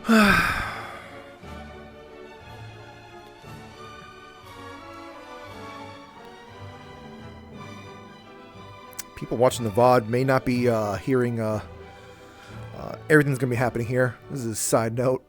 People watching the VOD may not be hearing everything's going to be happening here. This is a side note.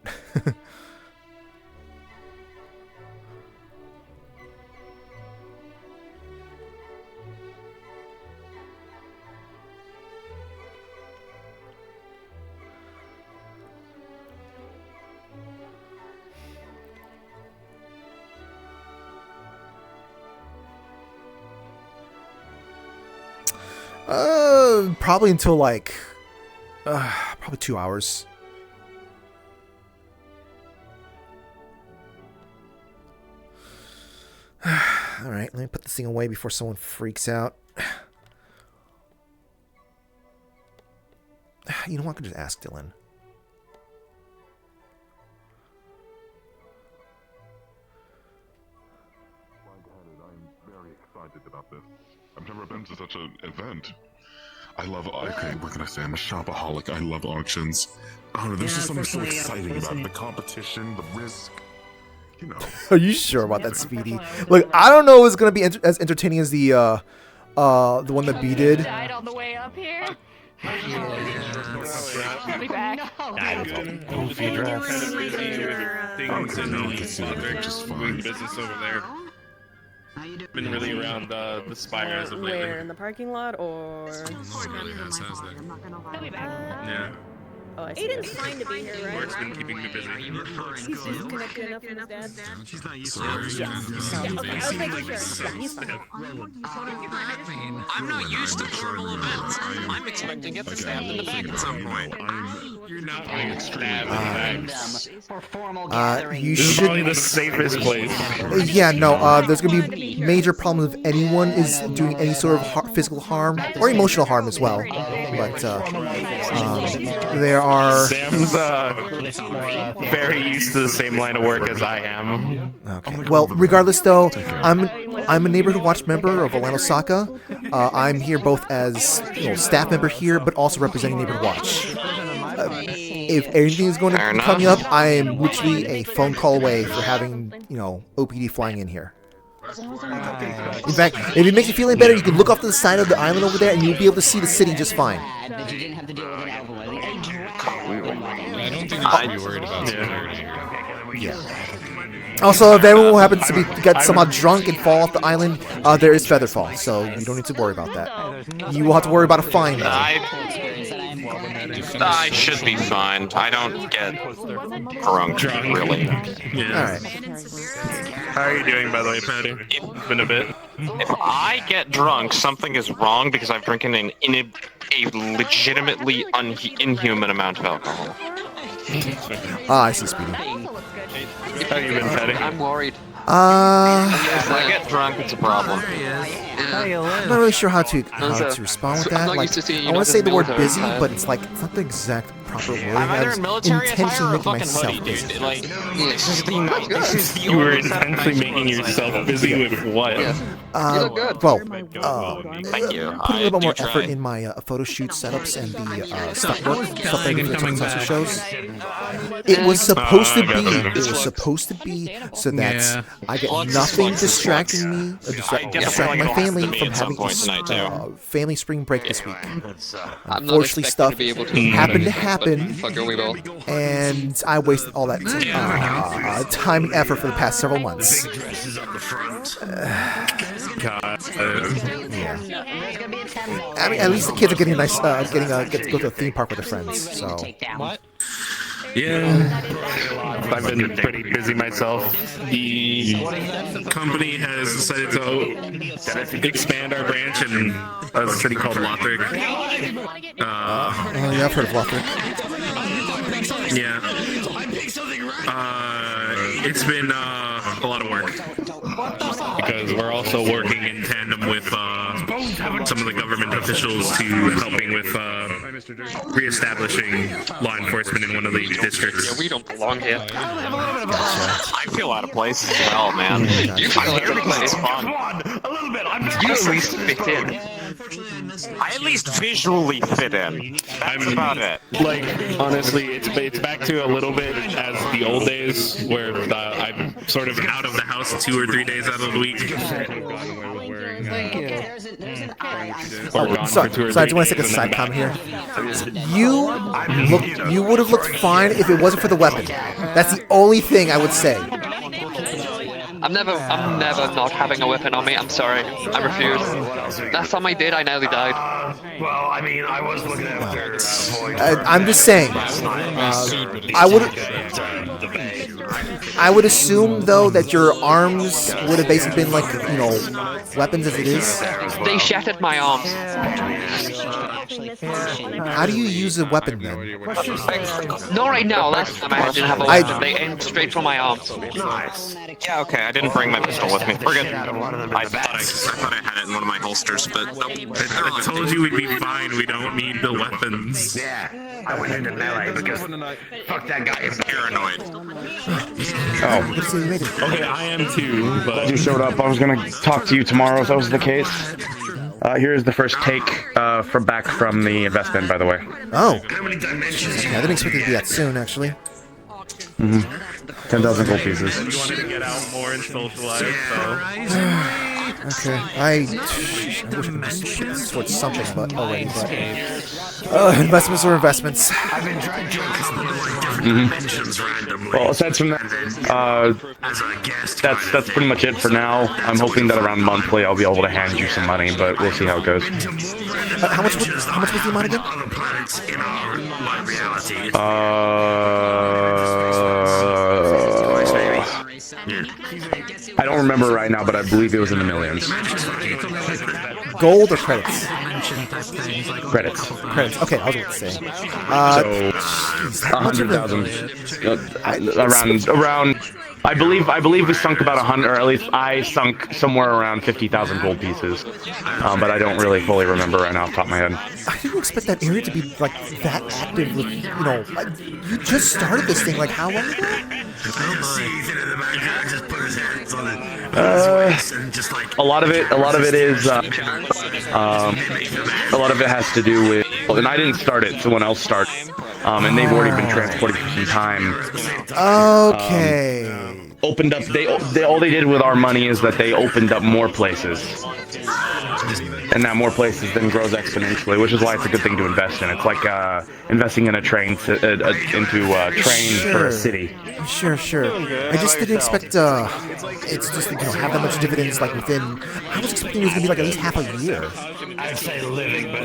Probably until like probably 2 hours. All right, let me put this thing away before someone freaks out. You know what? I can just ask Dylan. I'm very excited about this. I've never been to such an event. I love, okay, what can I say? I'm a shopaholic. I love auctions. Oh, there's just something so exciting about it. The competition, the risk, you know. Are you sure about that, Speedy? Look, I don't know if it's going to be as entertaining as the one that B did. Died on the way up here. I'll be back. Goofy dress. Things in the business over there. Been really around the spire as of lately. Where, in the parking lot, or? Really has that. I'll be back. Yeah. Oh, I see. Aiden's fine to be here, right? Work's been keeping me busy. He's disconnected enough from his dad. She's not used to Sorry. it. Yeah, okay, I was making sure. Yeah, he's fine. I'm not used to formal events. I'm expecting it to stab in the back at some point. You're not getting stabbed in the back. You This is should. probably the safest place. Yeah, no. There's gonna be major problems if anyone is doing any sort of physical harm or emotional harm as well. But there are. Sam's very used to the same line of work as I am. Okay. Well, regardless, though, I'm a neighborhood watch member of Orlando Saka. I'm here both as staff member here, but also representing neighborhood watch. If anything is going to be coming up, I am literally a phone call away for having OPD flying in here. In fact, if it makes you feel any better, you can look off to the side of the island over there, and you'll be able to see the city just fine. I don't think I'd be worried about security. Yeah. Also, if everyone happens to get somehow drunk and fall off the island, there is featherfall, so you don't need to worry about that. You will have to worry about a fine. I should be fine. I don't get drunk, really. Yeah. Alright. How are you doing, by the way, Patty? It's been a bit. If I get drunk, something is wrong because I've drinking a legitimately inhuman amount of alcohol. I see, Speedy. How you been, Patty? I'm worried. If I get drunk, it's a problem. I'm not really sure how to respond with that. Like, I want to say the word busy, but it's like it's not the exact proper word. I'm either in military intentionally attire or making fucking myself hoodie, busy. dude. Like, this is the night. This is the You were only time intensely night making clothes yourself I busy with what? You look good. Well, Thank you. put a little bit more do effort try. in my photo shoot setups and the stuff that the shows. It was supposed to be. It was supposed to be so that I get nothing distracting me or distract my family from having a family spring break this week. Unfortunately, stuff happened to happen, and I wasted all that time and effort for the past several months. God. Yeah. I mean, at least the kids are getting a nice, get to go to a theme park with their friends. So. What? Yeah, I've been pretty busy myself. The company has decided to expand our branch in a city called Lothric. Yeah, I've heard of Lothric. Yeah. It's been a lot of work because we're also working in tandem with some of the government officials to helping with reestablishing law enforcement in one of the districts. Yeah, we don't belong here. I feel out of place as well, man. You feel out of place. Fun. Come on, a little bit. You at least fit in. I at least visually fit in. That's about it. Like, honestly, it's back to a little bit as the old days where I'm sort of out of the house 2 or 3 days out of the week. Or gone for 2 or 3 So I just want to take a days side and then comment here. back. You would have looked fine if it wasn't for the weapon. That's the only thing I would say. I'm never not having a weapon on me. I'm sorry. I refuse. Last time I did, I nearly died. Well, I mean, I was looking after. I'm just saying. I would assume though that your arms would have basically been like, you know, weapons as it is. They shattered my arms. How do you use a weapon then? Not right now. Last time I didn't have a weapon. They aimed straight for my arms. Yeah, okay, I didn't bring my pistol with me. We're good. I thought I had it in one of my holsters, but nope. I told you we'd be fine. We don't need the weapons. Yeah, I went into melee because fuck that guy is Paranoid. Oh, Okay, I am too, but you showed up. I was gonna talk to you tomorrow if that was the case. Here's the first take back from the investment, by the way. Oh. Yeah, I didn't expect it to be that soon, actually. 10,000 gold pieces. you wanted to get out more and socialize, so. Okay. I wish I could just put this towards something, but already. But investments are investments. Well, aside from that, that's pretty much it for now. I'm hoping that around monthly I'll be able to hand you some money, but we'll see how it goes. How much was the amount again? I don't remember right now, but I believe it was in the millions. Gold or credits? Credits. Credits. Okay, I was about to say. So 100,000. Around. I believe we sunk about 100, or at least I sunk somewhere around 50,000 gold pieces. But I don't really fully remember right now off the top of my head. I didn't expect that area to be like that active. With, you know, you just started this thing like how long ago? A lot of it is a lot of it has to do with, and I didn't start it, someone else started, and they've already been transporting for some time. Okay. Opened up. They all they did with our money is that they opened up more places, and that more places then grows exponentially, which is why it's a good thing to invest in. It's like investing in a train into trains for a city. Sure. I just didn't expect it's just, you know, have that much dividends like within. I was expecting it was gonna be like at least half a year. I'd say living, but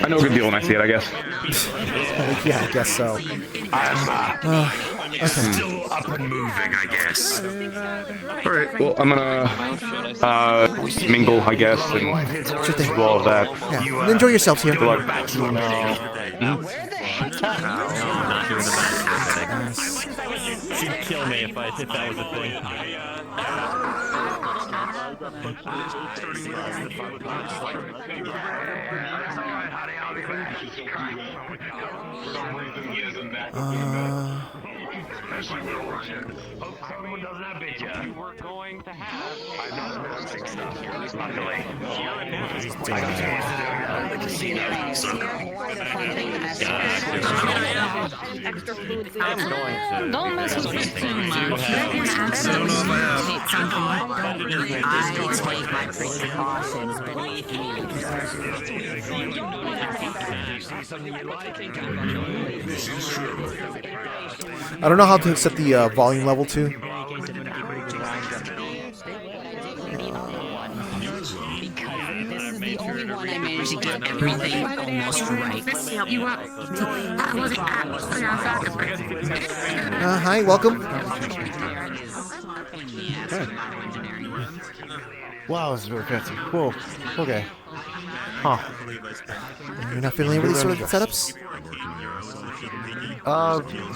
I know a good deal when I see it, I guess. Yeah, I guess so. I'm still up and moving, I guess. All right. Well, I'm gonna mingle, I guess, and do all of that. Yeah. And enjoy yourselves here. Good luck. She'd kill me if that was a thing. We're going to have. Don't mess with me too much. You're gonna accidentally take something. I take my precautions. Believe me. I don't know how to set the volume level to. I managed to get everything almost right. You want Hi, welcome. Wow, this is really fancy. Whoa. Okay. Huh. You're not familiar with these sort of setups?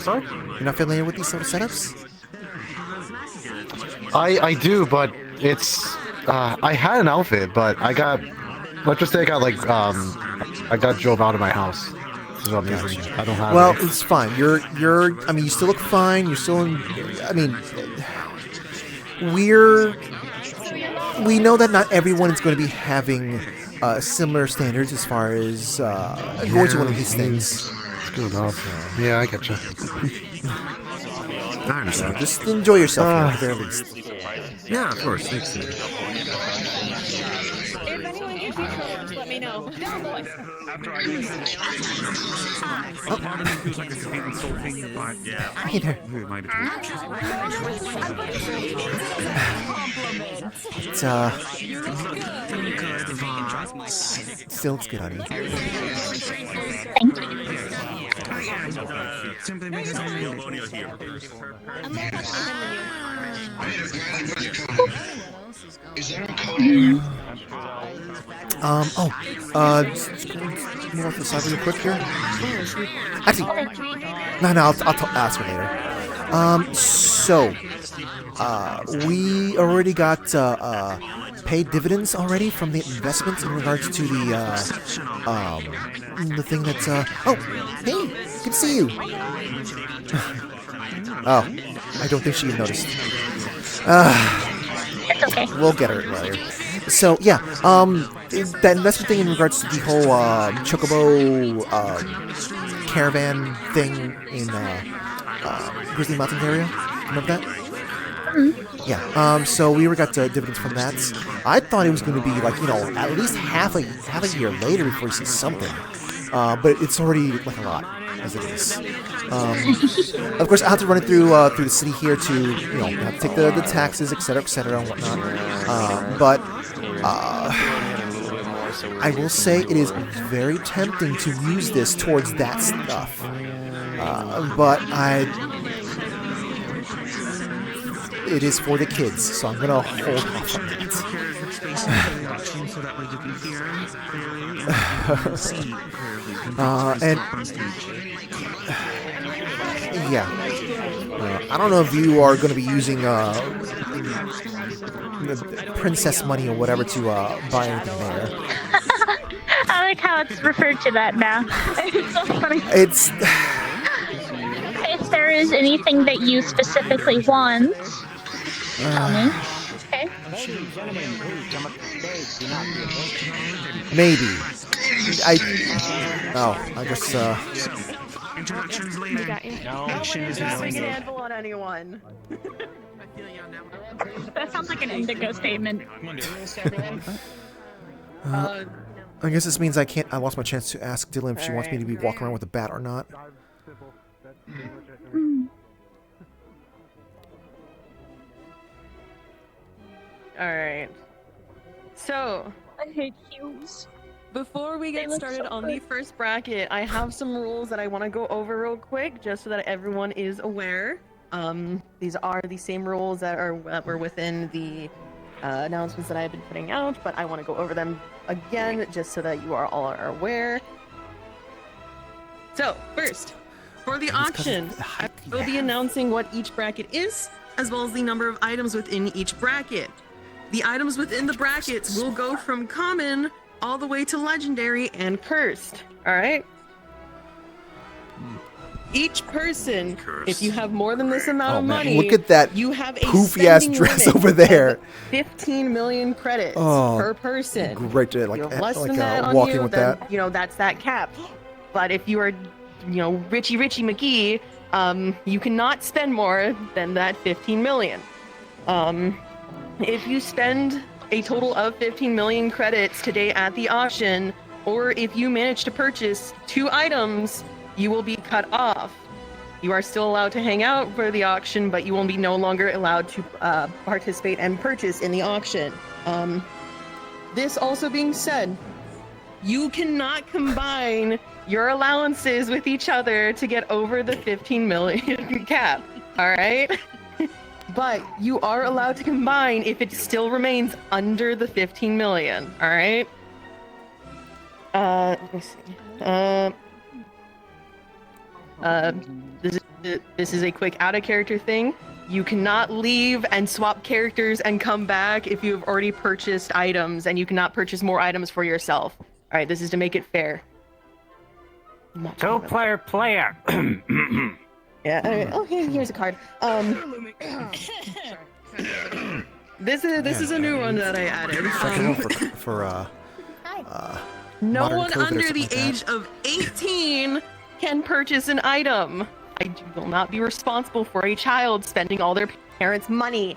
Sorry? You're not familiar with these sort of setups? I do, but it's I had an outfit, but I got, let's just say I got like I got drove out of my house. For some reason. I don't have Well, it. it's fine. I mean, you still look fine. You're still in, I mean, we're we know that not everyone is going to be having similar standards as far as going to one of these things. It's good enough. Yeah, I get you. I understand. Just enjoy yourself here, at the very least. Yeah, of course. Thanks. If anyone gives you trouble, let me know. Down, boys. Part of me feels like it's insulting, but yeah. Hey there. It might be. It's still it's good, honey. Thank you. Simply because I'm here. Just move off the side real quick here. Actually, no, I'll ask her later. We already got paid dividends already from the investments in regards to the thing that's oh, hey, good to see you. Oh, I don't think she even noticed. It's okay. We'll get her later. So yeah, that investment thing in regards to the whole Chocobo caravan thing in Grizzly Mountain area. Remember that? Yeah. So we got dividends from that. I thought it was going to be like at least half a year later before you see something. But it's already like a lot as it is. Of course, I have to run it through the city here to have to take the taxes, etc., and whatnot. But I will say it is very tempting to use this towards that stuff. But it is for the kids, so I'm gonna hold off on that. And yeah, I don't know if you are going to be using princess money or whatever to buy anything there. I like how it's referred to that now. It's so funny. It's. If there is anything that you specifically want, tell me. Okay. Maybe. I guess. Introductions later. We got you. No, swing an anvil on anyone. That sounds like an indigo statement. I guess this means I lost my chance to ask Dylan if she wants me to be walking around with a bat or not. Alright. So, I hate cubes. Before we get started on the first bracket, I have some rules that I want to go over real quick, just so that everyone is aware. These are the same rules that were within the announcements that I have been putting out, but I want to go over them again, just so that you are all aware. So, first, for the auction, I will be announcing what each bracket is, as well as the number of items within each bracket. The items within the brackets will go from common all the way to legendary and cursed. All right. Each person, if you have more than this amount of money, look at that you have a poofy ass dress over there. 15 million credits per person. Great to You have less than that on walking you, with then, that. that's that cap. But if you are, Richie McGee, you cannot spend more than that 15 million. If you spend a total of 15 million credits today at the auction, or if you manage to purchase 2 items, you will be cut off. You are still allowed to hang out for the auction, but you will be no longer allowed to participate and purchase in the auction. This also being said, you cannot combine your allowances with each other to get over the 15 million cap, all right? But you are allowed to combine if it still remains under the 15 million, all right? Let me see. This is a quick out-of-character thing. You cannot leave and swap characters and come back if you have already purchased items, and you cannot purchase more items for yourself. All right, this is to make it fair. Two-player player. Yeah. Oh, here's a card. This is a new one that I added. No modern one COVID or under something the like that. age of 18 can purchase an item. I will not be responsible for a child spending all their parents' money.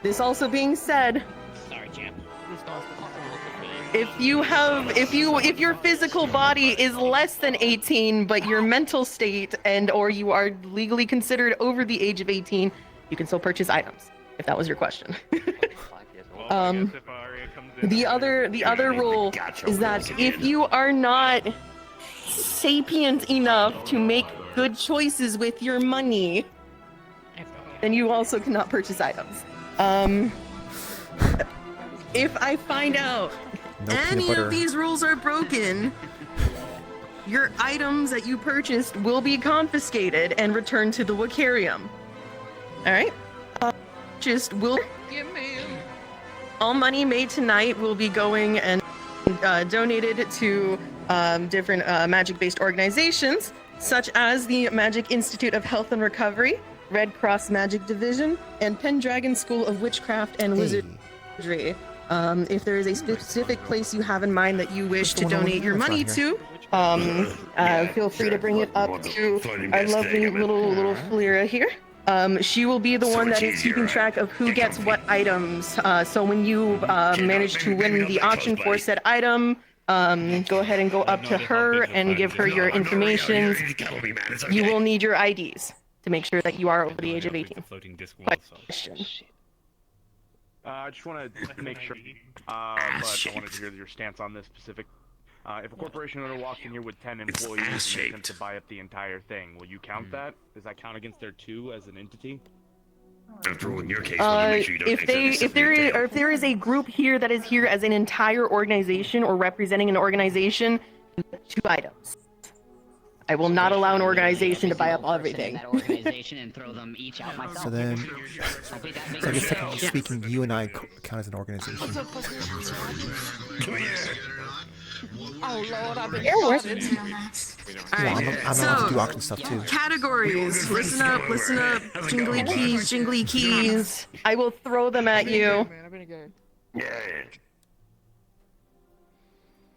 This also being said, Sorry, champ. if your physical body is less than 18, but your mental state or you are legally considered over the age of 18, you can still purchase items. If that was your question. The other rule is that if you are not sapient enough to make good choices with your money, then you also cannot purchase items. If I find out any of these rules are broken, your items that you purchased will be confiscated and returned to the Wiccarium. All right. All money made tonight will be going and donated to different magic-based organizations, such as the Magic Institute of Health and Recovery, Red Cross Magic Division, and Pendragon School of Witchcraft and Wizardry. If there is a specific place you have in mind that you wish to donate your money to, feel free to bring it up to our lovely little Flira here. She will be the one that is keeping track of who gets what items. So when you manage to win the auction for said item, go ahead and go up to her and give her your information. You will need your IDs to make sure that you are over the age of 18. Question. I just want to make sure, but I wanted to hear your stance on this specific. If a corporation owner walks in here with 10 employees and they attempt to buy up the entire thing, will you count that? Does that count against their 2 as an entity? After all, in your case, if there is a group here that is here as an entire organization or representing an organization, 2 items. I will not allow an organization to buy up everything. So then, so I guess technically speaking, you and I count as an organization. Oh Lord, I've been I'm allowed to do auction stuff too. Categories. Listen up. Jingly keys. I will throw them at you.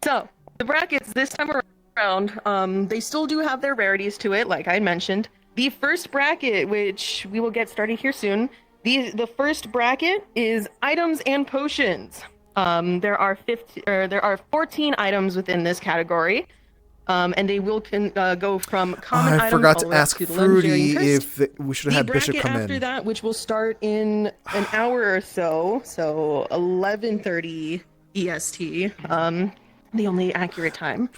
So, the brackets this time around, they still do have their rarities to it, like I mentioned. The first bracket, which we will get started here soon, the first bracket is items and potions. There are 14 items within this category, and they will go from common items. I forgot all to the way up ask to the Fruity legendary if we should have Bishop come after in. that, which will start in an hour or so, 11:30 EST. The only accurate time.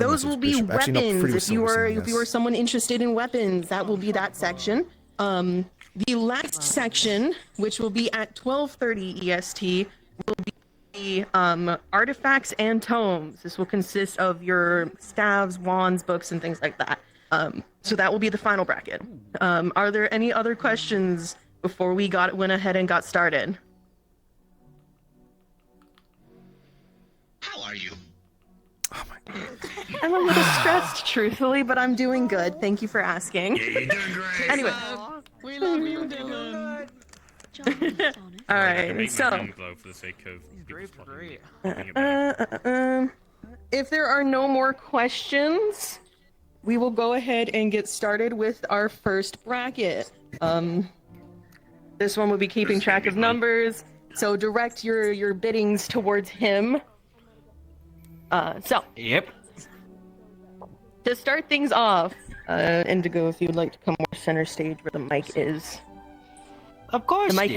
Those will be Bishop. Actually, no, Fruity weapons. was If you servicing are someone interested in weapons, that will be that section. The last section, which will be at 12:30 EST, will be artifacts and tomes. This will consist of your staves, wands, books, and things like that. So that will be the final bracket. Are there any other questions before we went ahead and got started? How are you? I'm a little stressed, truthfully, but I'm doing good. Thank you for asking. Yeah, you're doing great. Anyway. We love you, Dylan. All right, so if there are no more questions, we will go ahead and get started with our first bracket. This one will be keeping track of numbers, so direct your biddings towards him. Yep. To start things off, Indigo, if you would like to come more center stage where the mic is. Of course. The mic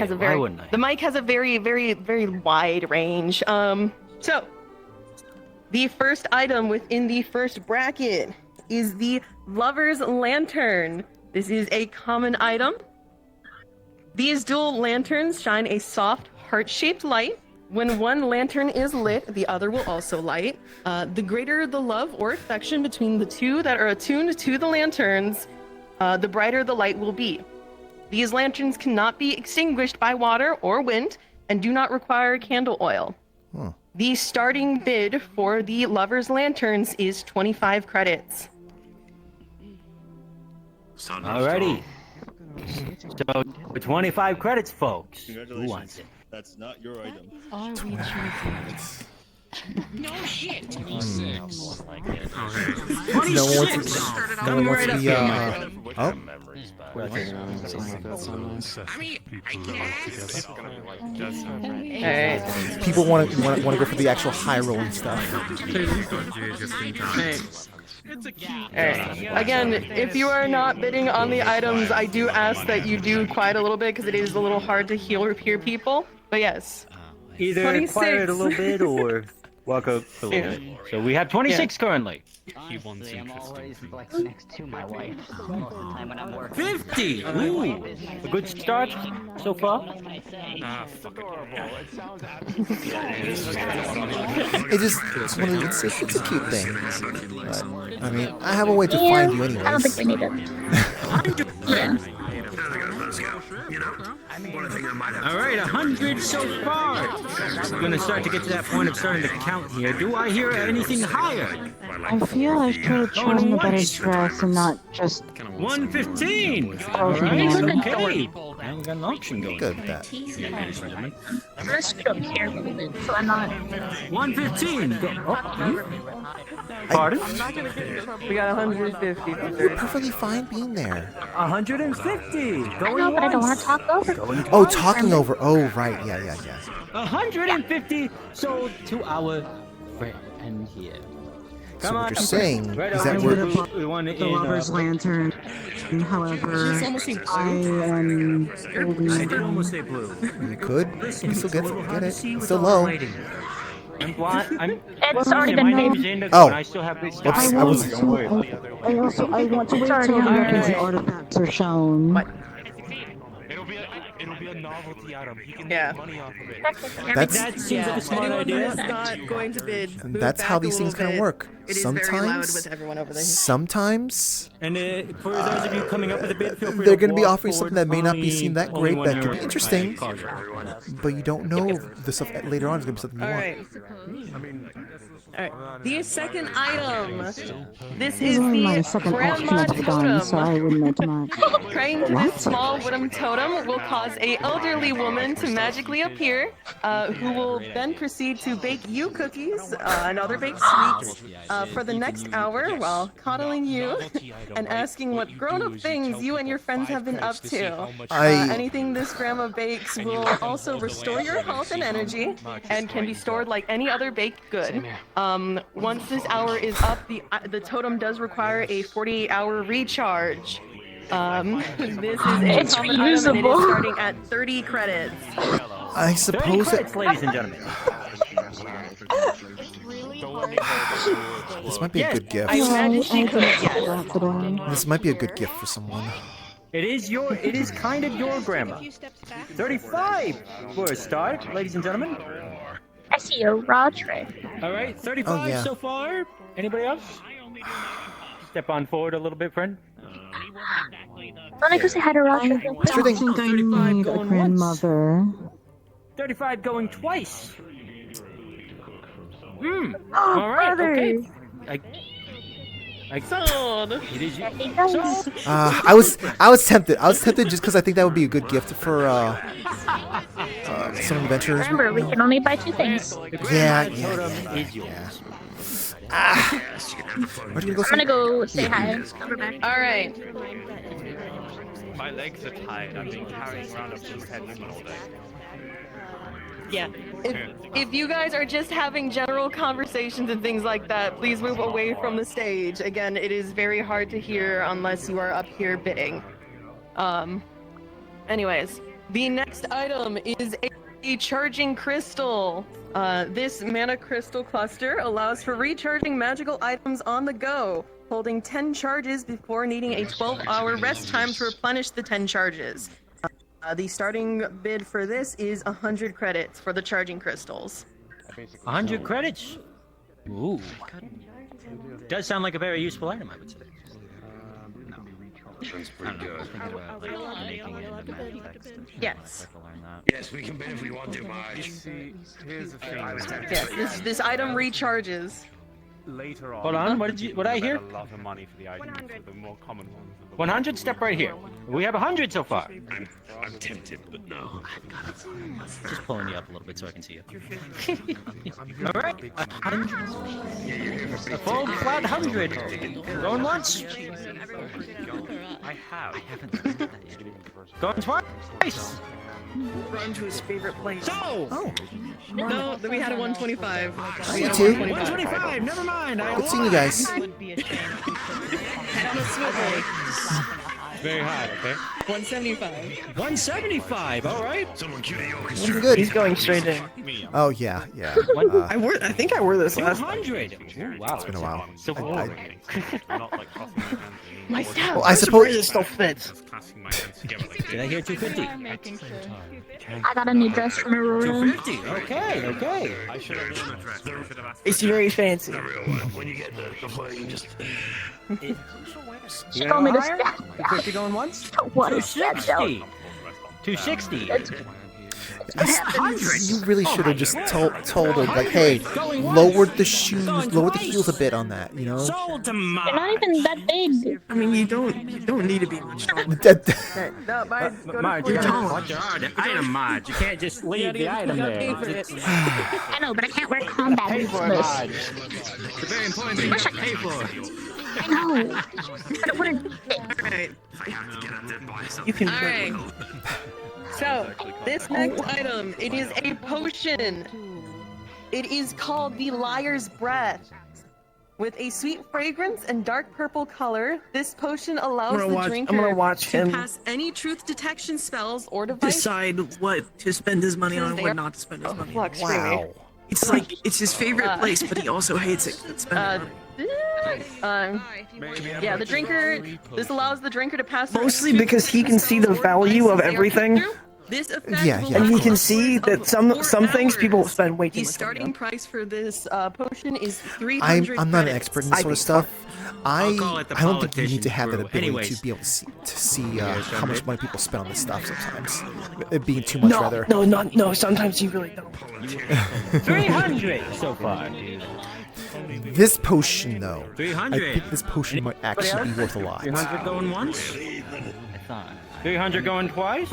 has a very, very, very wide range. So the first item within the first bracket is the Lover's Lantern. This is a common item. These dual lanterns shine a soft, heart-shaped light. When one lantern is lit, the other will also light. The greater the love or affection between the two that are attuned to the lanterns, the brighter the light will be. These lanterns cannot be extinguished by water or wind and do not require candle oil. Huh. The starting bid for the Lover's Lanterns is 25 credits. Alrighty. So, 25 credits, folks. Who wants it? That's not your item. Are we choosing? No shit. 26. No one wants no one wants the oh. I mean, I guess. Alright. People want to go for the actual high rolling stuff. Alright. Again, if you are not bidding on the items, I do ask that you do quiet a little bit because it is a little hard to hear people. But yes. Either 26. quiet a little bit or walk up a little bit. So we have 26 currently. Honestly, I'm always like next to my wife. So most of the time when I'm working. 50! Ooh! A good start so far? It's one of the, it's a cute thing. But, I mean, I have a way to find you anyways. I don't think we need it. Yeah. Alright, 100 so far! I'm gonna start to get to that point of starting to count here. Do I hear anything higher? I feel I should have chosen a better dress and not just 115! Alright, okay. Now we got an auction going. Good at that. dress don't care a little bit, so I'm not. 115! Pardon? We got 150. You're perfectly fine being there. 150! Going I know, but I don't want to talk over. Oh, talking over. Oh, right. Yeah. 150 sold to our friend here. So what you're saying is that we The lover's lantern. However, I am I did almost say blue. you could. You can still get it. Still low. It's already been made. Oh. I still have big I want to wait till the weapons and artifacts are shown. It'll be a novelty item. He can Yeah. make money off of it. That's That seems like a smart Anyone idea. who's not going to bid, and move that's back how a these things little kind of bit. work. It is very loud Sometimes, with everyone over there. sometimes And for those of you coming up with a bid, feel free they're to going to be walk offering something that may not be seen that only great, when that could you're be interesting, cautious. but you don't know the stuff later on is going to be something you All want. right. Alright. The second item. This This is is my the second grandma auction I've done, so totem. I wouldn't know too much. Praying to this small wooden totem will cause a elderly woman to magically appear, who will then proceed to bake you cookies and other baked sweets for the next hour while coddling you and asking what grown-up things you and your friends have been up to. Anything this grandma bakes will also restore your health and energy and can be stored like any other baked good. Once this hour is up, the totem does require a 48-hour recharge. This is a It's common item and it is reusable. starting at 30 credits. I suppose credits, ladies and gentlemen. this might be a good gift. I imagine she could, yes. This might be a good gift for someone. It is kind of your grandma. 35 for a start, ladies and gentlemen. I see a Roderick. All right, 35 Oh, yeah. so far. Anybody else? Step on forward a little bit, friend. Let me go say hi to Roderick. Sure I don't thing. think I need a grandmother. 35 going twice. Oh, All right, brother. okay. Sold. It is you. I was tempted. I was tempted just because I think that would be a good gift for some adventurers. Remember, we can only buy two things. Yeah. Is yours. Where'd you go? I'm gonna go say hi. I'll be back. All right. My legs are tired. I've been carrying around a blue head with me all day. Yeah. If you guys are just having general conversations and things like that, please move away from the stage. Again, it is very hard to hear unless you are up here bidding. Anyways, the next item is a charging crystal. This mana crystal cluster allows for recharging magical items on the go, holding 10 charges before needing a 12-hour rest time to replenish the 10 charges. The starting bid for this is 100 credits for the charging crystals. 100 credits. Ooh. Does sound like a very useful item, I would say. That's pretty good. Yes. Yes, we can bid if we want to, Marge. Here's the thing. Yes, this item recharges. later on. Hold on, what did I hear? A lot of money for the items, for the more common ones. 100, step right here. We have 100 so far. I'm tempted, but no. Just pulling you up a little bit so I can see you. All right, 100. A full flat 100. Going once. I haven't. Going twice. Run to his favorite place. So. Oh. No, we had a 125. Me too. 125. Never mind. Good seeing you guys. Head on a swivel. Very high. Okay. 175. 175. All right. Looking good. He's going straight in. Oh yeah, yeah. I think I wore this last time. 200. Ooh, wow. It's been a while. So My staff. Well, I suppose it still fits. Did I hear 250? I got a new dress from Aurora. 250. Okay. Okay. It's very fancy. She told me to step. 250 going once. What is that? 260. 260. You really should have just told her, like, hey, lower the shoes, lower the heels a bit on that, you know? Sold to You're not even that big. I mean, you don't need to be much taller. No, Marge, you gotta watch your item, Marge. You can't just leave the item there. I know, but I can't wear combat Pay boots. for it, Marge. It's a very important thing. Pay for it. I know. But it wouldn't fit. Alright. You can. Alright. So, this next item, it is a potion. It is called the Liar's Breath. With a sweet fragrance and dark purple color, this potion allows the drinker to pass any truth detection spells or device. Decide what to spend his money on and what not to spend his money on. Wow. It's like, it's his favorite place, but he also hates it 'cause it's spending money. Yeah, the drinker, this allows the drinker to pass Mostly because he can see the value of everything. This effect will And he can see that some things people spend way too The much starting price for this potion is 300 I'm not an expert in this sort of stuff. I don't think you need to have that ability Anyways. to be able to see how much money people spend on this stuff sometimes. It being too much, rather. No, sometimes you really don't. 300 so far. This potion, though, 300. I think this potion might actually be worth a lot. 300 going once. 300 going twice.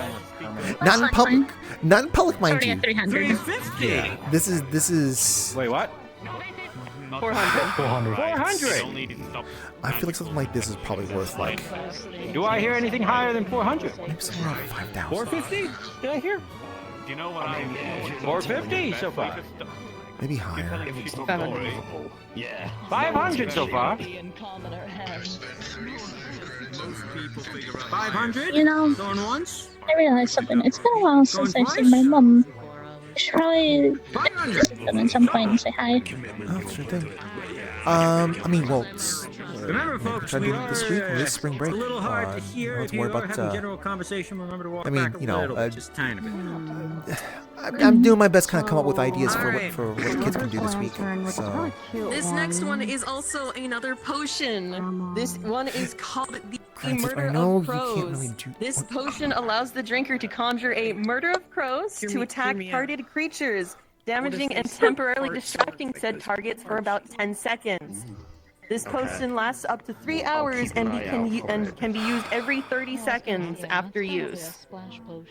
Not in public. Not in public, mind you. 350. Yeah. This is. Wait, what? 400. 400. I feel like something like this is probably worth like. Do I hear anything higher than 400? Maybe something around 5,000. 450? Did I hear? Do you know what I mean? 450 so far. Maybe higher. 500 so far. 500? You know, Going once? I realized something. It's been a while since I've seen my mom. I should probably visit them at some point and say hi. Oh, sure thing. I mean, well, Remember, folks, try to we do it this week. are It's spring break. a little hard to You hear. don't have If to you worry are about. having general conversation, remember to walk I mean, back a you know, little bit, just tiny bit. I'm doing my best, kind of come up with ideas for what the kids can do this week. So. This next one is also another potion. This one is called the Granted, Murder I know of you can't Crows. really do. This potion allows the drinker to conjure a murder of crows to attack targeted creatures, damaging and temporarily distracting said targets for about 10 seconds. This potion lasts up to 3 hours and can be used every 30 seconds after use.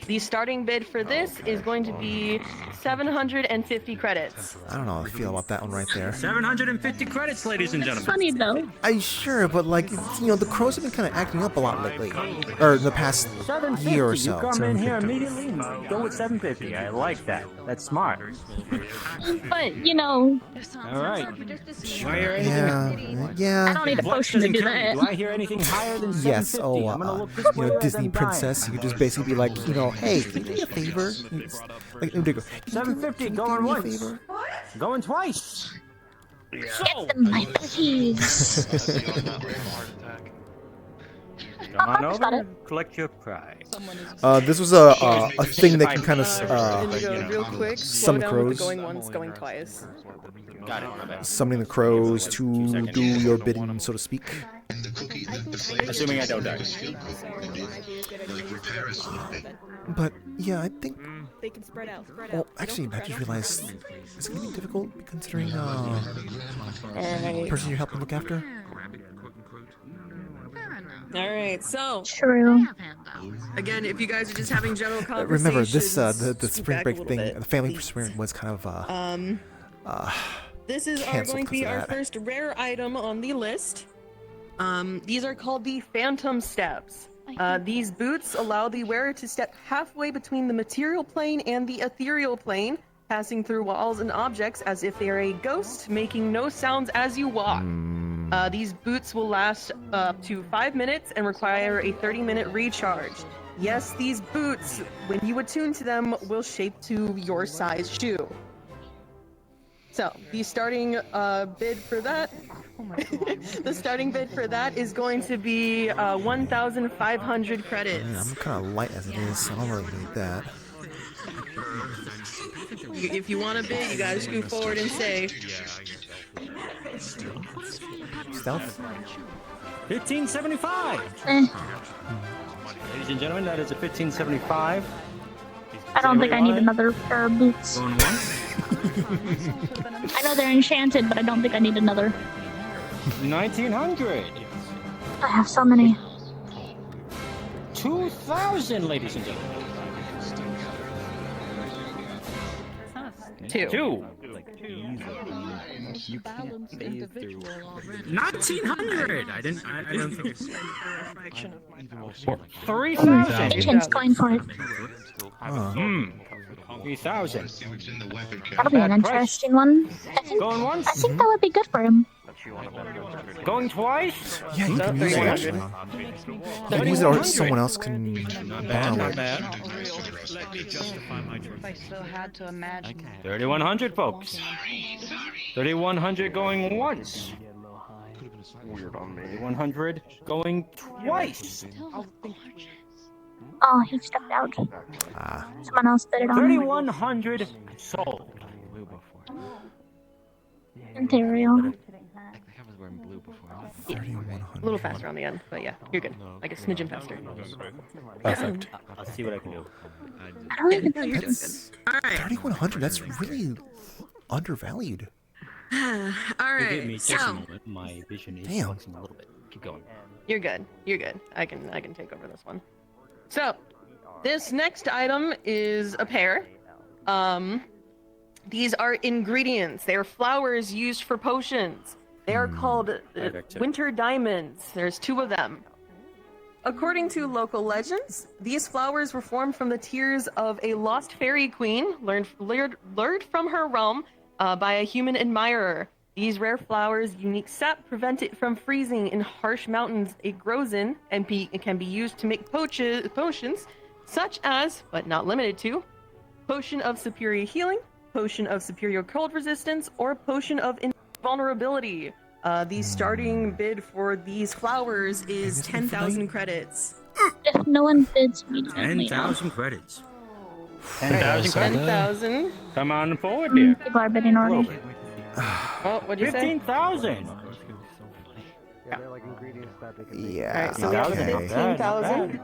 The starting bid for this is going to be 750 credits. I don't know how I feel about that one right there. 750 credits, ladies and gentlemen. Funny though. Sure, but like, you know, the crows have been kind of acting up a lot lately, or in the past 750. year or so. You come in here immediately and go with 750. I like that. That's smart. But, you know, All right. Yeah. I don't need a potion to do that. Do I hear anything higher than 750? Yes. Oh, I'm gonna look this you way know, as Disney I'm dying. princess. You could just basically be like, you know, hey, can you do me a favor? Like, there you go. 750 going once. Going twice. Get them my please. Come on over. Collect your prize. This was a thing that can kind of Indigo, real quick, slow summon down with crows. the going once, going twice. Got it. My bad. Summoning the crows to do your bidding, so to speak. Assuming I don't die. But yeah, I think They can spread out. Well, actually, I just realized it's gonna be difficult considering the person you're helping look after. All right, so True. again, if you guys are just having general conversations, Remember, this the scoot spring back a break little thing, bit, the family please. spring was kind of This is canceled going to be because of our that. first rare item on the list. These are called the Phantom Steps. These boots allow the wearer to step halfway between the material plane and the ethereal plane, passing through walls and objects as if they are a ghost, making no sounds as you walk. These boots will last up to 5 minutes and require a 30-minute recharge. Yes, these boots, when you attune to them, will shape to your size shoe. So, the starting bid for that, the starting bid for that is going to be 1,500 credits. Man, I'm kind of light as it is, so I don't really need that. If you want to bid, you gotta scoot forward and say. Stealth? 1575. Ladies and gentlemen, that is a 1575. I don't think I need another pair of boots. Going once. I know they're enchanted, but I don't think I need another. 1900. I have so many. 2000, ladies and gentlemen. Two. 1900. I don't think it's 3000. Kitchen's going for it. 3000. That'll be an interesting one. Going once. I think that would be good for him. Going twice. Yeah, you can use it actually. You can use it or someone else can borrow it. If I still had to imagine. 3100, folks. 3100 going once. 3100 going twice. Oh, he stepped out. Someone else bid it on. 3100 sold. Ethereal. A little faster on the end, but yeah, you're good. Like a smidgen faster. Perfect. I'll see what I can do. I don't even think That's 3,100. That's really undervalued. All Give me right, just a so moment. My vision is Damn. flexing a little bit. Keep going. You're good. You're good. I can take over this one. So, this next item is a pair. These are ingredients. They are flowers used for potions. They are called winter diamonds. There's 2 of them. According to local legends, these flowers were formed from the tears of a lost fairy queen, lured from her realm by a human admirer. These rare flowers' unique sap prevent it from freezing in harsh mountains it grows in, and it can be used to make potions, such as, but not limited to, potion of superior healing, potion of superior cold resistance, or potion of invulnerability. The starting bid for these flowers is 10,000 credits. If no one bids immediately, 10,000 credits. 10,000 credits. 10,000. Come on forward, dear. people are bidding already. Oh, what'd you say? 15,000. Yeah. Alright, so we have 15,000.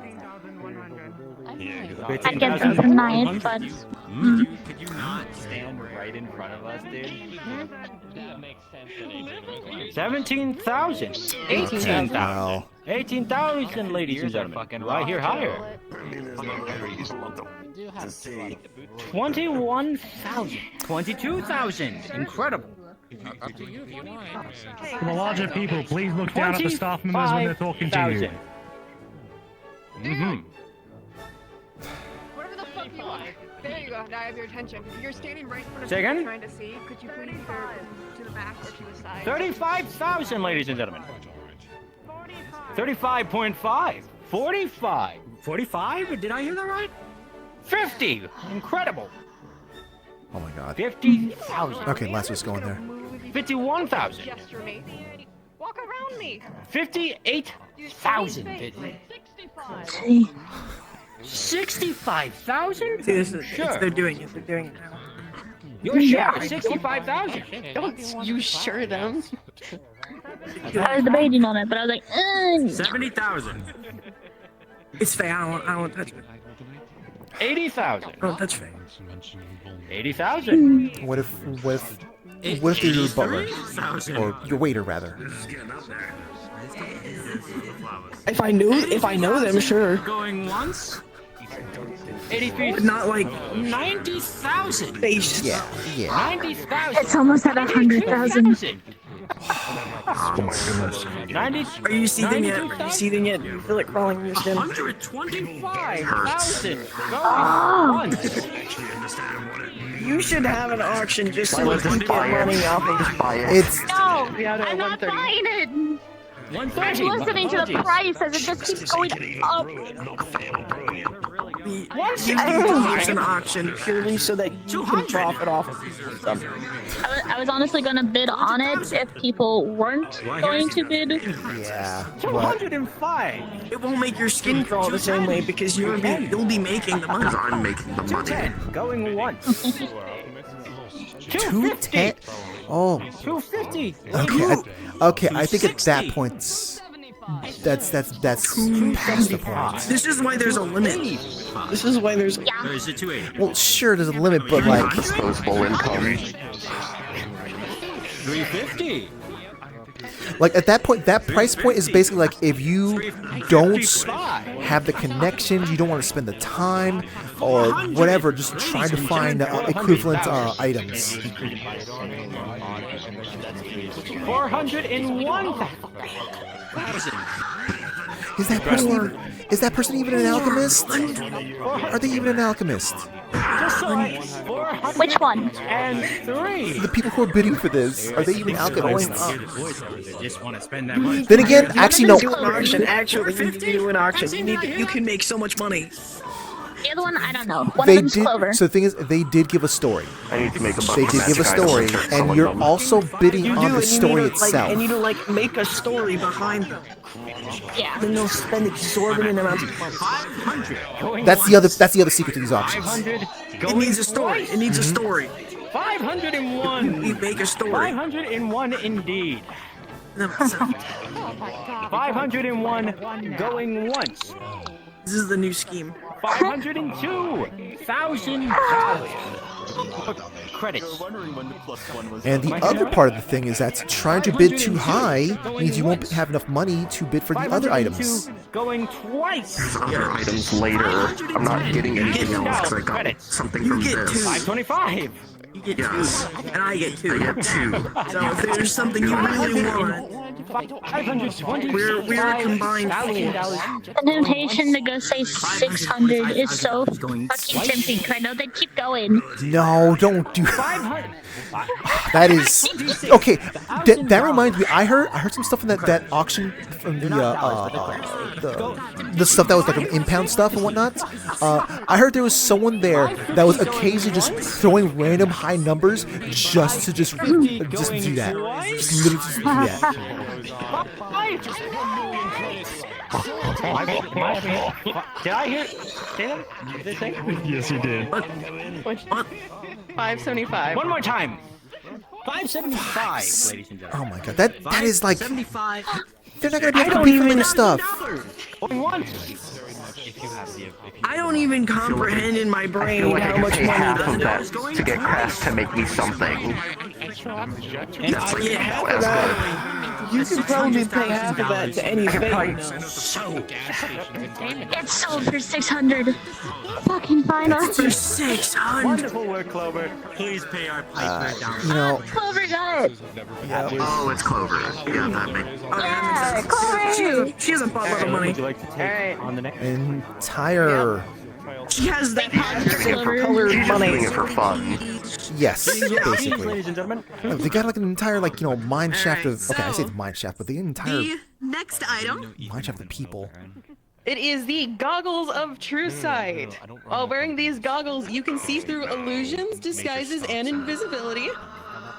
I'd get them tonight, but... Could you not stand right in front of us, dude? That makes sense. 17,000. 18,000. Wow. 18,000, ladies and gentlemen. Right here, higher. 21,000. 22,000. Incredible. For the larger people, please look down at the staff members when they're talking to you. 25,000. Whatever the fuck you are. There you go. Now I have your attention. You're standing right in front of Say me again? trying to see. Could you please go to the back or to the side? 35,000, ladies and gentlemen. 35.5. 45. 45? Did I hear that right? 50. Incredible. Oh my god. 50,000. Okay, Lasso's going there. 51,000. Gesture me. Walk around me. 58,000. 65,000? See, this is, Sure. they're doing it. They're doing it now. You're sure? 65,000. Don't you sure them? I was debating on it, but I was like, 70,000. It's fair. I don't want to touch it. 80,000. Oh, that's fair. 80,000. What if they're your butler or your waiter rather? If I know them, sure. Going once. 83. But not like 90,000. Yeah. 90,000. It's almost at 100,000. Oh my goodness. 90. Are you seething yet? Are you seething yet? You feel it crawling in your skin? 125,000. Oh. Once. You should have an auction just so you can get money off it. It's No, I'm not buying it. I'm 130. listening to the price as it just keeps going up. You need to use an auction purely so that you can profit off of something. I was honestly gonna bid on it if people weren't going to bid. yeah. 205. It won't make your skin crawl the same way because you'll be making the money. I'm making the money. 210. Going once. 210. Oh. 250. Okay. I think at that point, that's past the point. This is why there's a limit. This is why there's. Yeah. Or is it 280? Well, sure, there's a limit, but like, Disposable income. 350. like at that point, that price point is basically like if you don't have the connections, you don't want to spend the time or whatever, just trying to find equivalent items. 401,000. Is that person even an alchemist? Are they even an alchemist? Which one? And 3. The people who are bidding for this, are they even alchemists? Just want to spend that money. Then again, actually no. Do an auction. Actually, you need to do an auction. You can make so much money. The other one, I don't know. One They of them's did. Clover. So the thing is, they did give a story. I need to make a They did give a story, and you're also bidding on the story itself. And you need to like make a story behind them. Yeah. Then they'll spend exorbitant amounts. 500. That's the other secret to these auctions. 500. It needs a story. It needs a story. 501. You make a story. 501 indeed. 501 going once. This is the new scheme. 502,000 credits. And the other part of the thing is that trying to bid too high means you won't have enough money to bid for the other items. Going twice. There's other items later. I'm not getting anything else because I got something from this. 525. You get 2, and I get 2. I get 2. So if there's something you really want, we're combined. The temptation to go say 600 is so fucking tempting. I know they keep going. No, don't do. That is okay. That reminds me. I heard some stuff from that auction from the stuff that was like impound stuff and whatnot. I heard there was someone there that was occasionally just throwing random high numbers just to do that. Just literally just do that. Did I hear? Say that? Did they say? Yes, you did. What? 575. One more time. 575, ladies and gentlemen. Oh my god, that is like 75. they're not gonna be able to compete for this stuff. Going once. I don't even comprehend in my I brain feel like I how can much pay half of money that to get Crest to make me something. That's like as good. you could probably pay half of that to any fake. It's sold for 600. Fucking fine us. For 600. Wonderful work, Clover. Please pay our piper down. You know, Clover got it. Oh, it's Clover. Yeah, that makes. Yeah, Clover. She has a buttload of money. Would you like to take on the next? entire. She has that colored She's just money. doing it for fun. Yes, basically. Ladies and gentlemen. No, they got like an entire mine shaft of. Okay, I say it's mine shaft, but the entire The next item. mine shaft of people. It is the Goggles of True Sight. While wearing these goggles, you can see through illusions, disguises, and invisibility.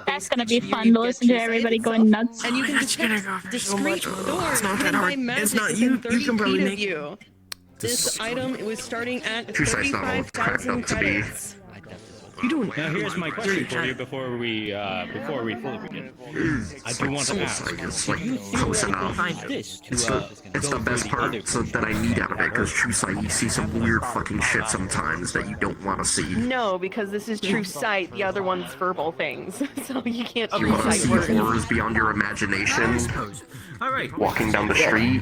That's gonna be fun to listen to everybody going nuts. And you can detect discreet doors hidden by magic It's not within you. 30 You can probably feet make of you. This item was starting at True Sight's not all cracked 35,000 up to be. credits. Now here's my question for you before we fully begin. I do want to ask. It's like close enough. It's the best part so that I need out of it, because true sight, you see some weird fucking shit sometimes that you don't want to see. No, because this is true sight. The other one's verbal things, so you can't You true want to sight see words. horrors beyond your imagination. Alright. Walking down the street.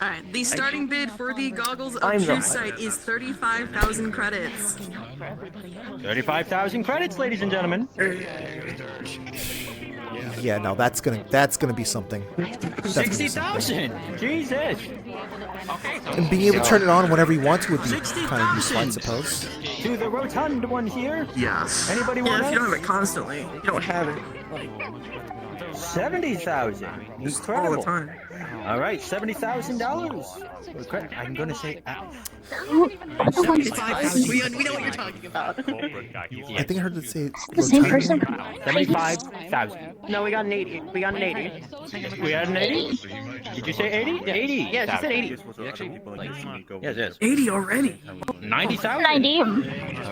Alright, the starting bid for the goggles of True Sight is 35,000 credits. 35,000 credits, ladies and gentlemen. Yeah, no, that's gonna be something. That's gonna be something. 60,000! Jesus! And being able to turn it on whenever you want to would be kind of useful, I suppose. To the rotund one here. Yes. Anybody Yeah, want if it? you don't have it constantly, you don't have it. 70,000. Incredible. All the time. All right, $70,000. I'm gonna say. 75,000. We know what you're talking about. I think I heard it say The same person? 75,000. No, we got an 80. We got an 80. We had an 80? Did you say 80? 80. Yeah, she said 80. Yes. 80 already. 90,000. 90. All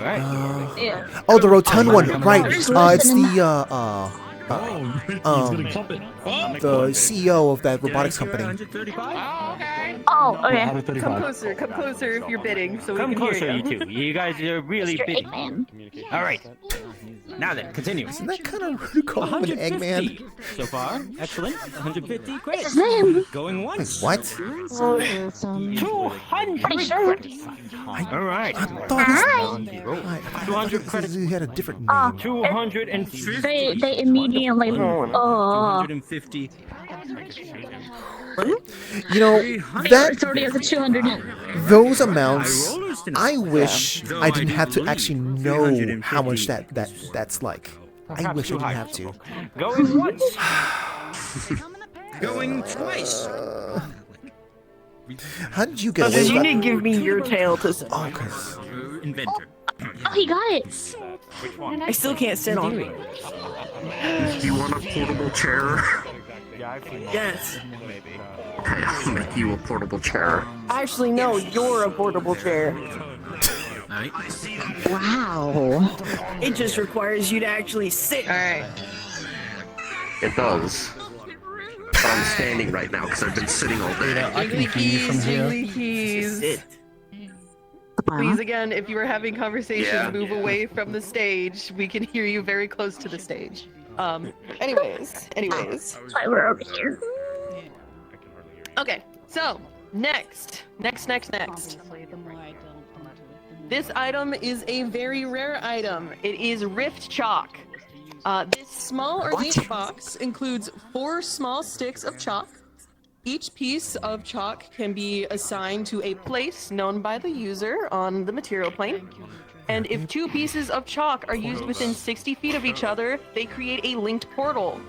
right. Yeah. Oh, the rotund one, right? It's the CEO of that robotics company. Oh, okay. Come closer if you're bidding, so Come we can closer, hear you two. You guys are really Mr. bidding. Eggman. All right. Now then, continue. Isn't that kind of rude to call him an Eggman? So far, excellent. 150 credits. His name. Going once. What? 200 credits. All right. I thought 200 credits. he had a different name. 250. They immediately. 250. You know, that It's already over 200. those amounts, I wish I didn't have to actually know how much that's like. I wish I didn't have to. Going once. Going twice. How did you get away So with you that? need to give me your tail to say. Oh, okay. Inventor. Oh, he got it. I still can't sit on it. You want a portable chair? Yes. Okay, I'll make you a portable chair. Actually, no, you're a portable chair. Wow. It just requires you to actually sit. Alright. It does. But I'm standing right now because I've been sitting all day. Jiggly keys, jiggly keys. Please, again, if you are having conversations, move away from the stage. We can hear you very close to the stage. Anyways. That's why we're over here. Okay, so, next. This item is a very rare item. It is Rift Chalk. This small ornate box includes 4 small sticks of chalk. Each piece of chalk can be assigned to a place known by the user on the material plane. And if 2 pieces of chalk are used within 60 feet of each other, they create a linked portal.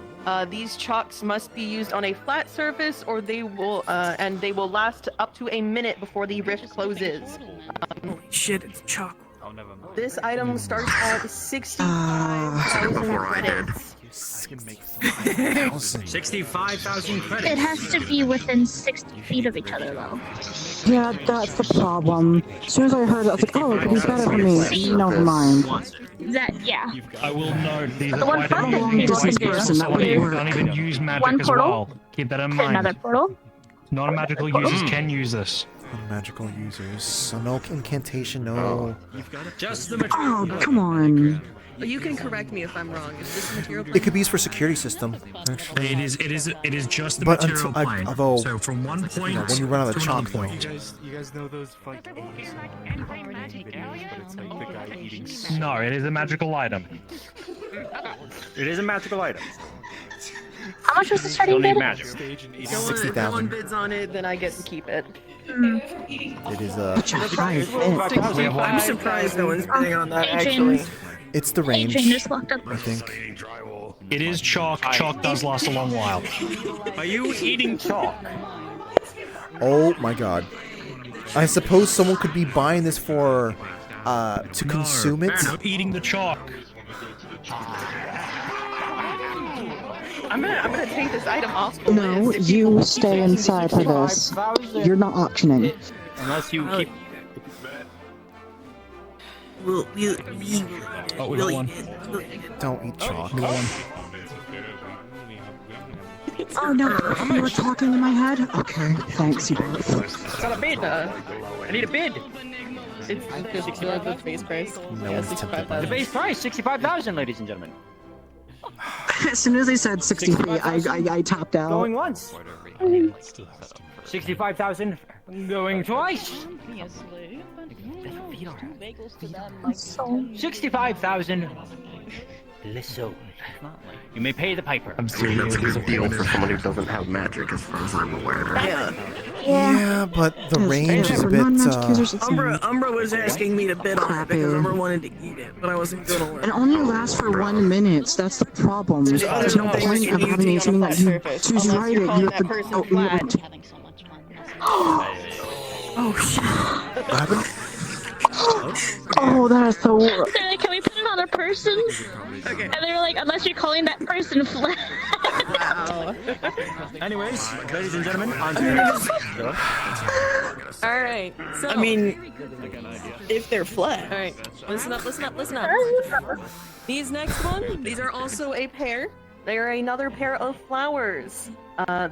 These chalks must be used on a flat surface, or they will last up to a minute before the rift closes. Holy shit, it's chalk. This item starts at 65,000 credits. 65,000 credits. It has to be within 60 feet of each other, though. Yeah, that's the problem. As soon as I heard it, I was like, oh, it could be better for me. Never mind. Yeah. I will note these The are one quite front a thing Distance you person, that would you work. can't even use magic One as portal. well. Keep that in mind. Another portal. Non-magical users can use this. Magical users. So no incantation, no. Just the Oh, come on. You can correct me if I'm wrong. Is this material It could be used for security system. Actually. It is just the But material until plane. although So from one point when you run out of to chalk, another though. point. You guys know those like videos, but it's like the guy eating. No, it is a magical item. It is a magical item. How much was the starting You'll need bid? magic. If no one bids on it, then I get to keep it. It is a. I'm surprised no one's bidding on that, Adrian. actually. It's the range. Adrian just walked up. I think. It is chalk. Chalk does last a long while. Are you eating chalk? Oh my god. I suppose someone could be buying this for to consume it. No, eating the chalk. I'm gonna take this item off the No, list. If you people stay keep inside for this. You're not auctioning. Unless you keep. Don't eat chalk. Oh no, you were talking in my head? Okay, thanks, you both. Got a bid! I need a bid! It's the base price. No one's tempted by The it. base price, 65,000, ladies and gentlemen. As soon as they said 63, I tapped out. Going once. 65,000. Going twice. 65,000. Listen. You may pay the piper. I'm assuming that's a good deal for someone who doesn't have magic, as far as I'm aware. Yeah, but the range is a bit. Umbra was asking me to bid on it because Umbra wanted to eat it, but I wasn't gonna let It only lasts for 1 minute. That's the problem. There's no point of having anything that you to write it. You have to go in it. Oh shit. What happened? Oh, that is the worst. They're like, can we put it on a person? Okay. And they were like, unless you're calling that person flat. Wow. Anyways, ladies and gentlemen, on to All right. So I mean, if they're flat. All right. Listen up. These next one, these are also a pair. They are another pair of flowers.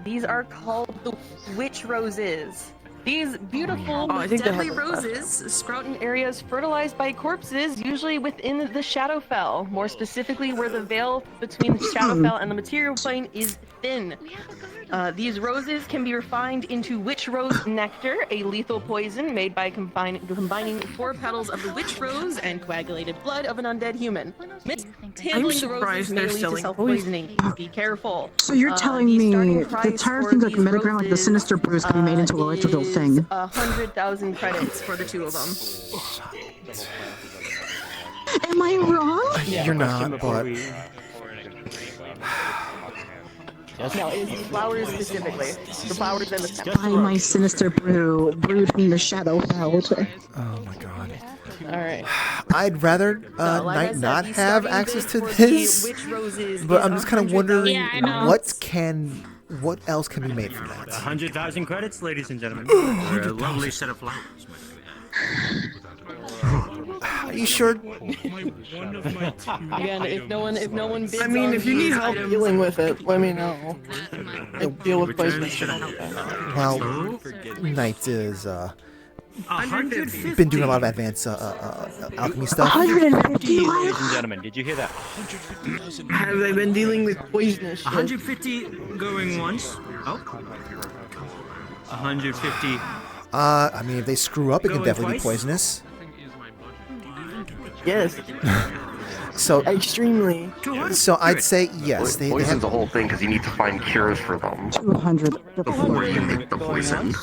These are called the witch roses. These beautiful, deadly roses sprout in areas fertilized by corpses, usually within the Shadowfell. More specifically, where the veil between the Shadowfell and the material plane is thin. These roses can be refined into witch rose nectar, a lethal poison made by combining 4 petals of the witch rose and coagulated blood of an undead human. Mishandling the roses may lead to self-poisoning. Be careful. So you're telling me the entire thing, like the metagram, like the sinister brews, can be made into a electrical thing? 100,000 credits for the 2 of them. Am I wrong? You're not, but. No, it is flowers specifically. The flowers and the stems. By my sinister brew, brewed from the Shadowfell. Oh my god. Alright. I'd rather not have access to this, but I'm just kind of wondering what else can be made from that. 100,000 credits, ladies and gentlemen. For a lovely set of flowers. Are you sure? Again, if no one bids I mean, on if you need these help items- dealing with it, let me know. I deal with poisonous shit all the time. Well, Knight is been doing a lot of advanced alchemy stuff. 150, ladies and gentlemen, did you hear that? Have they been dealing with poisonous shit? 150 going once. Oh. 150. I mean, if they screw up, it can definitely be poisonous. Yes. So extremely. So I'd say yes. They Poison's have the whole thing because you need to find cures for them 200 before you make the poison.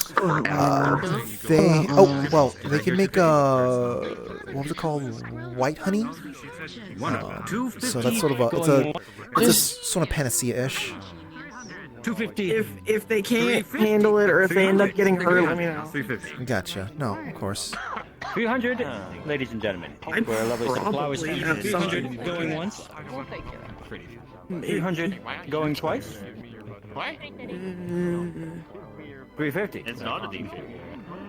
they can make what was it called? White honey. So that's sort of it's a sort of panacea-ish. 250. If they can't handle it or if they end up getting hurt, let me know. 350. Gotcha. No, of course. 300, ladies and gentlemen. For a lovely set of flowers. 300 going once. 300 going twice. 350. It's not a D50.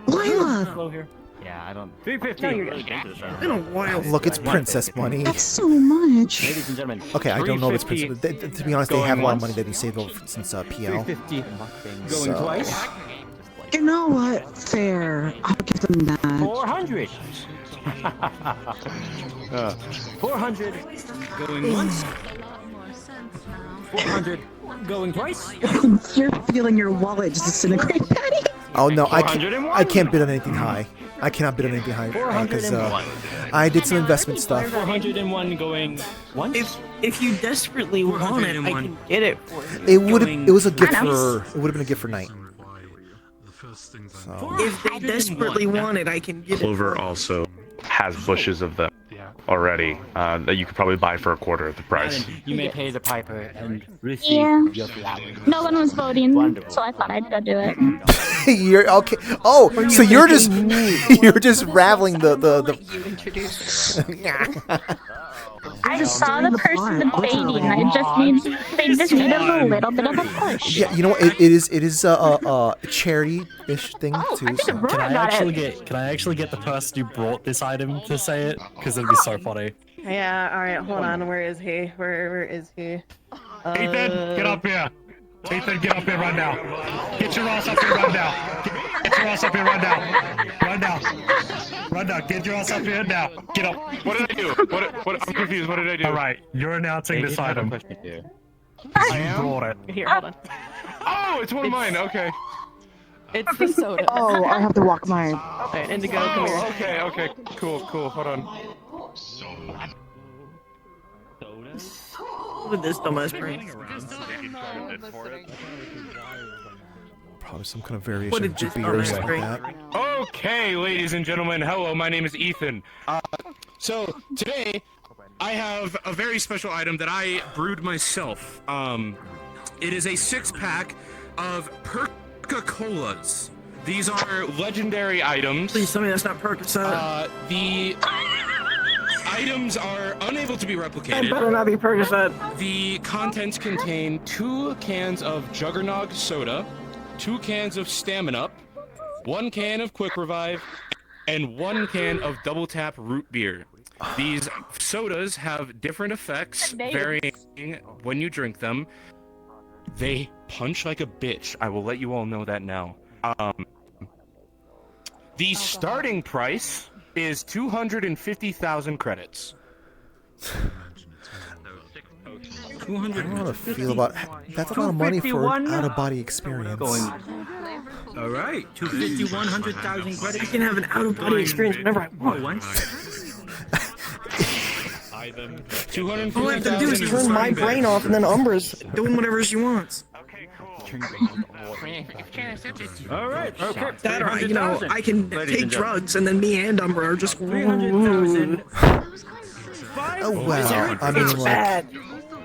Lila! Yeah, I don't. 350. It's been a while. Look, it's princess money. That's so much. Ladies and gentlemen. Okay, I don't know if it's princess. To be honest, they have a lot of money they've been saved over since PL. 350 going twice. You know what? Fair. I'll give them that. 400. 400 going once. 400 going twice. You're feeling your wallet just disintegrate, Patty. Oh no, I can't bid on anything high. I cannot bid on anything high because I did some investment stuff. 401 going once. If you desperately want it, I can get it for you. It was a gift for. It would have been a gift for Knight. So. If they desperately want it, I can get it. Clover also has bushes of them already that you could probably buy for a quarter of the price. You may pay the piper and receive your flowers. No one was voting, so I thought I'd go do it. You're okay. Oh, so you're just raveling the. I saw the person debating. They just need a little bit of a push. Yeah, you know what? It is a charity-ish thing too. So. Can I actually get the person who brought this item to say it? Because it'd be so funny. Yeah, alright, hold on. Where is he? Where is he? Ethan, get up here. Ethan, get up here right now. Get your ass up here right now. Get your ass up here right now. Right now. Right now. Get your ass up here now. Get up. What did I do? What? I'm confused. What did I do? All right, you're announcing this item. I am? Brought it. Here, hold on. Oh, it's one of mine. Okay. It's the soda. Oh, I have to walk my. Alright, Indigo, come here. Okay. Cool. Hold on. With this dumbass brain. Probably some kind of variation of Jabir or something like that. Okay, ladies and gentlemen, hello, my name is Ethan. So, today, I have a very special item that I brewed myself. It is a 6-pack of Perca-Colas. These are legendary items. Please tell me that's not Percocet. The items are unable to be replicated. It better not be Percocet. The contents contain 2 cans of Juggernog soda, 2 cans of Stamina, 1 can of Quick Revive, and 1 can of Double Tap Root Beer. These sodas have different effects varying when you drink them. They punch like a bitch. I will let you all know that now. The starting price is 250,000 credits. I don't know how to feel about that's a lot of money for an out-of-body experience. All right, 250, 100,000 credits. I can have an out-of-body experience whenever I want. All I have to do is turn my brain off, and then Umbra's doing whatever she wants. All right, okay. That, or, you know, I can take drugs, and then me and Umbra are just. 300,000. Oh wow! I mean, like,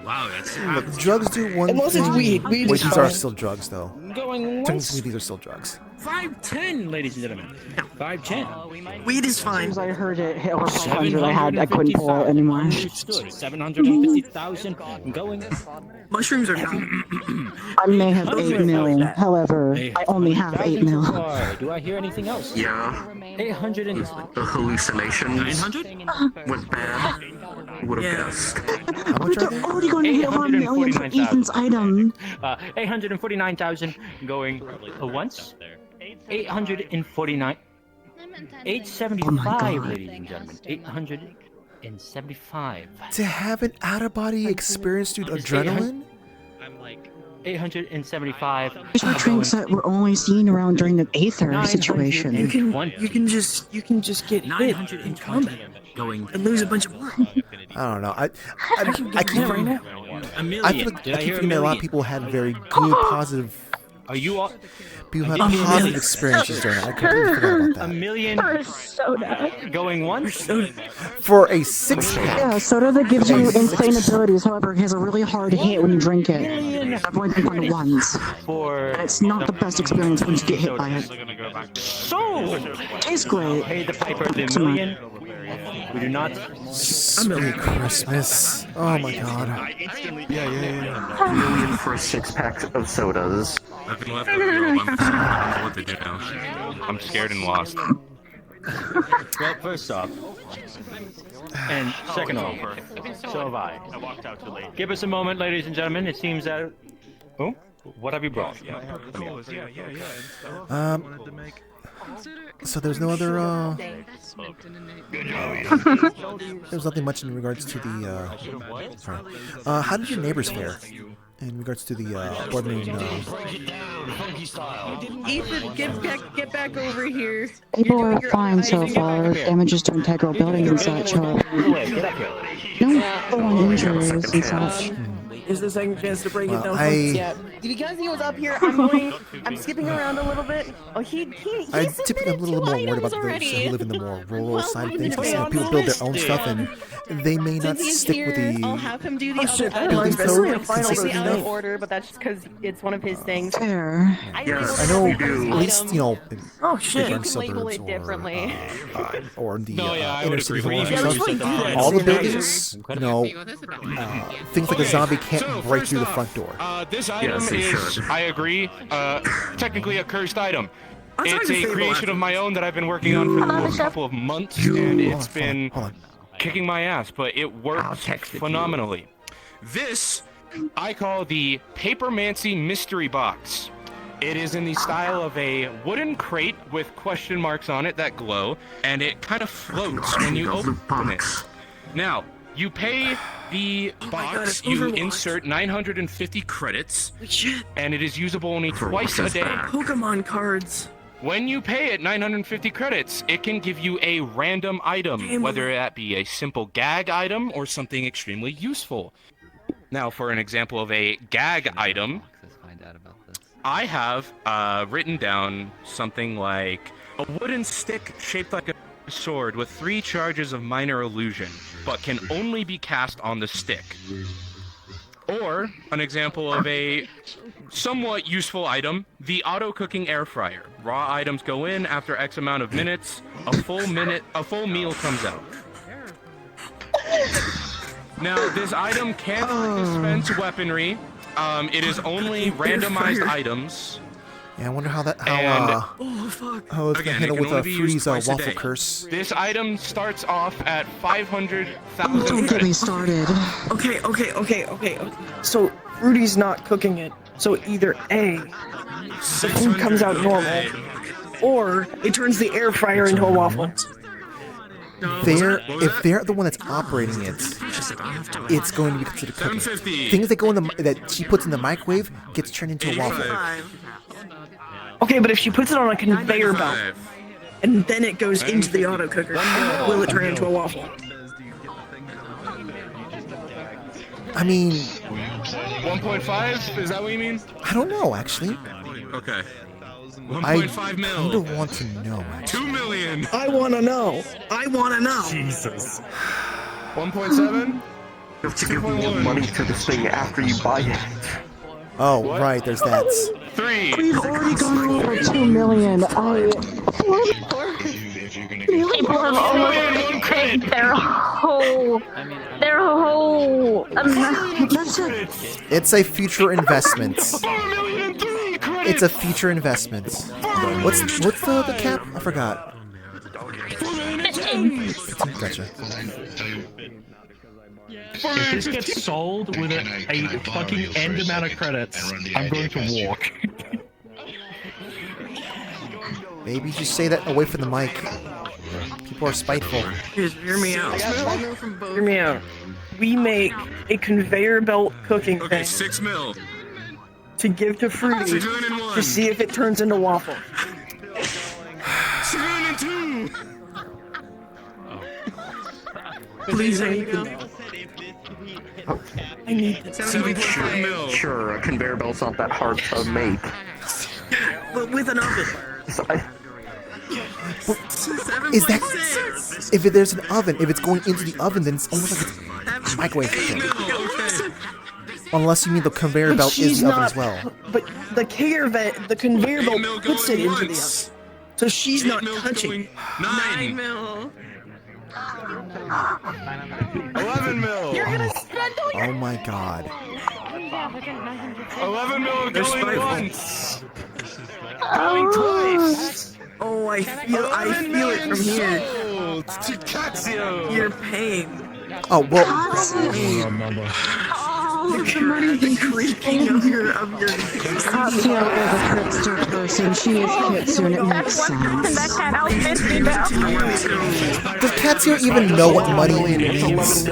Wow, that's look, drugs do one Unless thing. it's weed. Weed Wait, is these are fine. still drugs, though. Going Technically, these are still drugs. 510, ladies and gentlemen. 510. Weed is fine. As I heard it hit over 500, I couldn't pull it anymore. Understood. 750,000 going. Mushrooms are done. I may have 8 mil, however, I only have 8 mil. Do I hear anything else? Yeah. 800 and The hallucinations 900 was bad. Would have guessed. How much are they? They're already going to hit 1 million for Ethan's item. 849,000 going once. 849. 875, ladies and gentlemen. 875. To have an out-of-body experience, dude, adrenaline? I'm like 875. These were drinks that were only seen around during the Aether situation. You can just get hit 920 going and lose a bunch of blood. I don't know. I keep a million. I feel like Did I hear a a lot million? of people had very good, positive. Are you all? People had positive experiences during it. I completely forgot about A that. million For soda. going once. For a 6-pack. Yeah, soda that gives you insane abilities, however, has a really hard hit when you drink it. I've only drank one once. And it's not the best experience when you get hit by it. So, It's great. pay the piper the million. We do not. Sweet Christmas. Oh my god. Yeah. Million for a 6-pack of sodas. I've been left over. I don't know what to do now. I'm scared and lost. Well, first off, and second off, so have I. I walked out too late. Give us a moment, ladies and gentlemen. It seems that. Oh, what have you brought? So there's no other, there's nothing much in regards to the, sorry. How did your neighbors fare in regards to the, Blood Moon, Ethan, get back over here. People are fine so far. Damages to integral buildings and such. No full-on injuries and such. is the second chance to break it down. Yeah, because he was up here, I'm skipping around a little bit. Oh, he I typically am a little more worried about those who live in the more rural side of things, because people build their own stuff and they may not stick with the I'll have him do the other building code consistently out of consistently. order, but that's just because it's one of his things. Fair. I know, at least, you know, in Oh shit! You bigger can label suburbs it differently. or the I inner would city agree. homes Yeah, and we stuff, should do that. all the Yeah. buildings, you know, things like a zombie can't break first through the off, front door. This item they is, should. I agree, technically a cursed item. I'm It's trying a to creation stabilize of my own that I've been working on for a couple of months, and it's been kicking my ass, but it works phenomenally. This I call the Papermancy Mystery Box. It is in the style of a wooden crate with question marks on it that glow, and it kind of floats when you open it. Now, you pay the box, you insert 950 credits, and it is usable only twice a day. Pokemon cards. When you pay it 950 credits, it can give you a random item, whether that be a simple gag item or something extremely useful. Now, for an example of a gag item, I have written down something like a wooden stick shaped like a sword with 3 charges of minor illusion, but can only be cast on the stick. Or an example of a somewhat useful item, the auto-cooking air fryer. Raw items go in after X amount of minutes, a full meal comes out. Now, this item can't dispense weaponry. It is only randomized items. Yeah, I wonder how that Oh, fuck. how it's gonna handle with Fruity's waffle curse. This item starts off at 500,000 Don't get me started. Okay. So Rudy's not cooking it. So either A, the food comes out normal, or it turns the air fryer into a waffle. If they're the one that's operating it, it's going to be considered cooking. Things that go in that she puts in the microwave gets turned into a waffle. Okay, but if she puts it on a conveyor belt, and then it goes into the auto cooker, will it turn into a waffle? I mean, 1.5? Is that what you mean? I don't know actually. Okay. I 1.5 mil. kind of want to know. Actually. 2 million. I wanna know. Jesus. 1.7? You have to give more money to this thing after you buy it. Oh, right, there's that. 3. We've already gone over 2 million. People have almost their whole That's it. It's a future investment. It's a future investment. What's the cap? I forgot. 15. Gotcha. If this gets sold with a fucking end amount of credits, I'm going to walk. Maybe just say that away from the mic. People are spiteful. Hear me out. Hear me out. We make a conveyor belt cooking thing 6 mil. to give to Fruity to see if it turns into waffle. 2. Please, I need to know. I need to know. Sure, a conveyor belt's not that hard to make. But with an oven. Is that if there's an oven? If it's going into the oven, then it's almost like it's a microwave thing. Unless you mean the conveyor But belt is she's the oven not- as well. But the conveyor belt puts it into the oven. So she's not touching. 9 mil. 11 mil. You're gonna spend all your. Oh my god. 11 mil They're going spiteful. once. Going twice. Oh, I feel it from here. To Katsio. Your pain. Oh well. The creaking of your. Katsuo is a trickster person. She is Kitsune. It makes sense. Does Katsio even know what money means?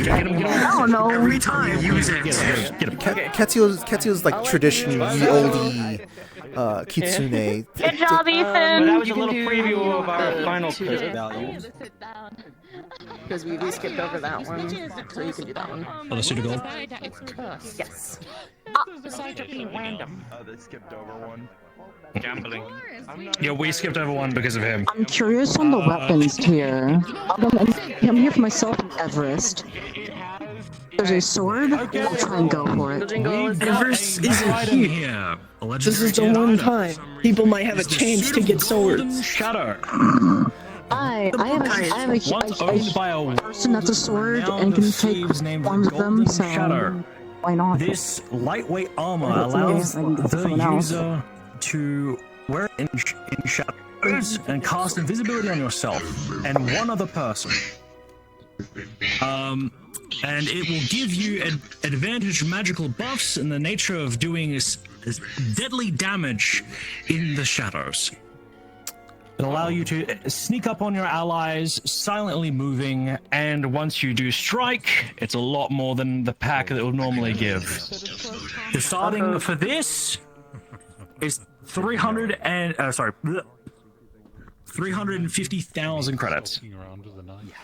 I don't know. Every time. Use it. Katsuo's like tradition, ye olde kitsune. Good job, Ethan. That was a little preview of our final credit value. Because we skipped over that one, so you can do that one. Oh, the suit of gold? Yes. Besides it being random. They skipped over one. Gambling. Yeah, we skipped over one because of him. I'm curious on the weapons tier. I'm here for myself and Everest. There's a sword. I'll try and go for it. Everest isn't here. This is the one time people might have a chance to get swords. Shadow. I have a person that's a sword and can take one of them, so why not? This lightweight armor That's allows amazing. I can get the someone else. user to wear it in shadows and cast invisibility on yourself and one other person. And it will give you advantage magical buffs, and the nature of doing is deadly damage in the shadows. It'll allow you to sneak up on your allies, silently moving, and once you do strike, it's a lot more than the pack that it would normally give. The starting for this is 350,000 credits.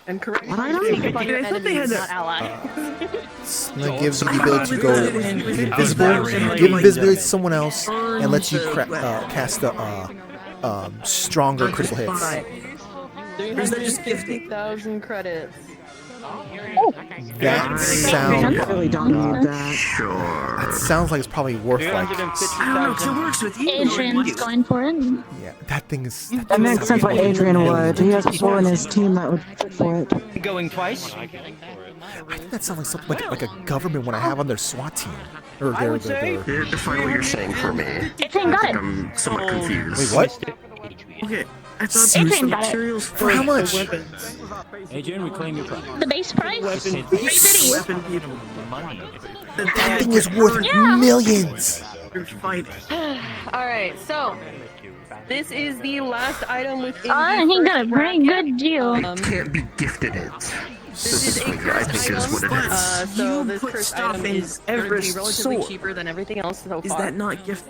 And correct. What item? I thought they had that. That gives you the ability to go invisible, give invisibility to someone else, and lets you cast stronger critical hits. Or is that just gifting? 50,000 credits. That sounds. I really don't need that. Sure. That sounds like it's probably worth like. I don't know, 'cause it works with you. Adrian's going for it. Yeah, that thing is. That makes sense why Adrian would. He has people in his team that would fit for it. Going twice? I think that sounds like something like a government when I have on their SWAT team. Or their Define what you're saying for me. Adrian got it. I'm somewhat confused. Wait, what? Okay, I thought there was Adrian some got it. materials For how much? weapons. Adrian, reclaim your property. The base price? Weapon, weapon people. That thing is worth millions. Alright, so this is the last item within He got a pretty good deal. Can't be gifted it. This is a I cursed think is what it item. is. So You this put cursed stuff item in is going to be Everest's relatively sword. cheaper than everything else so Is far. that not gift?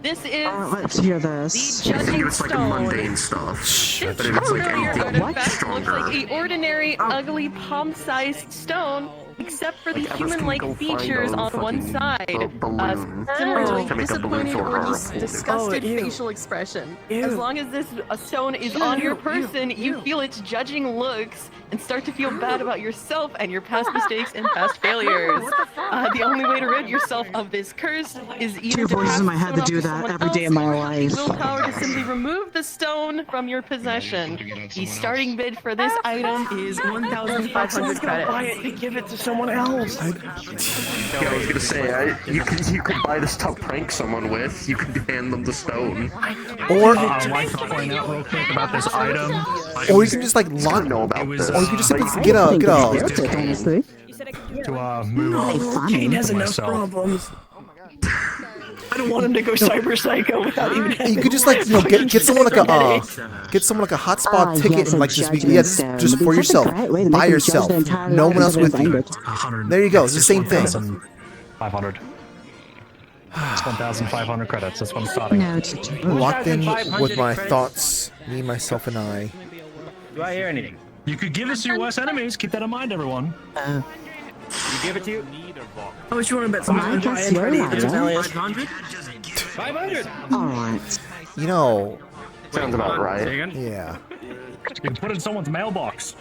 This is Let's hear this. the judging It's like a stone. mundane stuff. This But if it's like stone, anything in fact, looks stronger. like an ordinary, ugly, palm-sized stone, except for the human-like features on one side. Similar to to a make a balloon disappointed for or her. disgusted Oh, ew. facial expression. Ew. As long as this stone is on your person, you feel its judging looks and start to feel bad about yourself and your past mistakes and past failures. The only way to rid yourself of this curse is either Two to voices pass in the my head stone that off do to that someone every day else, of my or life. use willpower to simply remove the stone from your possession. The starting bid for this item is 1,500 Someone's gonna buy credits. it to give it to someone else. Yeah, I was gonna say, you can buy this to prank someone with. You can hand them the stone. Or I'd like to point out real quick about this item. or you can just like lock. know about this. Or you can just Like, get a honestly. To move on. Kane has enough myself. problems. I don't want him to go cyber psycho without even. You could just like get someone like a hotspot ticket yes, and a like just be judgment this stone. just It'd be for such a yourself, great way to by make them judge yourself, the entire no one life else and with never you. find it. There you go. It's the same thing. 1,500. It's 1,500 credits. That's what I'm starting. No, it's Locked in with my thoughts, me, myself, and I. Do I hear anything? You could give this to your worst enemies. Keep that in mind, everyone. You give it to you? How much you want to bet someone's gonna buy it for the Elias? 500? Alright. You know. Sounds about right. Yeah. You can put it in someone's mailbox.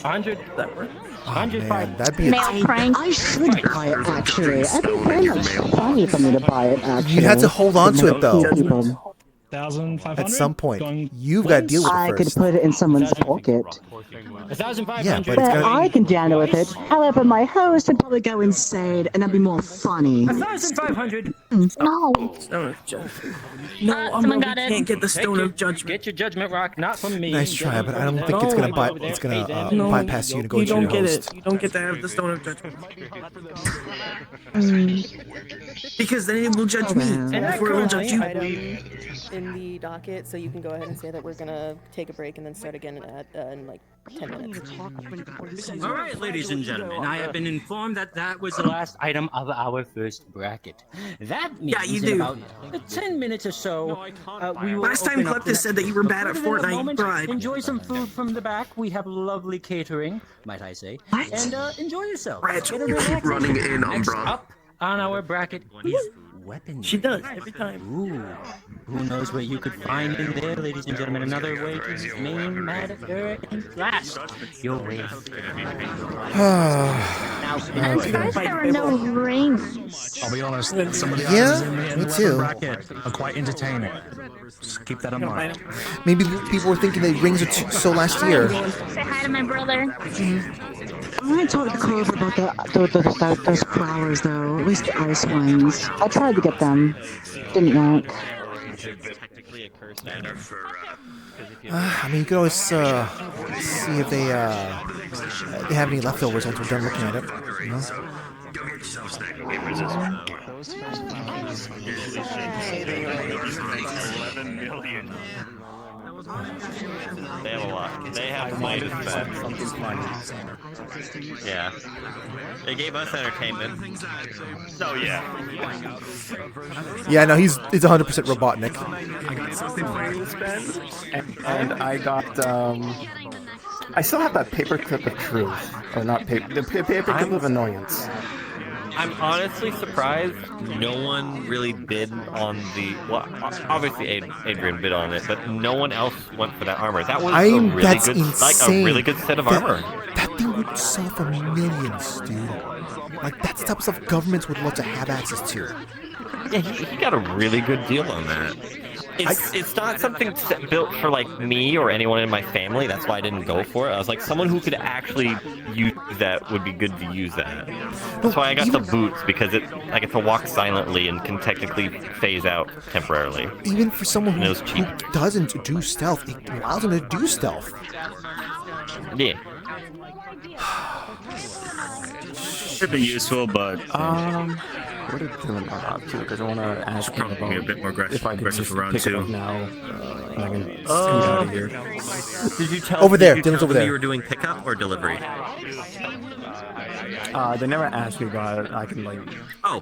100? That work? 100, Man, that'd be a Mail prank. I should buy it actually. That'd be very much funny for me to buy it actually. You had to hold on to it though. People. 1,500? At some point, you've got to deal with I it could first. put it in someone's pocket. 1,500. Yeah, but it's But gotta. I can handle with it. However, my host would probably go insane, and that'd be more funny. 1,500. No. Stone of Judgment. No, someone got it. can't get the Stone of Judgment. Get your judgment rock, not from me. Nice try, but I don't think it's gonna bypass you to go You to your don't get host. it. You don't get to have the Stone of Judgment. Because then it will judge me. And Before it will judge you. item in the docket, so you can go ahead and say that we're gonna take a break and then start again in like All right, ladies and gentlemen, I have been informed that that was the last item of our first bracket. That means you in do. about 10 minutes or so, we will Last time open up the Kleptus said that you were bad at Wait a minute, Fortnite, moment. Bride. Enjoy some food from the back. We have lovely catering, might I say. What? And enjoy yourself. Rats, Get a you keep relaxation. running in, Next Umbra. up on our bracket is weapons. She does every time. Ooh, who knows what you could find in there, ladies and gentlemen? Another way to main matter and blast your way. I'm surprised there were no rings. I'll be honest, some of the Yeah, items in the me weapon too. bracket are quite entertaining. Just keep that in mind. Maybe people were thinking the rings are so last year. Say hi to my brother. I'm gonna talk to Clover about those flowers, though. At least the ice ones. I tried to get them. Didn't work. I mean, you could always see if they have any leftovers once we're done looking at it. You know? They have a lot. They have money to spend. Something funny. Yeah. They gave us entertainment. So yeah. Yeah, no, he's 100% Robotnik. I got something funny to spend, and I got I still have that paperclip of truth, or not paper, the paperclip of annoyance. I'm honestly surprised no one really bid on the. Well, obviously Adrian bid on it, but no one else went for that armor. That was a really that's good, insane. like a really good set of armor. That thing would sell for millions, dude. Like, that's the type of stuff governments would love to have access to. Yeah, he got a really good deal on that. It's not something built for like me or anyone in my family. That's why I didn't go for it. I was like, someone who could actually use that would be good to use that. That's why I got the boots, because I get to walk silently and can technically phase out temporarily. Even for someone who doesn't do stealth, it allows them to do stealth. Yeah. Could be useful, but What did Dylan got up to? Because I want to ask him about a bit more if I could aggressive just for round pick it two. up now. And I can scoot out of here. Did you tell Over there, did you Dylan's tell over them there. you were doing pickup or delivery? They never asked me about it. I can like. Oh,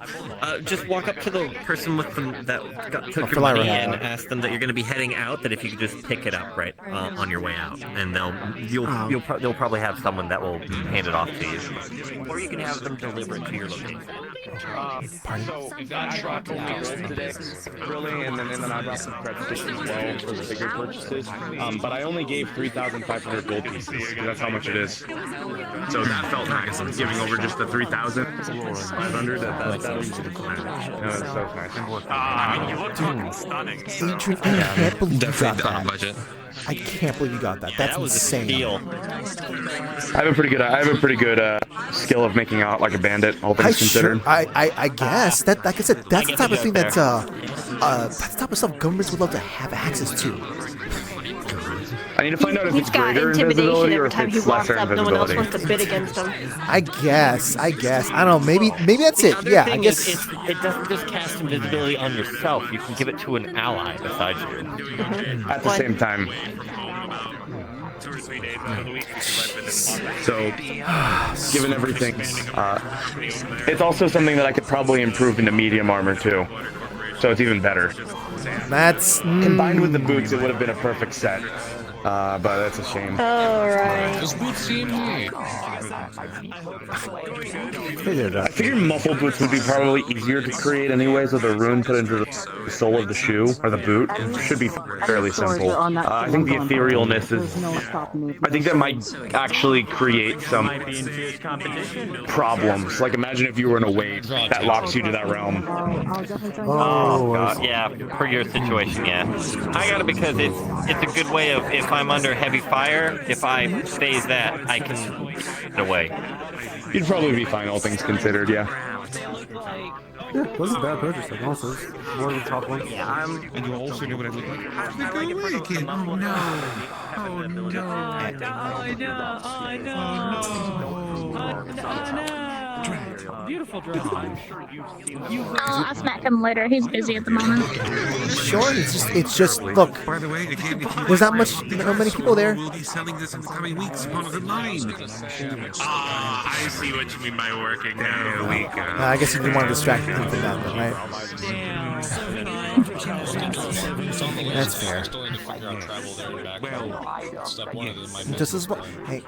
just walk up to the person with them that took your Philira. money and ask them that you're going to be heading out. That if you could just pick it up right on your way out, and they'll probably have someone that will hand it off to you, or you can have them deliver it to your location. So I brought today grilling, and then I brought some bread sticks as well for the bigger purchases. But I only gave 3,500 gold pieces because that's how much it is. So that felt nice. I'm giving over just the 3,500. That's so nice. You look stunning. Adrian, I can't believe you got Definitely on that. budget. I can't believe you got that. That's insane. I have a pretty good skill of making out like a bandit, all things considered. I guess that, like I said, that's the type of thing that's the type of stuff governments would love to have access to. I need to find out if He's it's got greater intimidation invisibility or every if time he it's walks lesser up. No one else invisibility. wants to bid against him. I guess. I don't know. Maybe that's it. The Yeah, other I thing guess. is, it doesn't just cast invisibility on yourself. You can give it to an ally besides you. At the same time. So, given everything, it's also something that I could probably improve into medium armor too. So it's even better. That's combined with the boots, it would have been a perfect set. But that's a shame. Alright. I figured muffle boots would be probably easier to create anyways with a rune put into the sole of the shoe or the boot. It should be fairly simple. I think the etherealness is... I think that might actually create some problems. Like imagine if you were in a wave that locks you to that realm. Oh, God. Yeah, for your situation, yeah. I got it because it's a good way of, if I'm under heavy fire, if I phase that, I can get away. You'd probably be fine, all things considered, yeah. Yeah, wasn't a bad purchase, like, also. One of the top ones. Yeah, And you also know what I look like? Oh, no. Oh, no. I know. Beautiful dress. I'm sure you've seen the I'll smack him later. He's busy at the moment. Sure, it's just look. By the way, again, if you There's not many people there. We'll be selling this in the coming weeks upon the line. I see what you mean by working. There we go. I guess you didn't want to distract him from that, though, right? That's fair. Just as well. Hey,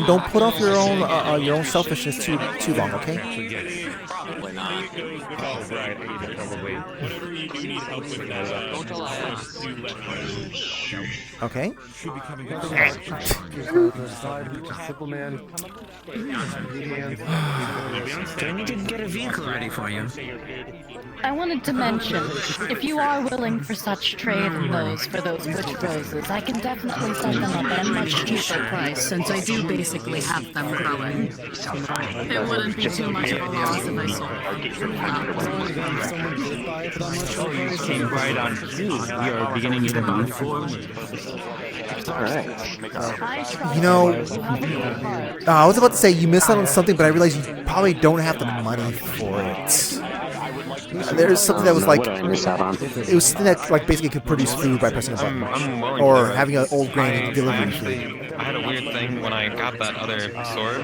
don't put off your own selfishness too long, okay? Probably not. Oh, right. Probably. Whatever you do need help with that, Okay. Superman. I need to get a vehicle ready for you. I wanted to mention, if you are willing for such trade in those for those witch roses, I can definitely set them up at a much cheaper price, since I do basically have them growing. It wouldn't be too much of a loss if I sold them. You came right on cue. You're beginning to move. Alright. You know, I was about to say you missed out on something, but I realized you probably don't have the money for it. There's something that was like, it was something that like basically could produce food by pressing a button, or having an old granny delivery food. I had a weird thing when I got that other sword.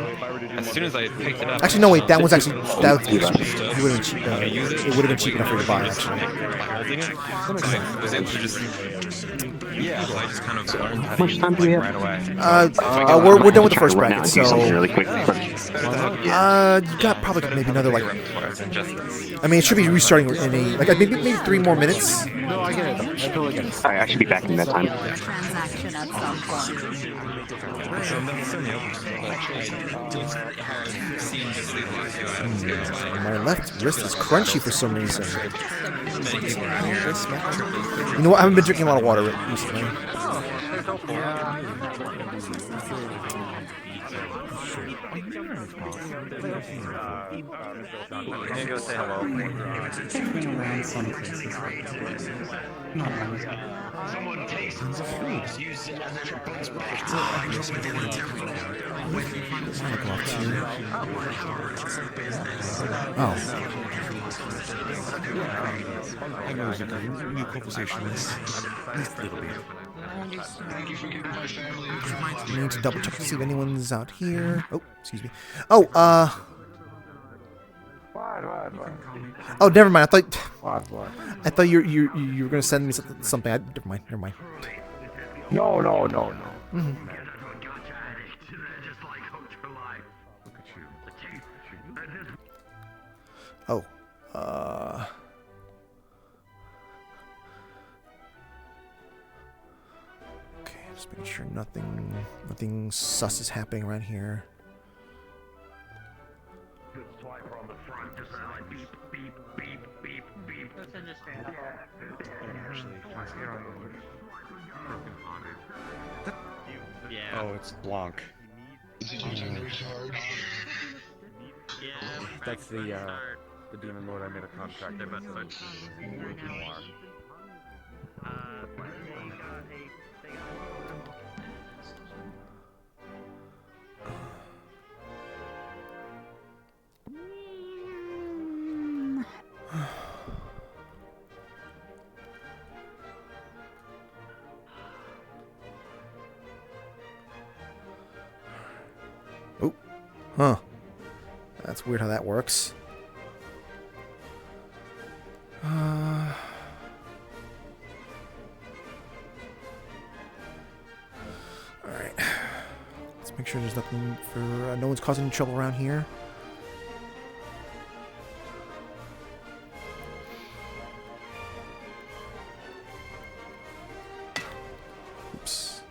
As soon as I picked it up. Actually, no, wait, that was actually it would have been cheap. It would have been cheap enough for you to buy. Actually, I was able to just. Yeah, so I just kind of learned how How much time do we have? right away. We're done with the first bracket, so really quick. you got probably maybe another like. I mean, it should be restarting in maybe 3 more minutes. No, I get it. I totally get it. I should be back in that time. Transaction at some point. My left wrist is crunchy for some reason. You know what? I haven't been drinking a lot of water recently. Can you go say hello? Someone takes the fruits, use it as a box back. Oh. I know it's a new conversationalist. Just a little bit. I need to double check to see if anyone's out here. Oh, excuse me. Oh, oh, never mind. I thought you were gonna send me something. Never mind. No. Mm-hmm. Oh, okay, just making sure nothing sus is happening around here. Yeah. Oh, it's Blanc. That's the demon lord I made a contract with. Oh, huh. That's weird how that works. Alright. Let's make sure there's nothing for... no one's causing any trouble around here. Oops.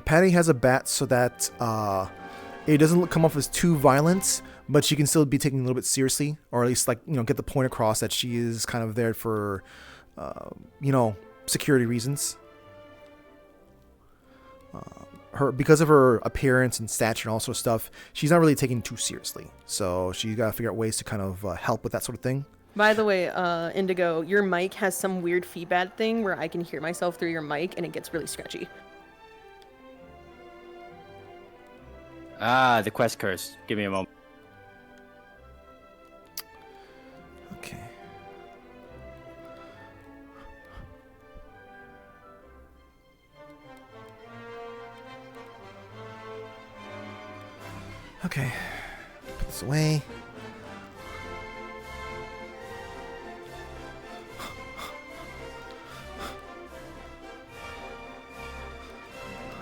Patty has a bat so that it doesn't come off as too violent, but she can still be taken a little bit seriously, or at least like get the point across that she is kind of there for security reasons. Because of her appearance and stature and all sort of stuff, she's not really taken too seriously. So she's got to figure out ways to kind of help with that sort of thing. By the way, Indigo, your mic has some weird feedback thing where I can hear myself through your mic and it gets really sketchy. Ah, the quest curse. Give me a moment. Okay. Okay. Put this away.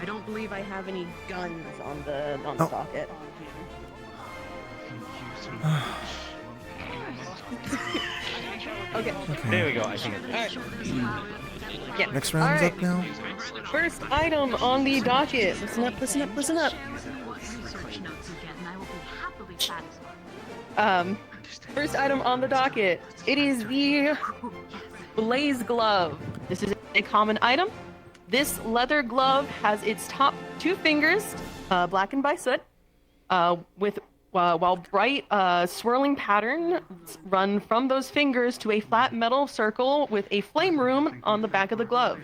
I don't believe I have any guns on the docket. Okay. There we go. I think it's Yeah. Next round's up now. First item on the docket. Listen up, listen up, listen up. First item on the docket. It is the Blaze Glove. This is a common item. This leather glove has its top two fingers blackened by soot, while bright swirling patterns run from those fingers to a flat metal circle with a flame rune on the back of the glove.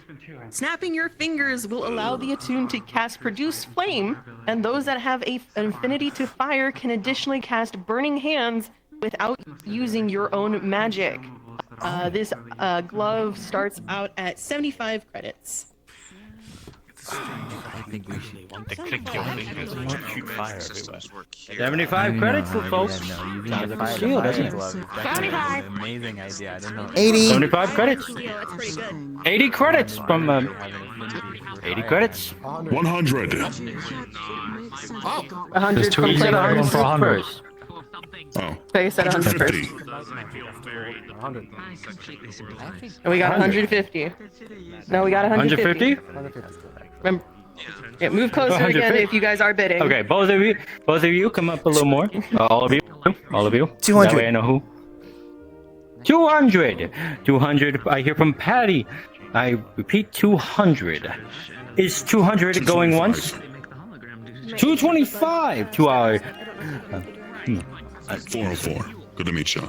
Snapping your fingers will allow the attuned to cast Produce Flame, and those that have an affinity to fire can additionally cast Burning Hands without using your own magic. This glove starts out at 75 credits. I think we should want to click your fingers and shoot fire everywhere. 75 credits, folks. Sounds like a shield, doesn't it? 75. Amazing idea. I don't know. 80. 75 credits. That's pretty good. 80 credits from 80 credits. 100. Oh, 100 from You said 100 for 100. Oh. So you said 100 first. 100. And we got 150. No, we got 150. 150? Remember, yeah, move closer again 150? if you guys are bidding. Okay, both of you, come up a little more. All of you. 200. That way I know who. 200. 200. I hear from Patty. I repeat, 200. Is 200 going once? 225. 2 hour. 404. Good to meet you.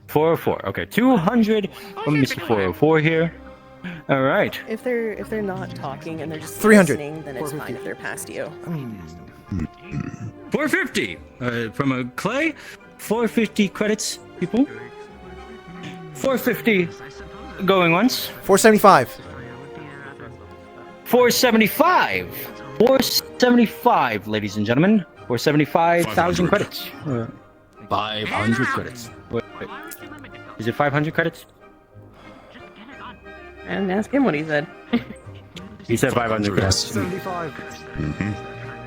404. Okay, 200 from Mr. 404 here. All right. If they're not talking and they're just 300. listening, then it's fine if they're past you. 450 from a Clay. 450 credits, people. 450 going once. 475. 475. 475, ladies and gentlemen. 475,000 credits. 500 credits. Wait. Is it 500 credits? And ask him what he said. He said 500 credits. 75.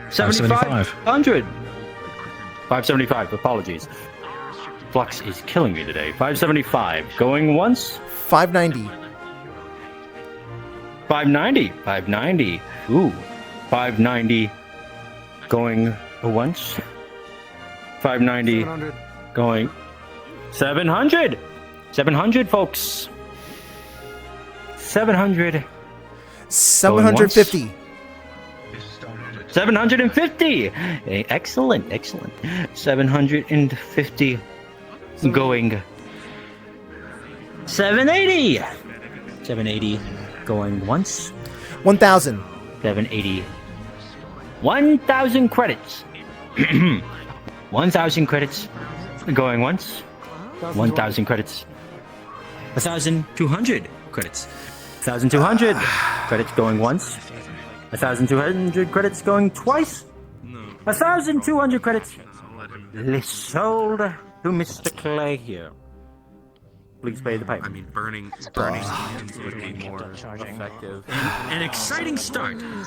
7,500. 575. Apologies. Flux is killing me today. 575. Going once. 590. 590. 590. Ooh. 590. Going once. 590. 700. Going 700. 700, folks. 700. 750. 750. Excellent, excellent. 750. Going 780. 780. Going once. 1,000. 780. 1,000 credits. 1,000 credits. Going once. 1,000 credits. 1,200 credits. 1,200 credits going once. 1,200 credits going twice. 1,200 credits sold to Mr. Clay here. Please pay the pipe. I mean, burning hands would be more effective. An exciting start. Man.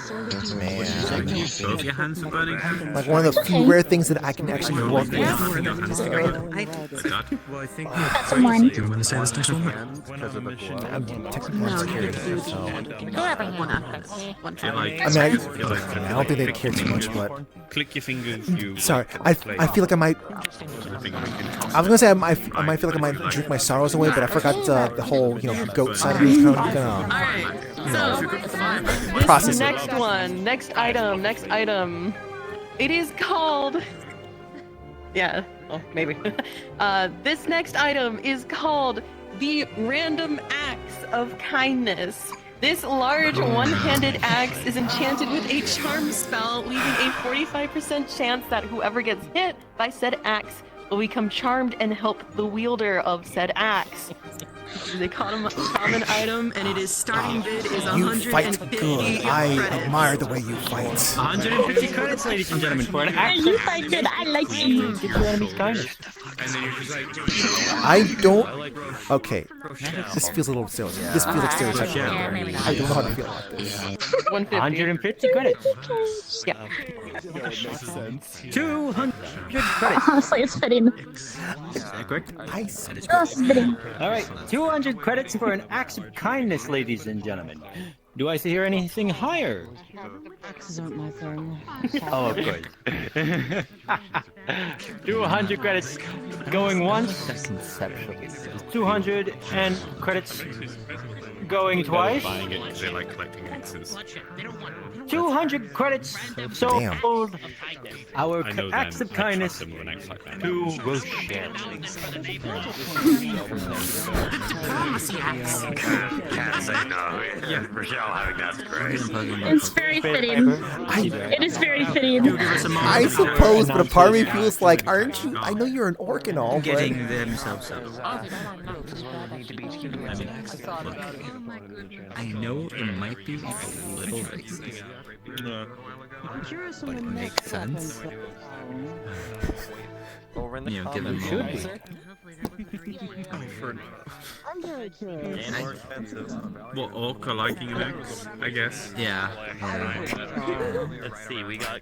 Both your hands are burning. Like one of the few rare things that I can actually work with. Well, I think That's a one. Do you want to say this next one? I don't think they care too much, but Click your fingers. You. sorry, I feel like I might. I was gonna say I might feel like I might drink my sorrows away, but I forgot the whole goat side of me is kind of process it. Next one, next item. It is called. Yeah, well, maybe. This next item is called the Random Axe of Kindness. This large one-handed axe is enchanted with a charm spell, leaving a 45% chance that whoever gets hit by said axe will become charmed and help the wielder of said axe. This is a common item, and it is starting bid is 150. You fight good. I admire the way you fight. 150 credits, ladies and gentlemen, for an axe. You fight good. I like you. Get your enemy's kindness. And then you're just like. I don't. Okay, this feels a little silly. This feels like stereotyping. I don't know how to feel about this. 150 credits. Yeah. 200 credits. Honestly, it's fitting. Correct? Oh, it's fitting. All right, 200 credits for an axe of kindness, ladies and gentlemen. Do I see here anything higher? Axes aren't my thing. Oh, of course. 200 credits going once. 200 and credits going twice. Buying it because they like collecting axes. 200 credits sold. Our I know acts them. of I kindness trust them with an axe like that. to Rochelle. Can't say no. Yeah, Rochelle having that's great. It's very fitting. It is very fitting. I suppose, but a part of me feels like, aren't you? I know you're an orc and all, but Getting themselves up. I know it might be a little racist, but it makes sense. You know, given the I'm very curious. Well, orc are liking an axe, I guess. Yeah. Let's see, we got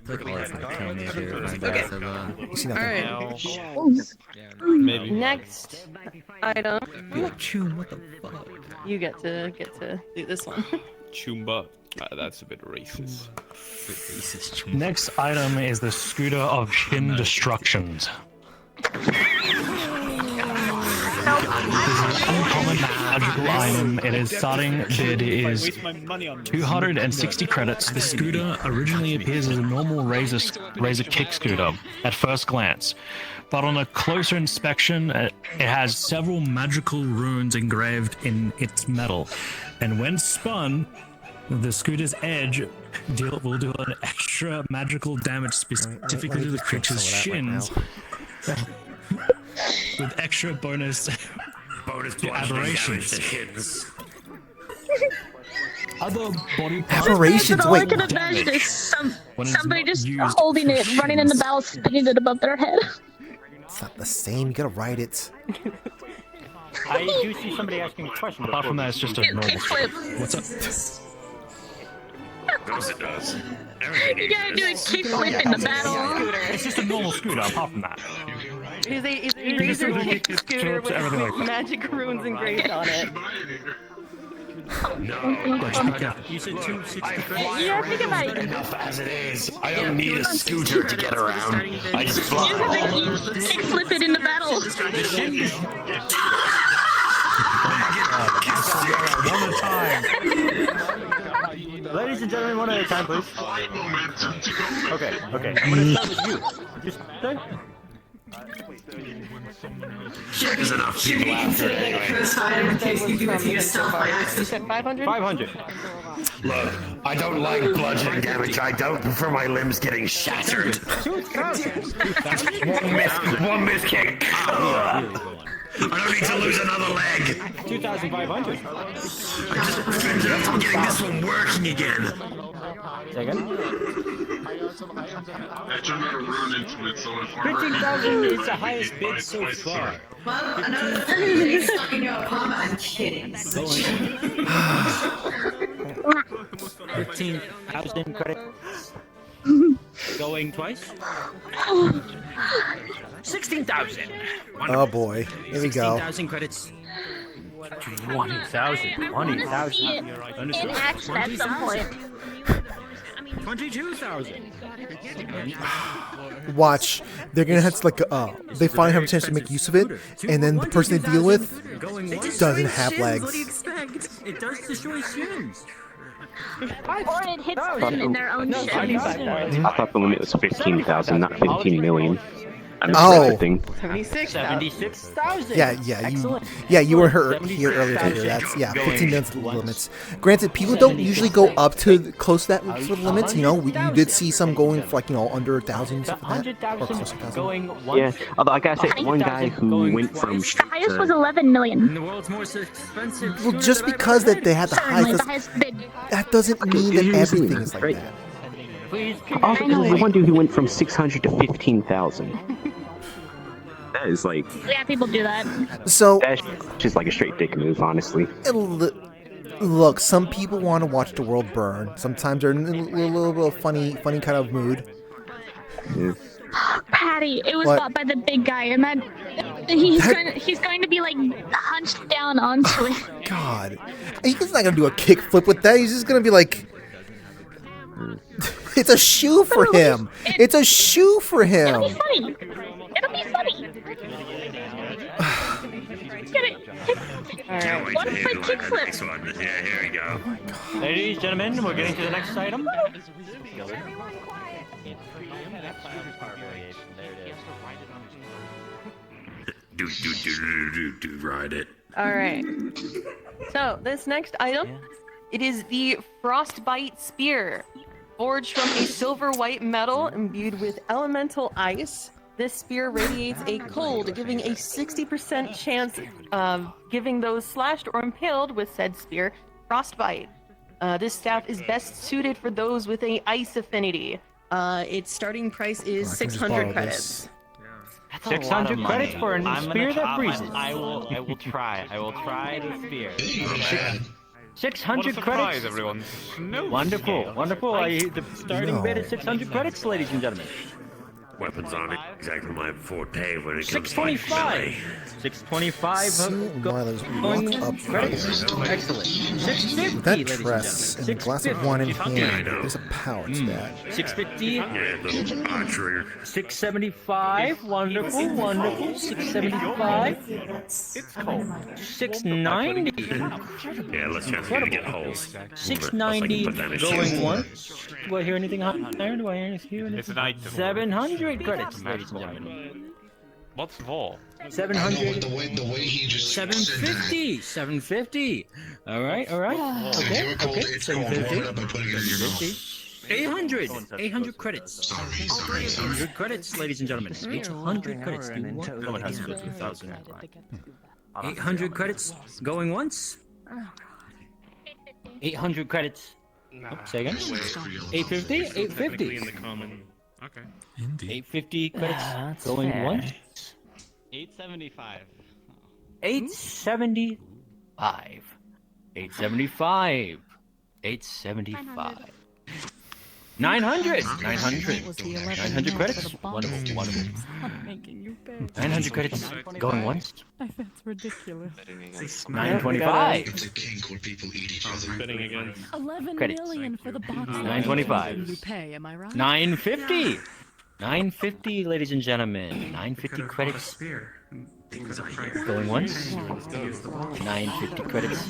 Alright. Next item. What the fuck? You get to do this one. Chumba. That's a bit racist. Next item is the Scooter of Shin Destructions. Uncommon magical item. It is starting bid is 260 credits. The scooter originally appears as a normal razor kick scooter at first glance, but on a closer inspection, it has several magical runes engraved in its metal, and when spun, the scooter's edge will do an extra magical damage specifically to the creature's shins. With extra bonus to aberrations. Other body parts. Aberrations. All I Wait. can imagine is somebody just holding it, running in the battle, spinning it above their head. It's not the same. You gotta write it. I do see somebody asking a question. Apart from that, it's just a normal Kickflip. What's up? Of course it does. You gotta do a kickflip in the battle. It's just a normal scooter, apart from that. It is a razor kick scooter with magic runes engraved on it. You said 260 Yeah, think about it. Enough as it is. I don't need a scooter to get around. I just fly. You kickflip it in the battle. One at a time. Ladies and gentlemen, one at a time, please. Okay. I'm gonna start with you. Just say. There's enough people out there anyway. You said 500? 500. Look, I don't like bludgeoning damage. I don't prefer my limbs getting shattered. One miss kick. I don't need to lose another leg. 2,500. I'm getting this one working again. Second. I should never run into it, so it's 15,000 is the highest bid so far. I'm kidding. 15,000 credits. Going twice. 16,000. Oh boy, here we go. 16,000 credits. 20,000. 20,000. In action at some point. 22,000. Watch, they're gonna have to like they finally have a chance to make use of it, and then the person they deal with doesn't have legs. What do you expect? It does destroy shins. Or it hits them in their own shit. I thought the limit was 15,000, not 15 million. Oh. 76,000. You were here earlier to hear that. Yeah, 15 minutes limits. Granted, people don't usually go up to close to that for the limits. You know, you did see some going for like under 1,000 stuff like that, or close to 1,000. Yeah, although I gotta say, one guy who went from The highest was 11 million. The world's most expensive. Well, just because that they had the Certainly, the highest, highest bid. that doesn't mean that everything is like that. Also, there was one dude who went from 600 to 15,000. That is like... Yeah, people do that. So that's just like a straight dick move, honestly. Look, some people want to watch the world burn. Sometimes they're in a little bit of funny kind of mood. Yeah. Patty, it was What? bought by the big guy, and he's going to be like hunched down onto it. God, he's not gonna do a kickflip with that. He's just gonna be like, it's a shoe for him. It's a shoe for him. It'll be funny. It'll be funny. Get it. Alright. One foot kickflip. Yeah, here we go. Ladies, gentlemen, we're getting to the next item. Ride it. All right. So this next item, it is the Frostbite Spear, forged from a silver white metal imbued with elemental ice. This spear radiates a cold, giving a 60% chance of giving those slashed or impaled with said spear frostbite. This staff is best suited for those with an ice affinity. Its starting price is 600 credits. 600 credits for a spear that freezes. I will try. I will try the spear. 600 credits. Everyone. Wonderful, wonderful. The starting bid is 600 credits, ladies and gentlemen. Weapons aren't exactly my forte when it comes to 625. 625 going up credits. Excellent. 650. With that dress and a glass of wine in hand, there's a power to that. 650. Yeah, little archery. 675. Wonderful, wonderful. 675. It's cold. 690. Yeah, let's chance to get holes. 690 going once. Do I hear anything higher? Do I hear anything? It's an item. 700 credits, ladies and gentlemen. What's for? 700. 750. 750. All right. Okay. 750. 800. 800 credits. 800 credits, ladies and gentlemen. 800 credits. No one has to go to 1,000. 800 credits going once. 800 credits. Say again. 850. 850. Okay. 850 credits going once. 875. 875. 875. 875. 900. 900. 900 credits. Wonderful. Wonderful. 900 credits going once. That's ridiculous. 925. Spinning again. 11 Credits. million for the box. 925. You pay, am I right? 950. 950, ladies and gentlemen. 950 credits. Going once. 950 credits.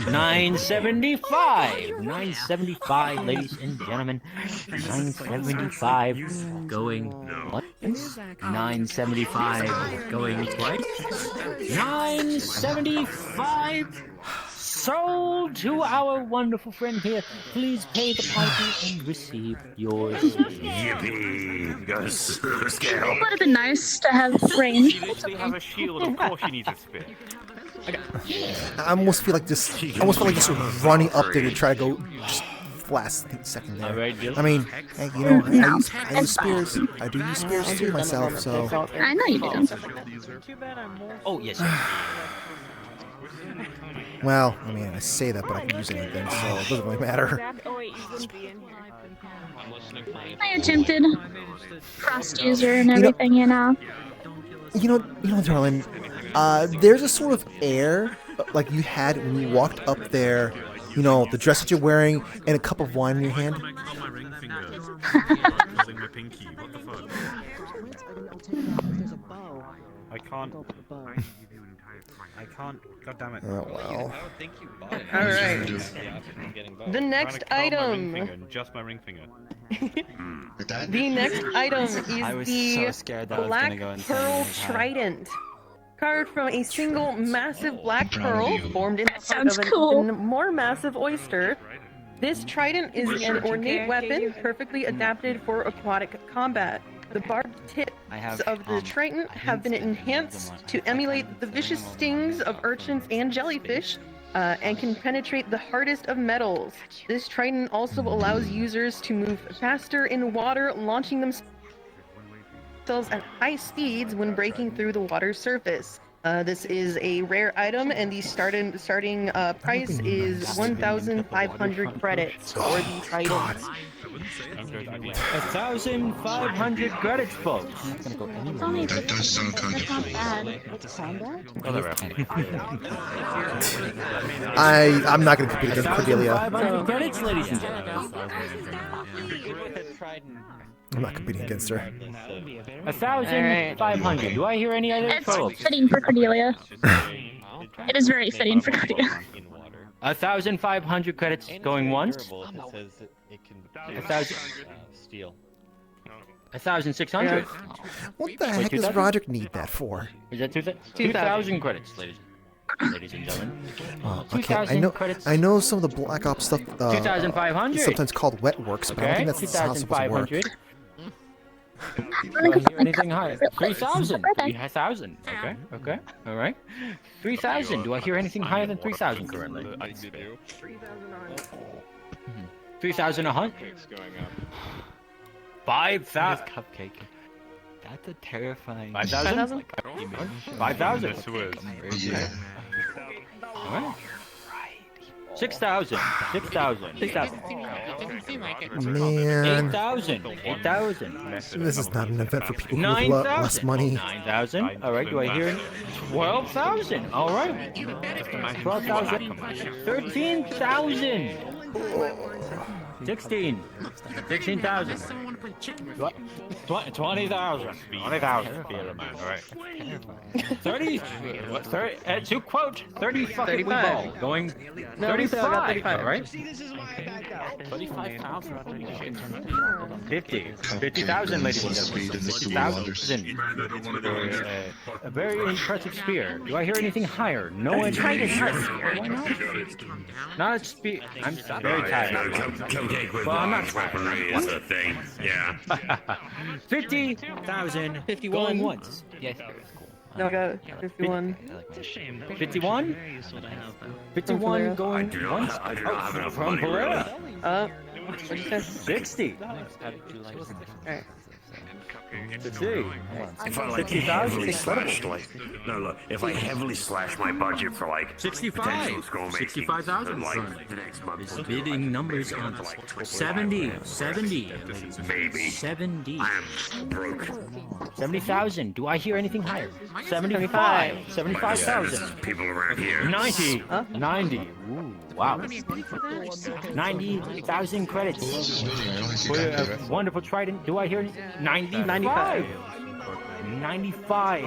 975. 975, ladies and gentlemen. 975 going once. 975 going twice. 975 sold to our wonderful friend here. Please pay the piper and receive yours. Yippee! Guys, scale. It would have been nice to have range. We have a shield. Of course, she needs a spear. I almost feel like just running up there to try to go just last second there. Alright, Jill. I mean, hey, you know, No, I use it's fine. spears. I do use spears too myself, so. I know you do. Oh, yes. Well, I mean, I say that, but I can use anything, so it doesn't really matter. I attempted frost user and everything, you know. You know, darling. There's a sort of air like you had when you walked up there. You know, the dress that you're wearing and a cup of wine in your hand. I can't. I can't. God damn it. Oh well. All right. The next item. Just my ring finger. The next item is the Black Pearl Trident. Carved from a single massive black pearl formed in the heart of an even more massive oyster. This trident is an ornate weapon perfectly adapted for aquatic combat. The barbed tips of the trident have been enhanced to emulate the vicious stings of urchins and jellyfish, and can penetrate the hardest of metals. This trident also allows users to move faster in water, launching themselves at high speeds when breaking through the water's surface. This is a rare item, and the starting price is 1,500 credits for the trident. 1,500 credits, folks. That does sound kind of I'm not gonna compete against Cordelia. 500 credits, ladies and gentlemen. I'm not competing against her. 1,500. Do I hear any other It's folks? fitting for Cordelia. It is very fitting for Cordelia. 1,500 credits going once. 1,000. Steel. 1,600. What the heck does Roderick need that for? Is that 2,000 credits, ladies and gentlemen? Okay, 2,000 credits. I know some of the Black Ops stuff. 2,500. It's sometimes called wet works, but I don't think that's how it's supposed to work. 2,500. Do I hear anything higher? 3,000. 3,000. Okay. All right. 3,000. Do I hear anything higher than 3,000 currently? 3,100. 5,000. Cupcake. That's a terrifying. 5,000. 5,000. All right. 6,000. 6,000. 6,000. Man. 8,000. 8,000. This is not an event for people with 9,000. less money. 9,000. All right. Do I hear 12,000? All right. 12,000. 13,000. 16,000. 20,000. 20,000. 20,000. All right. 30. To quote 30 fucking ball going 35. All right. 35,000. 50,000, ladies and gentlemen. 50,000. A very impressive spear. Do I hear anything higher? No one. Why not? Not a spear. I'm very tired. Well, I'm not weaponry is a thing. Yeah. 50,000. 51. Going once. Yes. No, I got 51. 51? 51 going once? Oh, from Polera. What'd you say? 60. Alright. Let's see. If I like heavily slashed, if I heavily slash my budget for like 65. 65,000. like the next month, It's bidding numbers on 70. 70. maybe 70. I'm broke. 70,000. Do I hear anything higher? 75. 75,000. People around here. 90. 90. Ooh, wow. 90,000 credits. For a wonderful trident. Do I hear 90? 95. 95.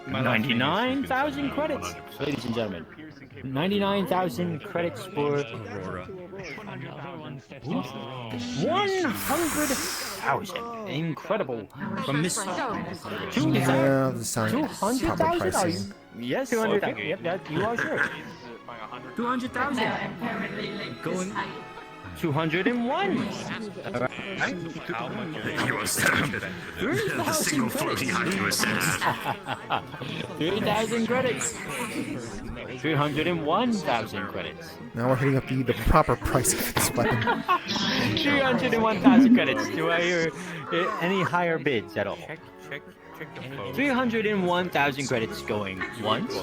99,000 credits. Ladies and gentlemen. 99,000 credits for Aurora. 100,000. Incredible. From Miss 2,000. Yeah, this sounds probably 200,000. pricey. Yes, 200,000. Yep, that you are sure. 200,000. Going 201. You are standard. The single floating height you are set at. 3,000 credits. 301,000 credits. Now we're hitting up the proper price of this weapon. 301,000 credits. Do I hear any higher bids at all? Check. 301,000 credits going once.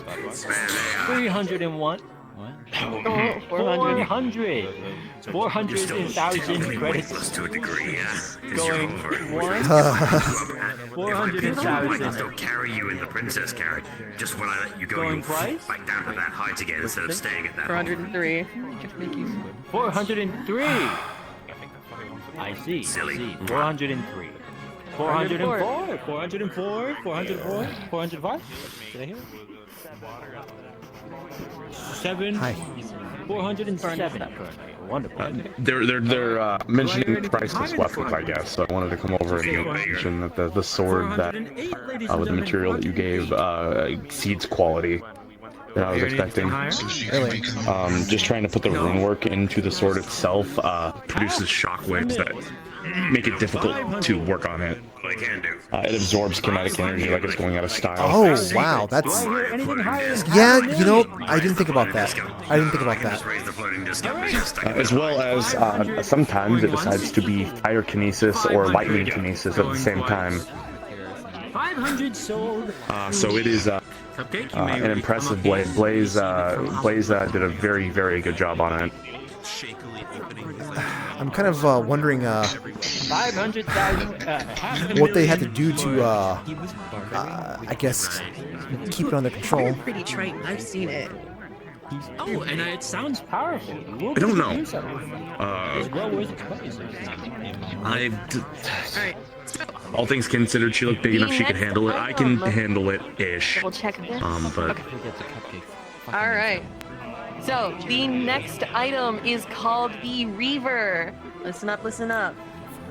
301. 400. 400,000 credits to a degree, yeah. going once. 400,000. Don't carry you in the princess carriage. Just when I let you go, Going you twice? back down to that height again instead of staying at that. 403. 403. I see. Silly. 403. 404. 404. 404. 405. Did I hear? 7. Hi. 407. Wonderful. They're mentioning priceless weapons, I guess. So I wanted to come over and mention that the sword that with the material that you gave exceeds quality that I was expecting. Really? Just trying to put the rune work into the sword itself produces shockwaves that make it difficult to work on it. It absorbs kinetic energy like it's going out of style. Oh wow, that's yeah. You know, I didn't think about that. As well as sometimes it decides to be fire kinesis or lightning kinesis at the same time. 500 sold. So it is an impressive blade. Blaze did a very, very good job on it. I'm kind of wondering 500,000. what they had to do to, I guess, keep it under control. Pretty trite. I've seen it. Oh, and it sounds powerful. I don't know. All things considered, she looked big enough she could handle it. I can handle it ish. We'll check this. But All right. So the next item is called the Reaver. Listen up, listen up.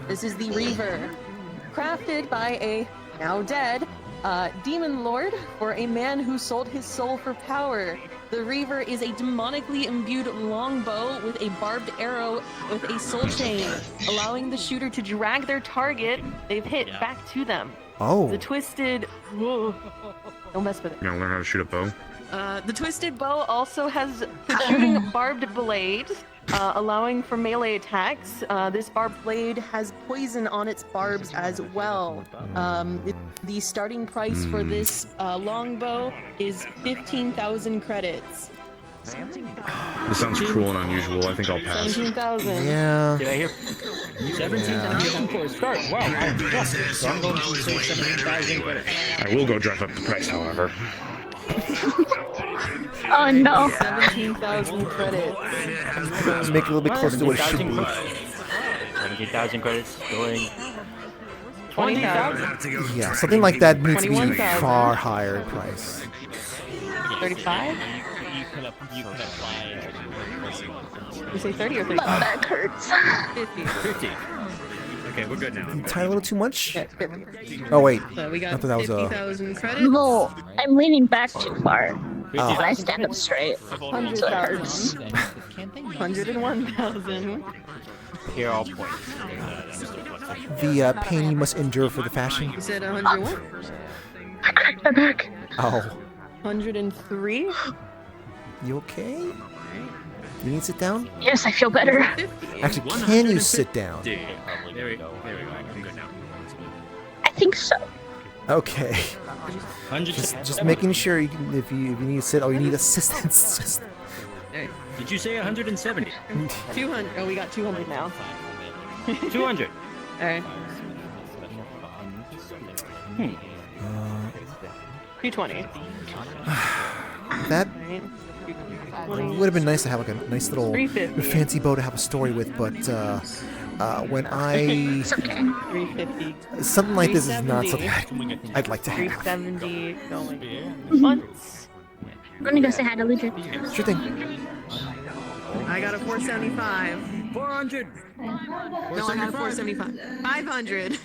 This is the Reaver, crafted by a now dead demon lord for a man who sold his soul for power. The Reaver is a demonically imbued longbow with a barbed arrow with a soul chain, allowing the shooter to drag their target they've hit back to them. Oh. The twisted... Whoa. Don't mess with it. you gotta learn how to shoot a bow. The twisted bow also has protruding barbed blade, allowing for melee attacks. This barbed blade has poison on its barbs as well. The starting price for this longbow is 15,000 credits. This sounds cruel and unusual. I think I'll pass. 17,000. Yeah. Did I hear 17,000 for a start? Wow, I'm impressed. So I'm going to say 17,000 credits. I will go drive up the price, however. Oh no. 17,000 credits. Let's make it a little bit closer to what it should be. 17,000 credits going. 20,000. Yeah, something like that needs to be 21,000. far higher in price. 35? You say 30 or 35? My back hurts. 50. Okay, we're good now. Tie a little too much? Oh wait, So we I got thought that was 50,000 credits. No, I'm leaning back too far. Oh. When I stand up straight, so it hurts. 101,000. Here, I'll point. The pain you must endure for the fashion. You said 101? I cracked my back. Oh, 103? you okay? You need to sit down? Yes, I feel better. Actually, can you sit down? There we go. I'm good now. I think so. Okay. Just making sure you can, if you need to sit or you need assistance. Just... Did you say 170? 200. Oh, we got 200 now. 200. Alright. 220. That would have been nice to have like a nice little 350. fancy bow to have a story with, but when I 350. something like this is not something I'd like to have. 370 going once. I'm gonna go say hi to Ludwig. Sure thing. I got a 475. 400. No, I had 475. 500.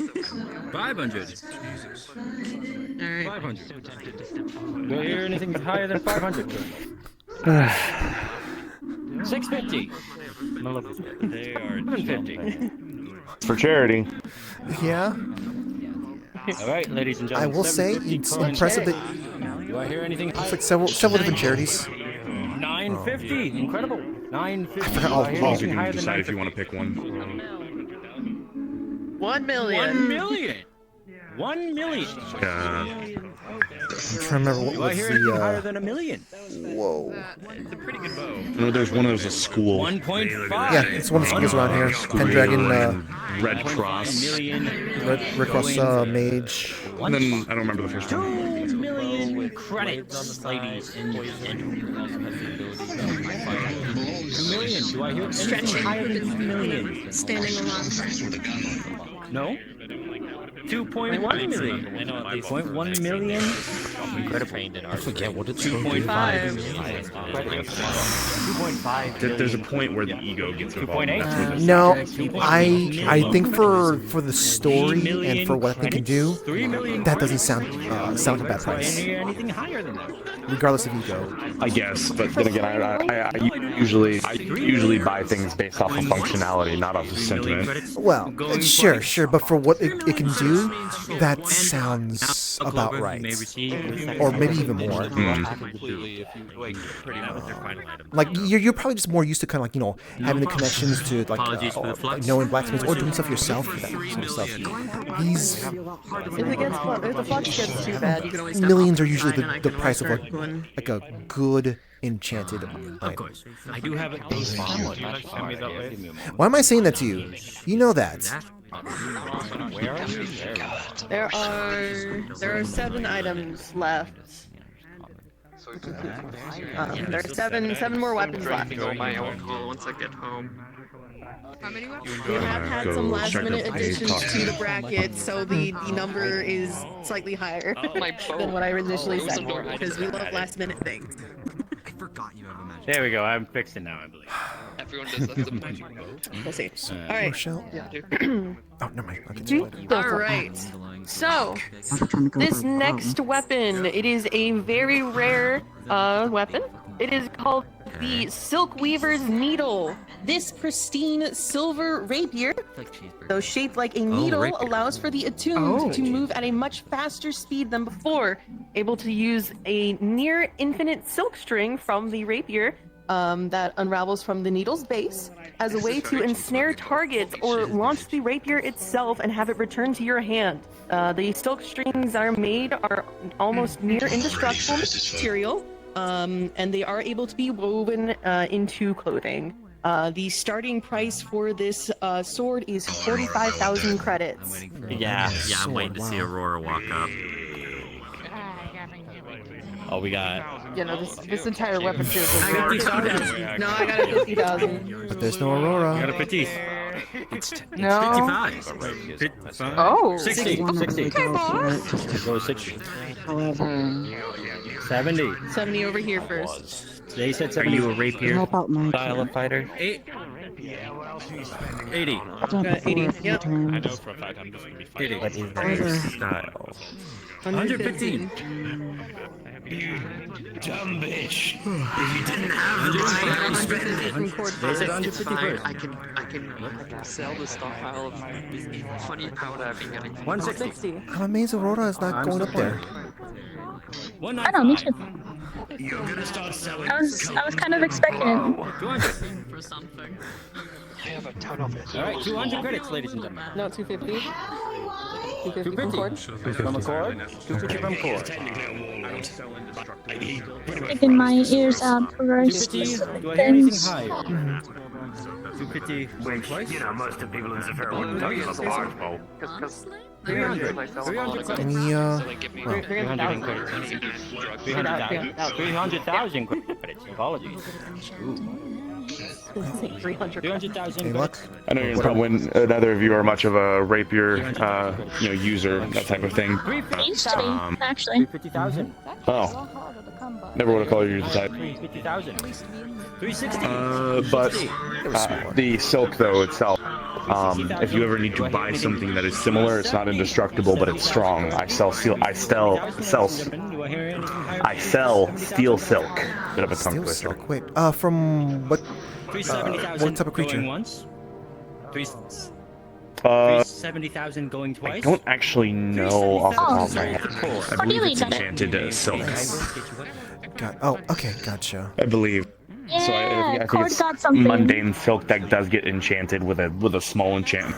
500. Alright. 500. Do I hear anything higher than 500? 650. They are 750. It's for charity. Yeah. All right, ladies and I gentlemen. will say 750 it's coin impressive check. that Do I hear anything? it's like several different charities. 950. Incredible. 950. I forgot all- Do I hear all- anything You higher can than decide if you 950? want to pick one. 1 million. 1 million. 1 million. I'm trying to remember what Do I was hear anything higher the. than a million? Whoa. It's a pretty good bow. No, there's one of those at school. 1.5. Yeah, it's one of the schools around here. Pendragon, Red Cross. Red Cross Mage. And then I don't remember the first one. 2 million credits, ladies and gentlemen. 2 million. Do I hear anything higher than 2 million? Standing alone. No? 2.1 million. 2.1 million. Incredible. I forget what it's 2.5. 2.5. There's a point where the ego gets involved. and that's where this- No, I think for the story and for what I think it can do, that doesn't sound like a bad price. Anything higher than that? Regardless of ego. I guess, but then again, I usually buy things based off of functionality, not off of sentiment. Well, sure, but for what it can do, that sounds about right. Or maybe even more. Like, you're probably just more used to kind of like, having the connections to like knowing blacksmiths or doing stuff yourself for that sort of stuff. These If the flux gets too bad, you can always millions are usually the price of like a good enchanted item. Of course. I do have it based on Why am I saying that to you? You know that. Where are you? There are 7 items left. There are seven more weapons left. Go my own call once I get home. How many weapons? We have had some last minute additions to the bracket, so the number is slightly higher than what I initially said for, because we love last minute things. I forgot you have a magic. There we go. I'm fixed it now, I believe. Everyone does that the magic We'll see. Alright. Rochelle? Oh, never mind. I'll get you later. Alright. So, this next weapon, it is a very rare weapon. It is called the Silk Weaver's Needle. This pristine silver rapier, though shaped like a needle, allows for the attuned to move at a much faster speed than before, able to use a near infinite silk string from the rapier that unravels from the needle's base as a way to ensnare targets or launch the rapier itself and have it return to your hand. The silk strings that are made are almost near indestructible material, and they are able to be woven into clothing. The starting price for this sword is 45,000 credits. Yeah, I'm waiting to see Aurora walk up. Oh, we got. You know, this entire weapon series is I got 50,000. No, I got a 50,000. But there's no Aurora. We got a petite. No. 55. Oh. 60. 60. Go 60. 70. 70 over here first. They said Are 70. you a rapier? Help out my Style of fighter? 80. Got 80. Yep. I know for a fact I'm just gonna be fighting. What is that style? 115. Dumb bitch. If you didn't have the money, I'd spend it. They said 150 first. I can sell the stockpile of funny powder I've been getting. 160. I'm amazed Aurora is not going up there. I know, me too. You're gonna start selling. I was kind of expecting it. 200. For something. I have a ton of it. All right, 200 credits, ladies and gentlemen. No, 250. 250 from Cord. 250 from Cord. 250 from Cord. Sticking my ears out for very 250. specific Do I hear anything things. higher? 250. Which, you know, most of people in Zephyr wouldn't tell you about the large bowl. 300. 300 credits. Any 300 credits. 300,000 credits. Apologies. Ooh. 300,000. Any luck? I know you're probably neither of you are much of a rapier, user, that type of thing. It used to be, actually. 350,000. Oh, never would have called you the type. 350,000. 360. But the silk though itself, if you ever need to buy something that is similar, it's not indestructible, but it's strong. I sell steel silk. Bit of a tongue Steel twister. silk. Wait, from what 370,000 what type of creature? going once. 70,000 going twice. I don't actually know off the top of my head. I believe it's got it. enchanted silk. Oh, okay, gotcha. I believe. So I think Cord it's got something. mundane silk that does get enchanted with a small enchant.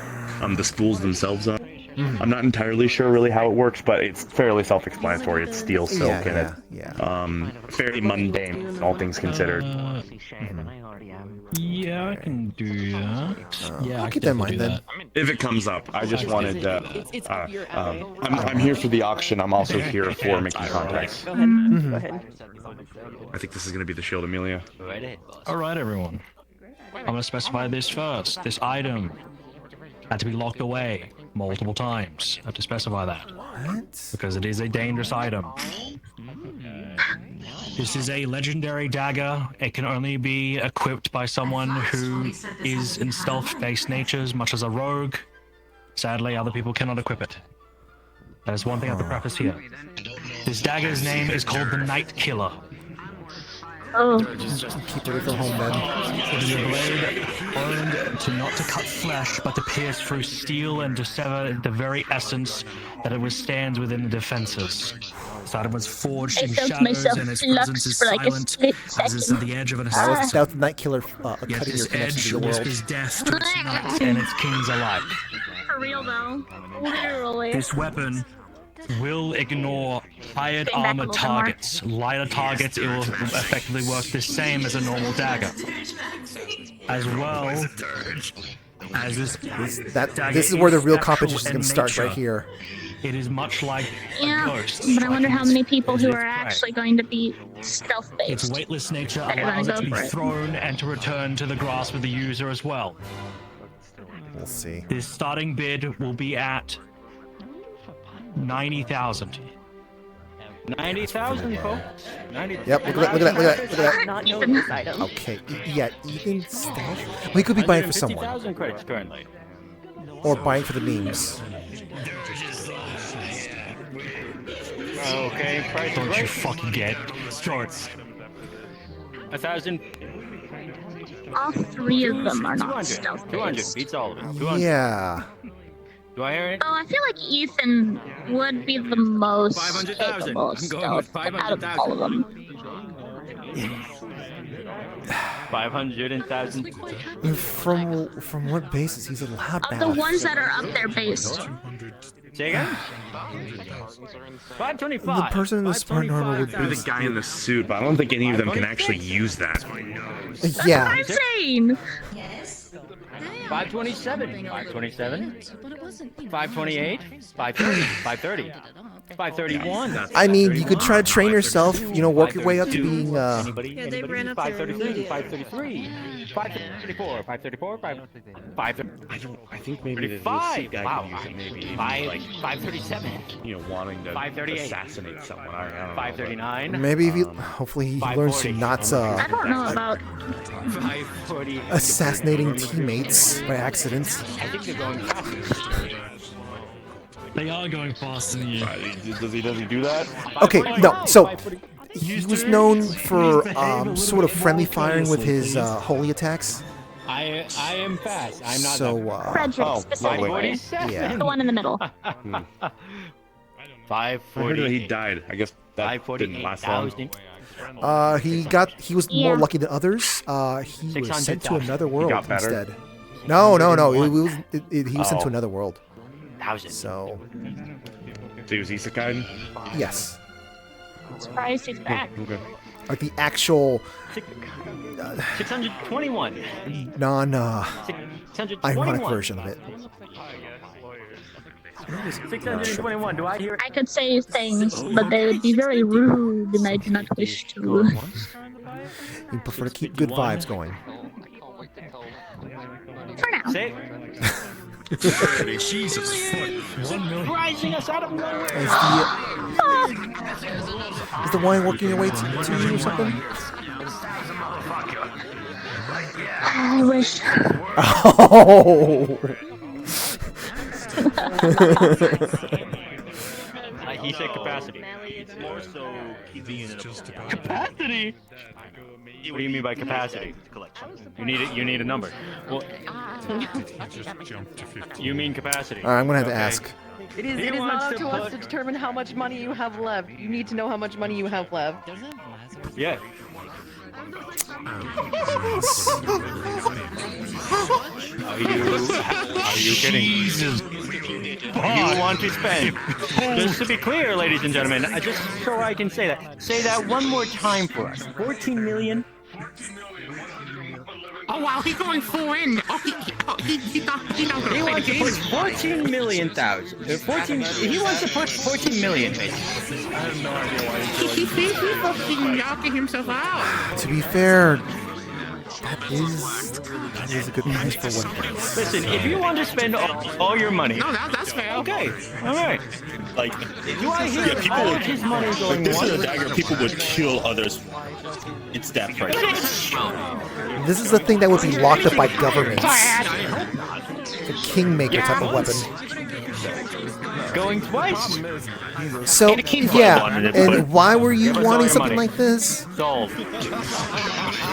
The spools themselves are. I'm not entirely sure really how it works, but it's fairly self-explanatory. It's steel silk and it's fairly mundane, all things considered. Yeah, I can do that. Yeah, I'll I keep can that in mind do then. If it comes up, I just wanted I'm here for the auction. I'm also here for making contacts. Go ahead. Go ahead. I think this is going to be the shield, Amelia. Alright, everyone. I'm going to specify this first. This item had to be locked away multiple times. I have to specify that. What? Because it is a dangerous item. This is a legendary dagger. It can only be equipped by someone who is in stealth-based natures, much as a rogue. Sadly, other people cannot equip it. That is one thing I have to preface here. This dagger's name is called the Night Killer. Oh. Keep it from home, then. It is a blade honed to not to cut flesh, but to pierce through steel and to sever the very essence that it withstands within the defenses. This item was forged in shadows, and its presence is silent, as is the edge of an assassin. That was the Night Killer Yet cutting this your connection edge to the world. whispers death to its knights and its kings alike. For real though. Literally. This weapon will ignore hired Bring back a armored little bit more. targets. Lighter targets, it will effectively work the same as a normal dagger. As well as this dagger This is where the real actual competition is going to start nature. right here. It is much like Yeah, a ghost. but I wonder how many people who It's are prey. actually going to be stealth-based. Its weightless nature that are allows it gonna to go be for it. thrown and to return to the grasp of the user as well. We'll see. This starting bid will be at 90,000. 90,000, folks. 90. Yep, look at that, look at that, look at that. Not know this item. Okay, yeah, Ethan stash. Well, he could be buying for someone. 150,000 credits currently. Or buying for the memes. Okay, price Don't is you right. fucking get shorts. 1,000. All three of them are not 200. stealth-based. 200 beats all of them. 200. Yeah. Do I hear it? So I feel like Ethan would be the most 500,000. capable of I'm going with stealth out of all of them. 500,000. From what basis? He's a lab Of the ones that are up there based. Say again? 525. The person in the smart armor would Be be the guy in the suit, but I don't think any of them can actually use that. Yeah. I'm saying. 527. 527. 528. 530. 530. 531. I mean, you could try to train yourself, you know, work your way up to being, Anybody? Anybody? 533. 533. 534. 534. 530. I think maybe the Five. suit guy Wow. can use it, maybe. 537. You know, wanting to 538. assassinate someone. I don't know. 539. maybe if you, hopefully he learns to not, I don't know about 540. assassinating teammates by accident. I think they're going faster. They are going faster than you. Does he do that? Okay, no, so he was known for sort of friendly firing with his holy attacks. I am fast. I'm not. So, Frederick specifically. 547. yeah. The one in the middle. 540. I heard that he died. I guess that didn't last long. 548,000. He was more lucky than others. He was sent to 600,000. another world got better? instead. No, he was sent to another world. 1,000. So, So he was isekai? yes. Surprised he's back. Okay. Like the actual 621. ironic version of it. 621. Do I hear? I could say things, but they would be very rude, and I do not wish to. You prefer to keep good vibes going. For now. Say. Jesus fuck. 1 million. Rising us out of nowhere. Is the wine working your way to you or something? I wish. Oh! He said capacity. It's more so keeping it in a capacity. What do you mean by capacity? You need a number. Well, you mean capacity. Alright, I'm gonna have to ask. It is not up to us to determine how much money you have left. You need to know how much money you have left. Yeah. Are you kidding? Jesus. You want to spend. Just to be clear, ladies and gentlemen, just so I can say that one more time for us. 14 million. Oh wow, he's going full in. Oh, he wants to put 14 million thousand. 14. He wants to put 14 million. Basically. I have no idea why He fucking knocking himself out. To be fair, that is a good price for one place. Listen, if you want to spend all your money, no, that's fair. Okay, all right. Like, do I hear people his money going? This is a dagger. People would kill others. It's that price. This is a thing that would be locked up by governments. The Kingmaker type of weapon. Going twice. So, yeah, and why were you wanting something like this? Sold.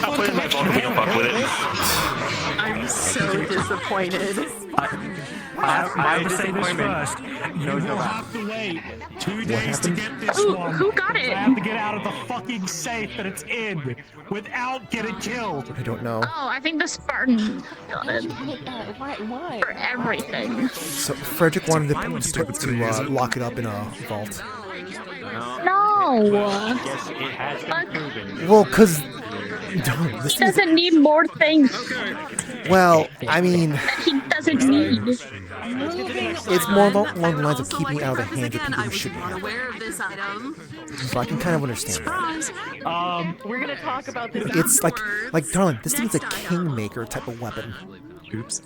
I'll put it in my phone if we don't fuck with it. I'm so disappointed. I have to say this first. You will have to wait 2 days to get this one. Who got it? I have to get out of the fucking safe that it's in without getting killed. I don't know. Oh, I think the Spartan got it. Why? For everything. So Frederick wanted to lock it up in a vault. No. It has been proven. Well, because He doesn't need more things. Well, I mean, He doesn't need. it's more along the lines of keeping it out of the hands of people who shouldn't have. Aware of this item. So I can kind of understand that. We're gonna talk about this. It's like darling, this thing's a Kingmaker type of weapon. Oops.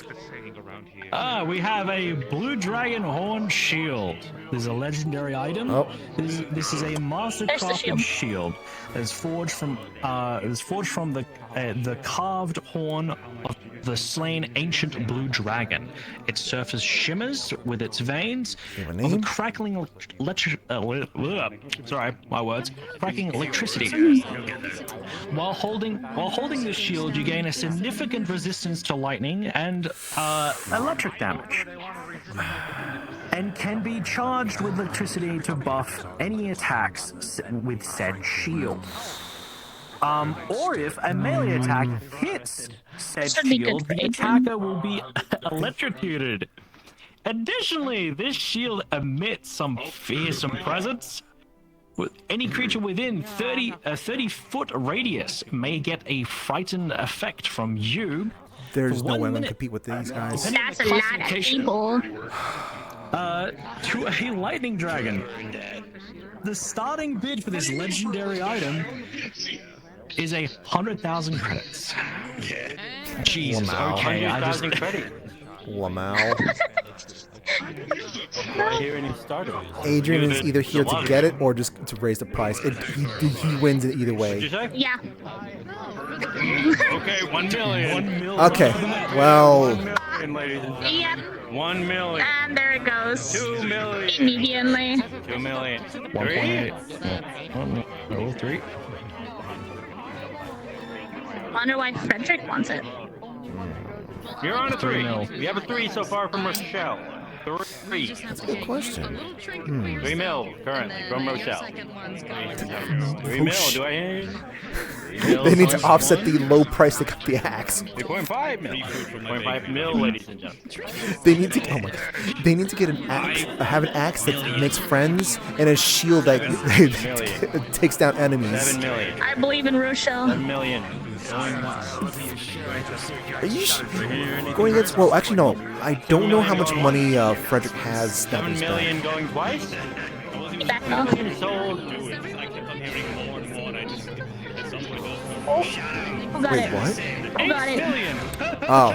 We have a Blue Dragon Horn Shield. This is a legendary item. Oh. This is a master crafted shield. It's forged from the carved horn of the slain ancient blue dragon. Its surface shimmers with its veins of a crackling cracking electricity. While holding this shield, you gain a significant resistance to lightning and electric damage, and can be charged with electricity to buff any attacks with said shield. Or if a melee attack hits said shield, the attacker will be electrocuted. Additionally, this shield emits some fearsome presence. With any creature within a 30-foot radius may get a frightened effect from you. There's no way I'm gonna compete with these guys. That's a lot of people. To a lightning dragon. The starting bid for this legendary item is 100,000 credits. Jesus, okay, 100,000 credits. Lamau. Here and he started. Adrian is either here to get it or just to raise the price. He wins it either way. Yeah. Okay, 1 million. 1 million. Okay, well. 1 million, Yep. 1 million. And there it goes. 2 million. Immediately. 2 million. 1.8. 3. Wonder why Frederick wants it. You're on a 3. We have a 3 so far from Rochelle. 3. That's a good question. 3 mil currently from Rochelle. 3 mil, do I hear you? They need to offset the low price they got the axe. 3.5 mil. 3.5 mil, ladies and gentlemen. They need to. Oh my god. They need to get an axe. Have an axe that makes friends and a shield that takes down enemies. 7 million. I believe in Rochelle. 1 million. Are you going against? Well, actually, no. I don't know how much money Frederick has. 7 million going twice. Back off. Sold. Who got Wait, it? what? Who got it? Oh.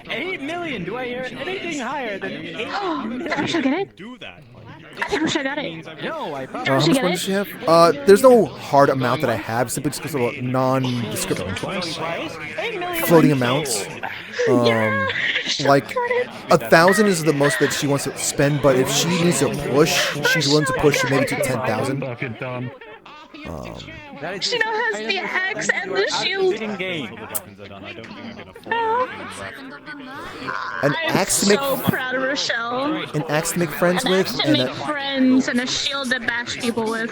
8 million. Do I hear anything higher than 8 million? Did Rochelle get it? I think Rochelle got it. No, I thought. How much money does she have? There's no hard amount that I have, simply just because of non-descriptive floating amounts. Like 1,000 is the most that she wants to spend, but if she needs to push, she's willing to push to maybe to 10,000. She now has the axe and the shield. An axe to make I'm so proud of Rochelle. an axe to make friends An with, axe to and make friends and a shield to bash people with.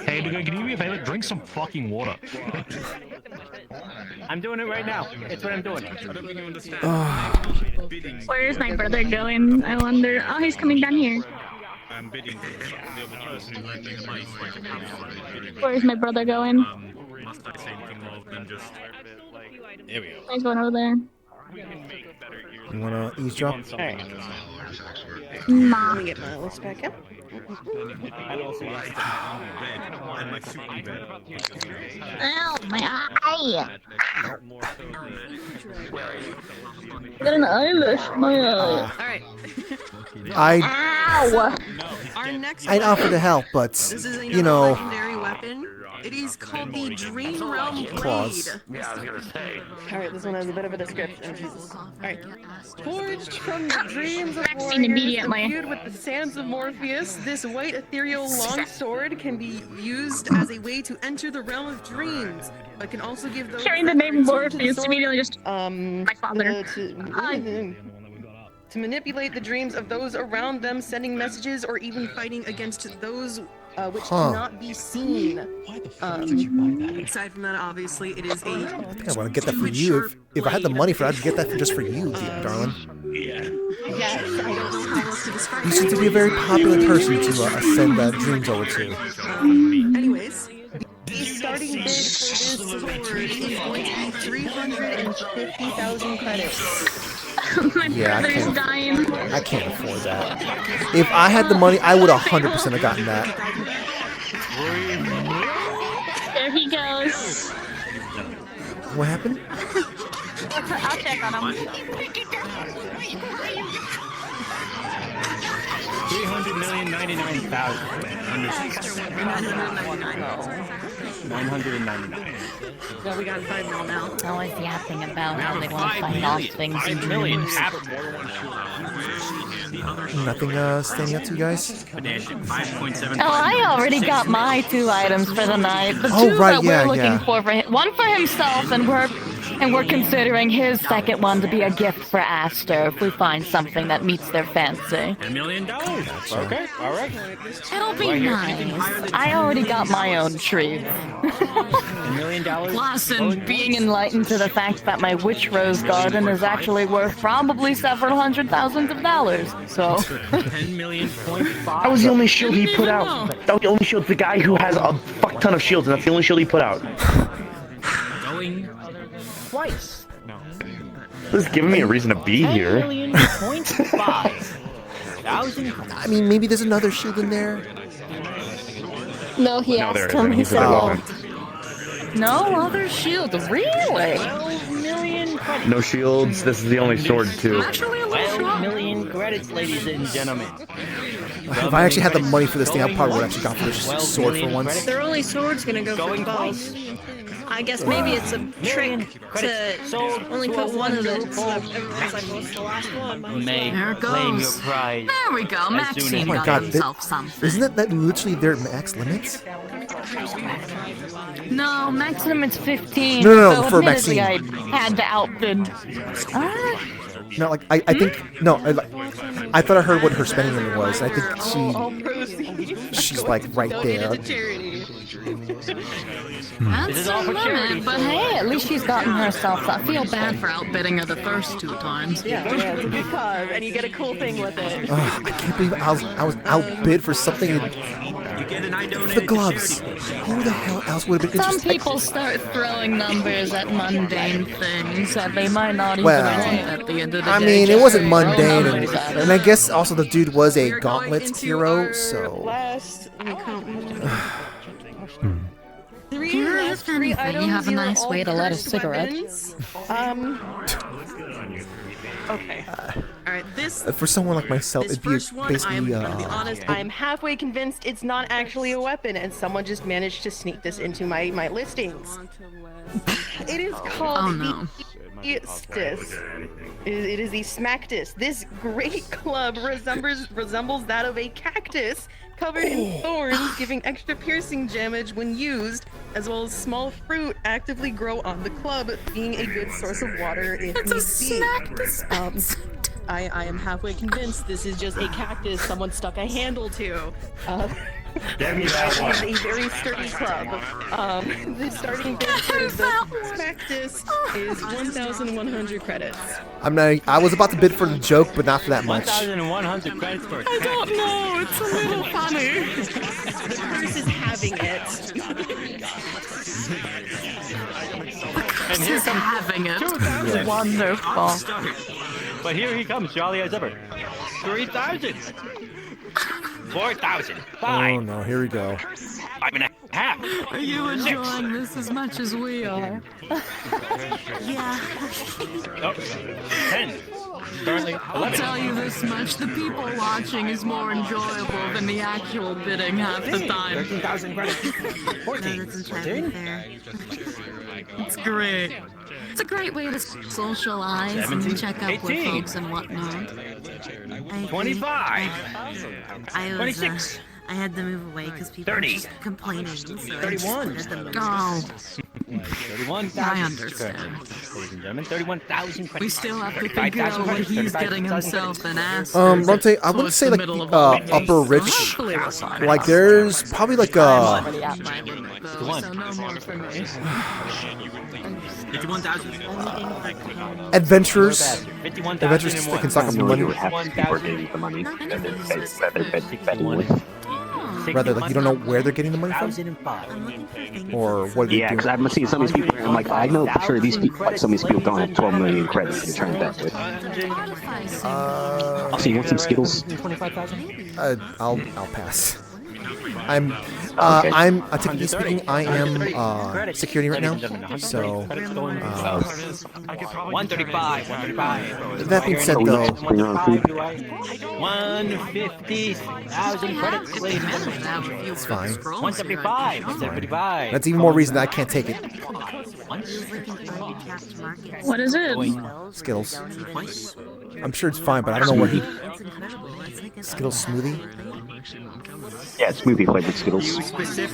Hey, can you do me a favor? Drink some fucking water. I'm doing it right now. It's what I'm doing. Where is my brother going? I wonder. Oh, he's coming down here. Where is my brother going? There we go. He's going over there. You wanna eavesdrop? Nah. Let me get my list back up. Ow, my eye! Got an eyelash, my eye. Alright. Ow! Our next I'd offer to help, but This is a you know, legendary weapon. It is called the Dream Realm Blade. Claws. Yeah, I was gonna say. Alright, this one has a bit of a description. Jesus. Alright. Forged from the dreams of Vaccine warriors, immediately. imbued with the sands of Morpheus, this white ethereal long sword can be used as a way to enter the realm of dreams, but can also give those Hearing the name Morpheus immediately just my father. To manipulate the dreams of those around them, sending messages, or even fighting against those which cannot be seen. Aside from that, obviously, it is I think I want to get that for you. If I had the money for it, I'd get that just for you, darling. Yes, I don't know how else to describe You seem to be a very popular person to send dreams over to. Anyways, the starting bid for this sword is going to be 350,000 credits. My Yeah, brother's dying. I can't afford that. If I had the money, I would 100% have gotten that. There he goes. What happened? I'll check on him. 999. Well, we got 5 mil now. Always yapping about how they want to find off things in dreams. Nothing standing up to you guys? Oh, I already got my 2 items for the night. The Oh, 2 right, that yeah, we're looking yeah. for him. One for himself, and we're considering his second one to be a gift for Aster if we find something that meets their fancy. $1 million. Okay, all right. It'll be nice. I already got my own treat. $1 million. Plus, and being enlightened to the fact that my witch rose garden is actually worth probably several $100,000s. So. 10 million. That was the only shield he put out. That was the only shield. The guy who has a fuck ton of shields, and that's the only shield he put out. Going twice. No. This is giving me a reason to be here. 10,500,000. I mean, maybe there's another shield in there. No, he No, there asked him. isn't. He He said said no. no. No other shield, really? 12 million credits. No shields. This is the only sword too. Actually, a little 12 strong. million credits, ladies and gentlemen. If I actually had the money for this thing, I probably would have actually gone for this sword for once. Their only sword's gonna go for both. I guess maybe it's a trick to only put one of them so that everyone's like, what's the last one? May There it claim your goes. prize. There we go. as soon Maxine as- Oh my got god, himself something. isn't that literally their max limits? No, maximum 15. No, no, no, so for admittedly, Maxine. I had to outbid. No, like I think no, I thought I heard what her spending limit was. I think she's like right there. That's the limit, but hey, at least she's gotten herself. I feel bad for outbidding her the first 2 times. Yeah, it's a good cause, and you get a cool thing with it. I can't believe I was outbid for something. The gloves. Who the hell else would have been Some interested? people start throwing numbers at mundane things that they might not even Well, want at the end of the I day. mean, it Just wasn't throw mundane, numbers at it. and I guess also the dude was a gauntlet hero, so. Last, let me count. Three Here, last if 3 anything, items. you have a These are nice all way to light a cursed cigarette. weapons. Okay. All right. This. For someone like myself, This it'd be first one, basically. I'm gonna be honest. I'm halfway convinced it's not actually a weapon, and someone just managed to sneak this into my listings. It is called the Stis. It is the Smacktis. This great club resembles that of a cactus covered in thorns, giving extra piercing damage when used, as well as small fruit actively grow on the club, being a good source of water if need be. I am halfway convinced this is just a cactus someone stuck a handle to. It is a very sturdy club. The starting bid for the Smacktis is 1,100 credits. I was about to bid for the joke, but not for that much. 1,100 credits for a I don't know. It's a little funny. The curse is having it. And here comes having it. 2,000. Wonderful. But here he comes, jolly as ever. 3,000. 4,000. 5. Oh no, here we go. 5.5. Are you enjoying this as much as we are? Yeah. Oh, 10. Currently, I'll 11. tell you this much, the people watching is more enjoyable than the actual bidding half the time. 13,000 credits. 14. It's great. It's a great way to socialize 17, and check up 18. with folks and whatnot. 25. 26. I had to move away because people 30. were just complaining. So 31. Oh. 31,000. I understand. Ladies and gentlemen, 31,000 credits. We still have to figure out what he's getting himself an ass. Monte, I wouldn't say like upper rich. Like there's probably like So no more for me. 51,000. adventurers. 51,000. Adventurers that can suck up money. Rather, like you don't know where they're getting the money from, or what are they Yeah, because doing? I'm seeing some of these people. I'm like, I know for sure these people. Like some of these people don't have 12 million credits to try and bet with. So you want some Skittles? I'll pass. I'm Okay. technically speaking, I am security right now. So 135. 135. that being said, though, 150,000 credits, ladies and gentlemen. it's fine. 175. 175. That's even more reason that I can't take it. What is it? Skittles. I'm sure it's fine, but I don't know what he. Skittles smoothie. Yeah, smoothie flavored Skittles.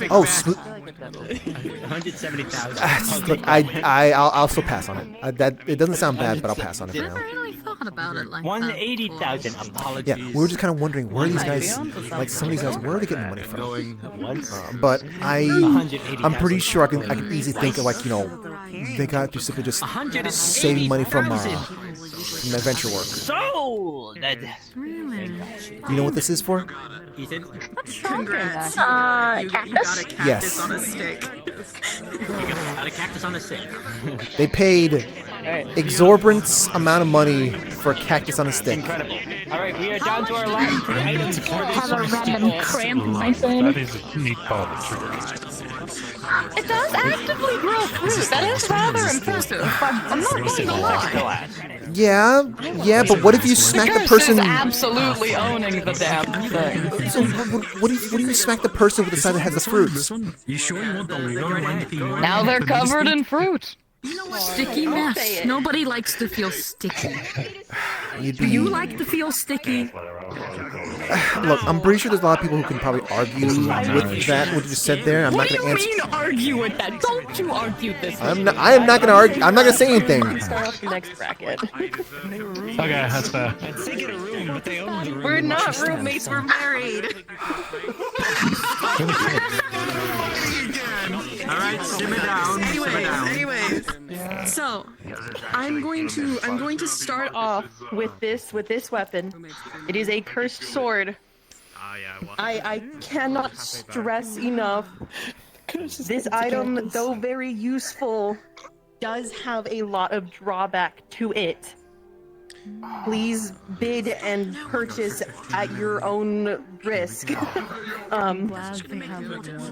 Oh, 170,000. look, I'll still pass on it. That it doesn't sound bad, but I'll pass on it for now. really thought about it like 180,000. Apologies. Yeah, we were just kind of wondering where these guys, like some of these guys, where are they getting money from? But I'm pretty sure I can easily think of like they got to simply just saving money from adventure work. So that. You know what this is for? Congrats. Cactus? Yes. On a stick. Got a cactus on a stick. They paid exorbitant amount of money for a cactus on a stick. Incredible. All right, we are down to our last 3 items for this. Have a random cramp in my side. That is a neat ball of sugar. It does actively grow fruit. That is rather impressive. I'm not going to lie. Yeah, but what if you smack the person? Is absolutely owning the damn thing. So what if you smack the person with the side that has the fruits? You sure you want the lower lengthy one? Now they're covered in fruit. Sticky mess. Nobody likes to feel sticky. Do you like to feel sticky? Look, I'm pretty sure there's a lot of people who can probably argue with that, what you just said there. I'm not going to answer. What do you mean argue with that? Don't you argue this. I am not going to argue. I'm not going to say anything. Start off the next bracket. Okay, that's fair. We're not roommates, we're married. All right, simmer down. Anyways. So, I'm going to start off with this weapon. It is a cursed sword. I cannot stress enough. This item, though very useful, does have a lot of drawback to it. Please bid and purchase at your own risk.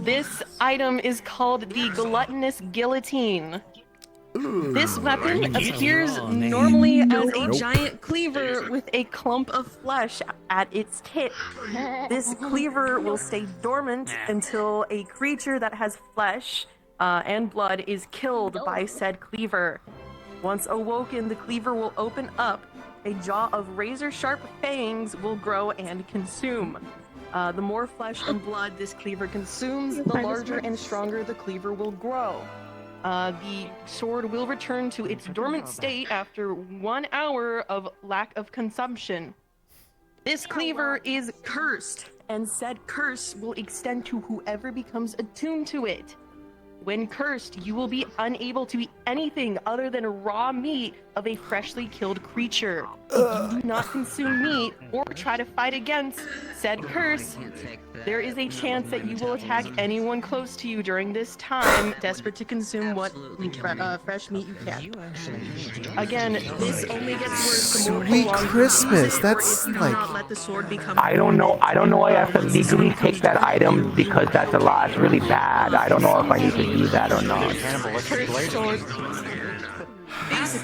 This item is called the Gluttonous Guillotine. This weapon appears normally as a giant cleaver with a clump of flesh at its tip. This cleaver will stay dormant until a creature that has flesh and blood is killed by said cleaver. Once awoken, the cleaver will open up. A jaw of razor-sharp fangs will grow and consume. The more flesh and blood this cleaver consumes, the larger and stronger the cleaver will grow. The sword will return to its dormant state after 1 hour of lack of consumption. This cleaver is cursed, and said curse will extend to whoever becomes attuned to it. When cursed, you will be unable to eat anything other than raw meat of a freshly killed creature. If you do not consume meat or try to fight against said curse, there is a chance that you will attack anyone close to you during this time, desperate to consume what fresh meat you can. Again, this only gets worse the more Sweet prolonged Christmas. use it, That's or if like. not let the sword become I don't know I have to legally take that item because that's a lot. It's really bad. I don't know if I need to do that or not.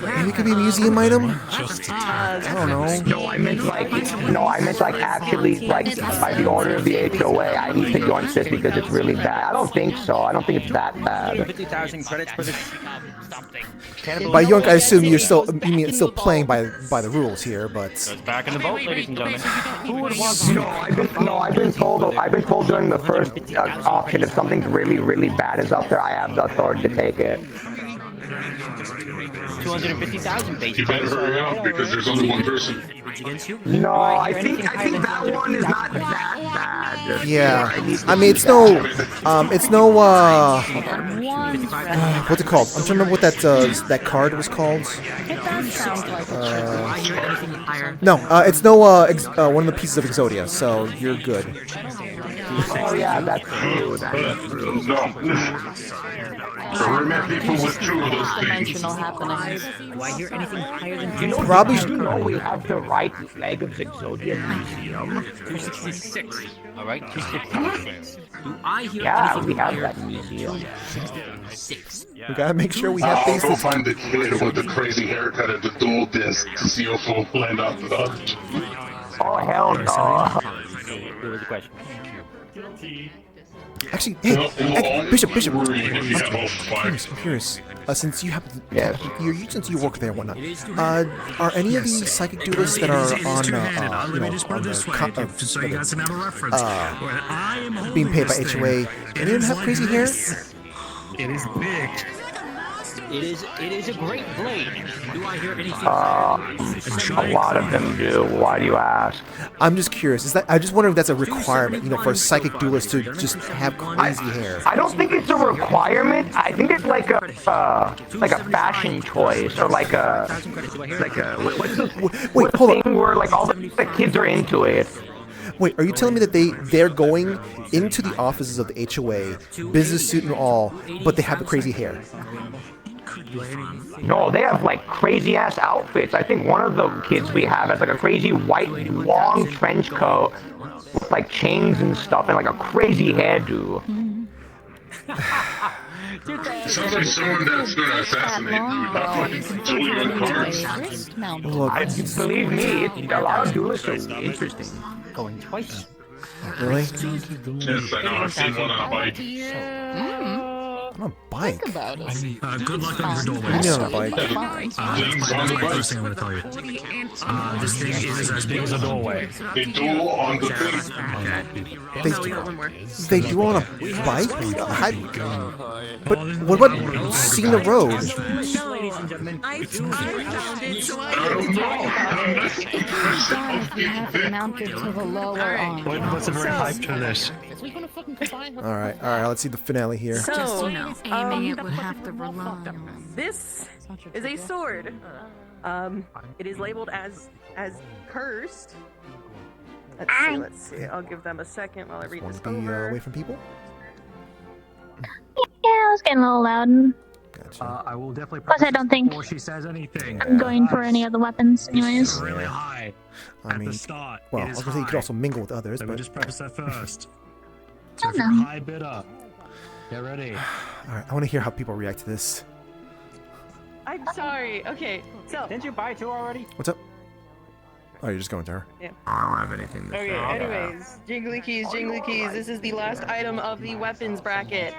Maybe it could be a museum item? I don't know. No, I meant like actually like by the order of the HOA. I need to join this because it's really bad. I don't think so. I don't think it's that bad. 50,000 credits for this. By yoink, I assume you mean it's still playing by the rules here, but. Back in the boat, ladies and gentlemen. Who would want I've been told during the first auction if something's really bad is up there, I have the authority to take it. 250,000 base. You better hurry up because there's only one person. No, I think that one is not that bad. Yeah, I mean it's no, what's it called? I'm trying to remember what that card was called. No, it's no one of the pieces of Exodia, so you're good. Oh yeah, that's true. Dimensional happenings. Do I hear anything higher than You know, Probably we have the right flag of Exodia Museum. 266. Alright, 266. Do I hear Yeah, anything we have higher that museum. 6? We gotta make sure we have things I'll go to find the kid with the crazy haircut and the dual disc to see if we'll land up with us. Oh hell no. What was the question? Actually, hey, Bishop. I'm curious. Since you happen to, since you work there and whatnot, are any of these psychic duelists that are on being paid by HOA, any of them have crazy hair? It is big. It is a great blade. Do I hear anything A lot of them do. Why do you ask? I'm just curious. I just wonder if that's a requirement, for a psychic duelist to just have crazy hair. I don't think it's a requirement. I think it's like a fashion choice or what's wait, hold on. Where like all the kids are into it. Wait, are you telling me that they're going into the offices of the HOA, business suit and all, but they have the crazy hair? No, they have like crazy ass outfits. I think one of the kids we have has like a crazy white long trench coat with like chains and stuff and like a crazy hairdo. It sounds like someone that's gonna assassinate you. That's like Julian cards. Look, Believe me, a lot of duelists are interesting. going twice? Really? Yes, I know. I've seen one on a bike. On a bike? Good luck on your doorway. You mean on a bike? That's the first thing I'm going to tell you. This thing is as big as a doorway. They duel on the thing. They do on a bike? But what about seeing the road? Ladies and gentlemen, it's Mounted to the lower arm. What's a very hype to this? All right. Let's see the finale here. So, Aiming it would have to rely on. this is a sword. It is labeled as cursed. Let's see. I'll give them a second while I read this Be over. away from people. Yeah, I was getting a little loud. I will definitely. Plus, I don't think before she says anything. I'm going for any of the weapons, anyways. Really high. I mean, At the start. well, I it was is gonna say you could high. also mingle with others, So but we just preface that first. I So if don't you're know. high bid up, get ready. all right. I want to hear how people react to this. I'm sorry. Okay, so. Didn't you buy 2 already? What's up? Oh, you're just going to her. Yeah. I don't have anything to Okay, say. anyways, jingly keys, this is the last item of the weapons bracket.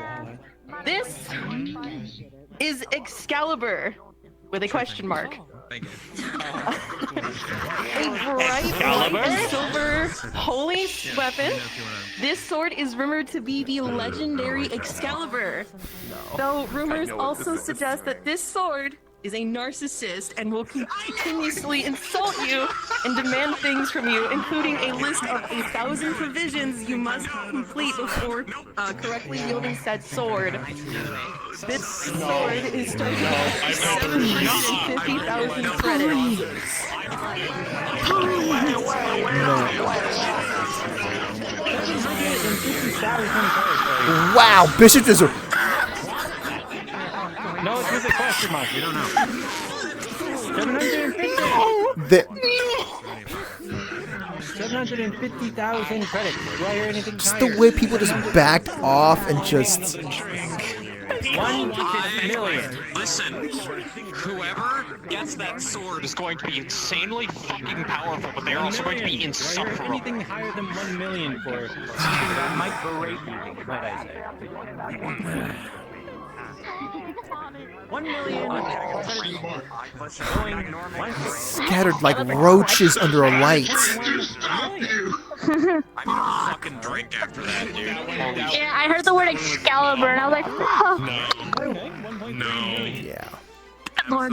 This is Excalibur with a question mark. A bright white and silver holy weapon. This sword is rumored to be the legendary Excalibur. Though rumors also suggest that this sword is a narcissist and will continuously insult you and demand things from you, including a list of 1,000 provisions you must complete before correctly wielding said sword. This sword is starting at 750,000 credits. Wow, Bishop is a... No, it's with a question mark. You don't know. 750,000 credits. Do I hear anything Just higher? the way people just backed off and just... 1 million. Listen, whoever gets that sword is going to be insanely fucking powerful, but they're also going to be insufferable. Anything higher than 1 million for something that might berate you, might I say. 1 million. Scattered like roaches under a light. I'm gonna fucking drink after that, dude. Yeah, I heard the word Excalibur and I was like, oh. No. Yeah. Lord.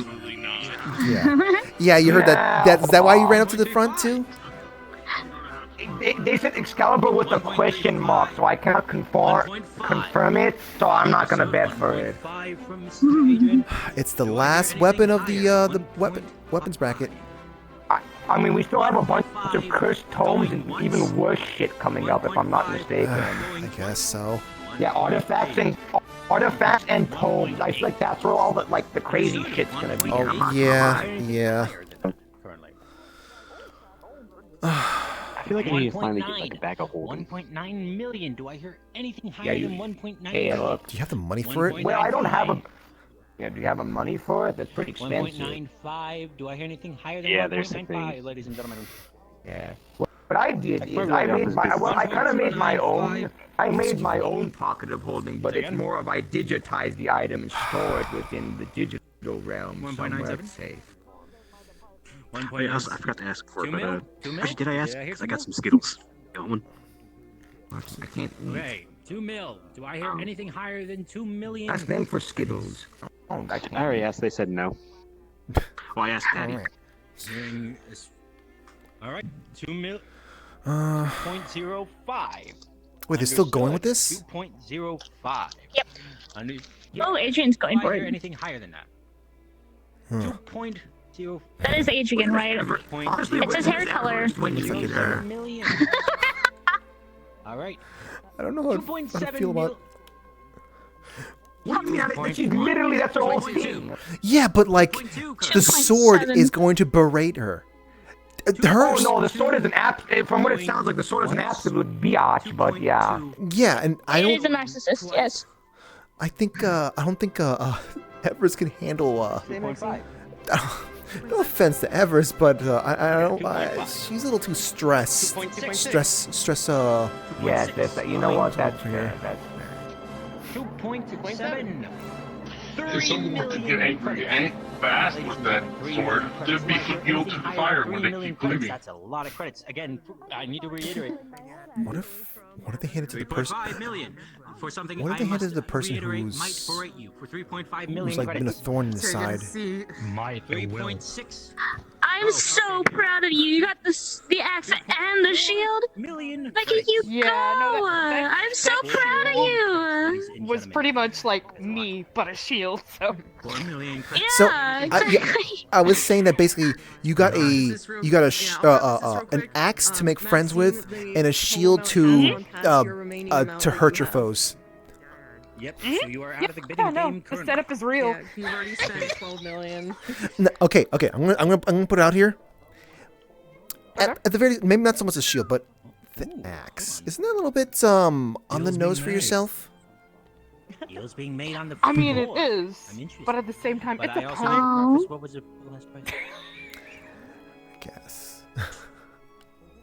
Yeah. Yeah, you heard that. Is that why you ran up to the front too? They said Excalibur with a question mark, so I cannot confirm it, so I'm not gonna bet for it. It's the last weapon of the weapons bracket. I mean, we still have a bunch of cursed tomes and even worse shit coming up, if I'm not mistaken. I guess so. Yeah, artifacts and tomes. I feel like that's where all the the crazy shit's gonna be. Oh yeah. I feel like we need to finally get like a bag of holding. 1.9 million. Do I hear anything higher Yeah, than 1.9 Hey, million? look. Do you have the money for it? Well, I don't have a... Yeah, do you have a money for it? That's pretty expensive. 1.95. Do I hear anything higher than Yeah, there's 1.95, ladies and gentlemen? Yeah. What I did is I kind of made my own. I made my own pocket of holding, but it's more of I digitize the item and store it within the digital realm somewhere it's safe. Wait, I forgot to ask for it, but actually, did I ask? Did I hear Because I got some some Skittles. Got one. I can't eat. Okay, 2 mil. Do I hear anything higher than 2 million? That's name for Skittles. Oh, I already asked. They said no. Well, I asked Daddy. All right, 2 mil. 0.05. Wait, they're still going with this? 2.05. Yep. Oh, Adrian's going for Do I hear it. anything higher than that? 2.05. That is Adrian, right? It's his hair color. Million. All right. I don't know how to feel about. What do you mean? She's literally, that's her whole thing. Yeah, but like, the sword is going to berate her. Oh no, the sword is an from what it sounds like, the sword is an absolute biatch, but yeah. Yeah, and I It is a don't. narcissist, yes. I don't think Everest can handle. No offense to Everest, but I don't. She's a little too stressed. Stress. Yes, you know what? That's fair. That's fair. 2.7. If someone were to get angry and fast with that sword, they'd be fueled to the fire when they keep living. That's a lot of credits. Again, I need to reiterate. What if they hand it to the person? 3.5 million for something What if they hand it to the person reiterate might who's berate you for 3.5 million who's like been a credits. thorn in the side? Might 3.6. I'm so proud of you. You got the axe and the shield. Million. Look at you go. I'm so proud of you. Was pretty much like me, but a shield. So. 4 million So exactly. I was saying that basically you got an axe to make friends with and a shield to hurt your foes. Yep. So you are out of the bidding game. The setup is real. Yeah, you've already spent 12 million. No, okay. I'm gonna put it out here. At the very, maybe not so much the shield, but the axe. Isn't that a little bit on the nose for yourself? Deals being made on the. I mean, it floor. is, I'm interested. but at the same time, But it's I a also pun. need to preface, what was the last price? Guess.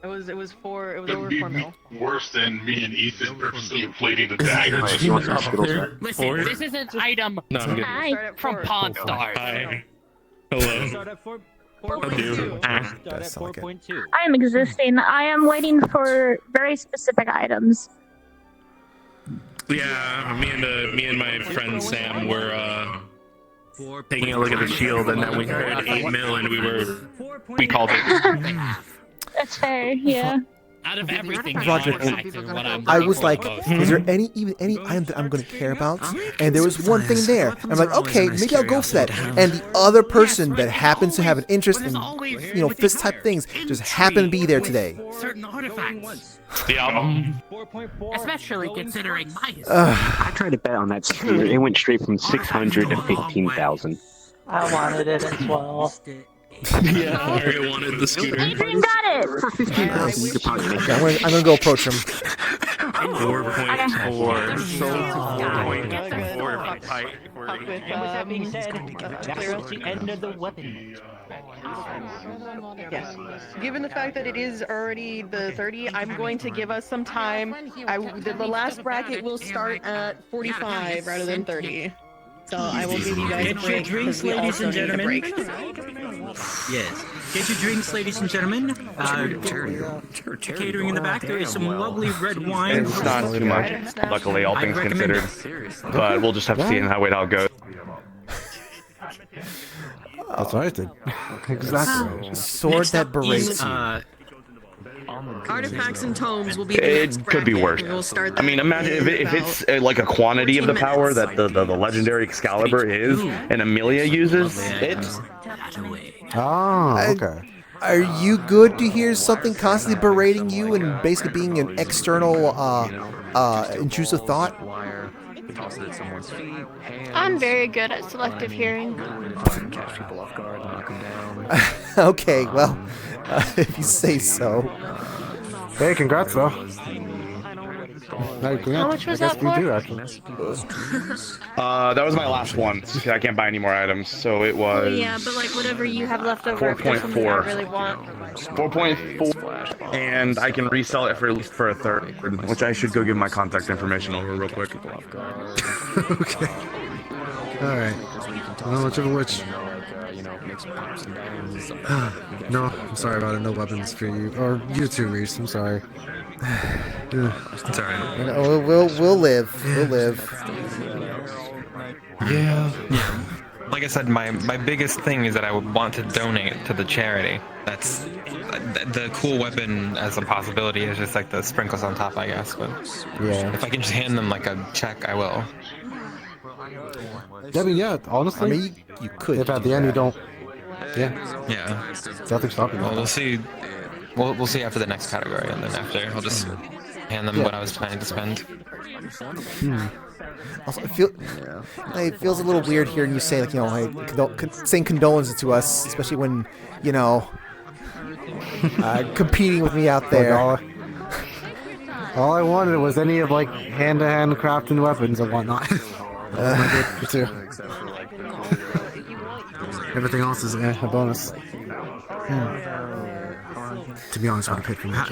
It was over 4 mil. Worse than me and Ethan purposely inflating the daggers. Four? This is an item No, I'm good. Hi. from Pawn Stars. Hi. Hello. Start at 4. How do you? Start at Does sound like it. 4.2. I am existing. I am waiting for very specific items. Yeah, me and my friend Sam were taking a look at the shield, and then we heard 8 mil, and we called it. That's fair, yeah. Out of everything, Roger, I was like, is there any item that I'm gonna care about? And there was one thing there. I'm like, okay, maybe I'll go for that. And the other person that happens to have an interest in, fist type things just happened to be there today. certain artifacts, The album. especially considering my history. I tried to bet on that sphere. It went straight from 600 to 15,000. I wanted it as well. Yeah, Mario wanted the scooter. Adrian got it! For 15,000, you could probably make Okay, I'm gonna go approach him. 4.4. And with that being said, that's the end of the weapon. Yes. Given the fact that it is already the 30, I'm going to give us some time. The last bracket will start at 45 rather than 30. So I will give you guys a Get your break. drinks, because we ladies also and need a gentlemen. break. Yes. Get your drinks, ladies and gentlemen. Catering in the back, there is some lovely red wine. It's not too much, luckily, all things considered. But we'll just have to see how it all goes. That's what I did. Exactly. Sword that berates you. Artifacts and tomes will be the It next could be bracket. worse. We'll start I mean, imagine if it's like a quantity of the power that the legendary Excalibur is, and Amelia uses it. Oh, okay. Are you good to hear something constantly berating you and basically being an external, intrusive thought? I'm very good at selective hearing. Okay, well, if you say so. Hey, congrats though. How much was that we for? do, actually. That was my last one. I can't buy any more items, so it was. Yeah, but like whatever you have left over, if there's something I really want. 4.4, and I can resell it for at least for a third, which I should go give my contact information over real quick. Okay. All right. Well, whichever which. No, I'm sorry about it. No weapons for you, or you too, Reese. I'm sorry. It's alright. We'll live. We'll live. Yeah. Like I said, my biggest thing is that I would want to donate to the charity. That's the cool weapon as a possibility is just like the sprinkles on top, I guess. But Yeah. if I can just hand them like a check, I will. I mean, yeah. Honestly, I mean, you could. If at the end you don't, yeah. Nothing stopping you. Well, we'll see. We'll see after the next category, and then after I'll just hand them what I was planning to spend. Also, it feels a little weird hearing you say, like, saying condolences to us, especially when, competing with me out there. All I wanted was any of like hand-to-hand crafting weapons and whatnot. Too. Everything else is a bonus. To be honest, I would have picked from that.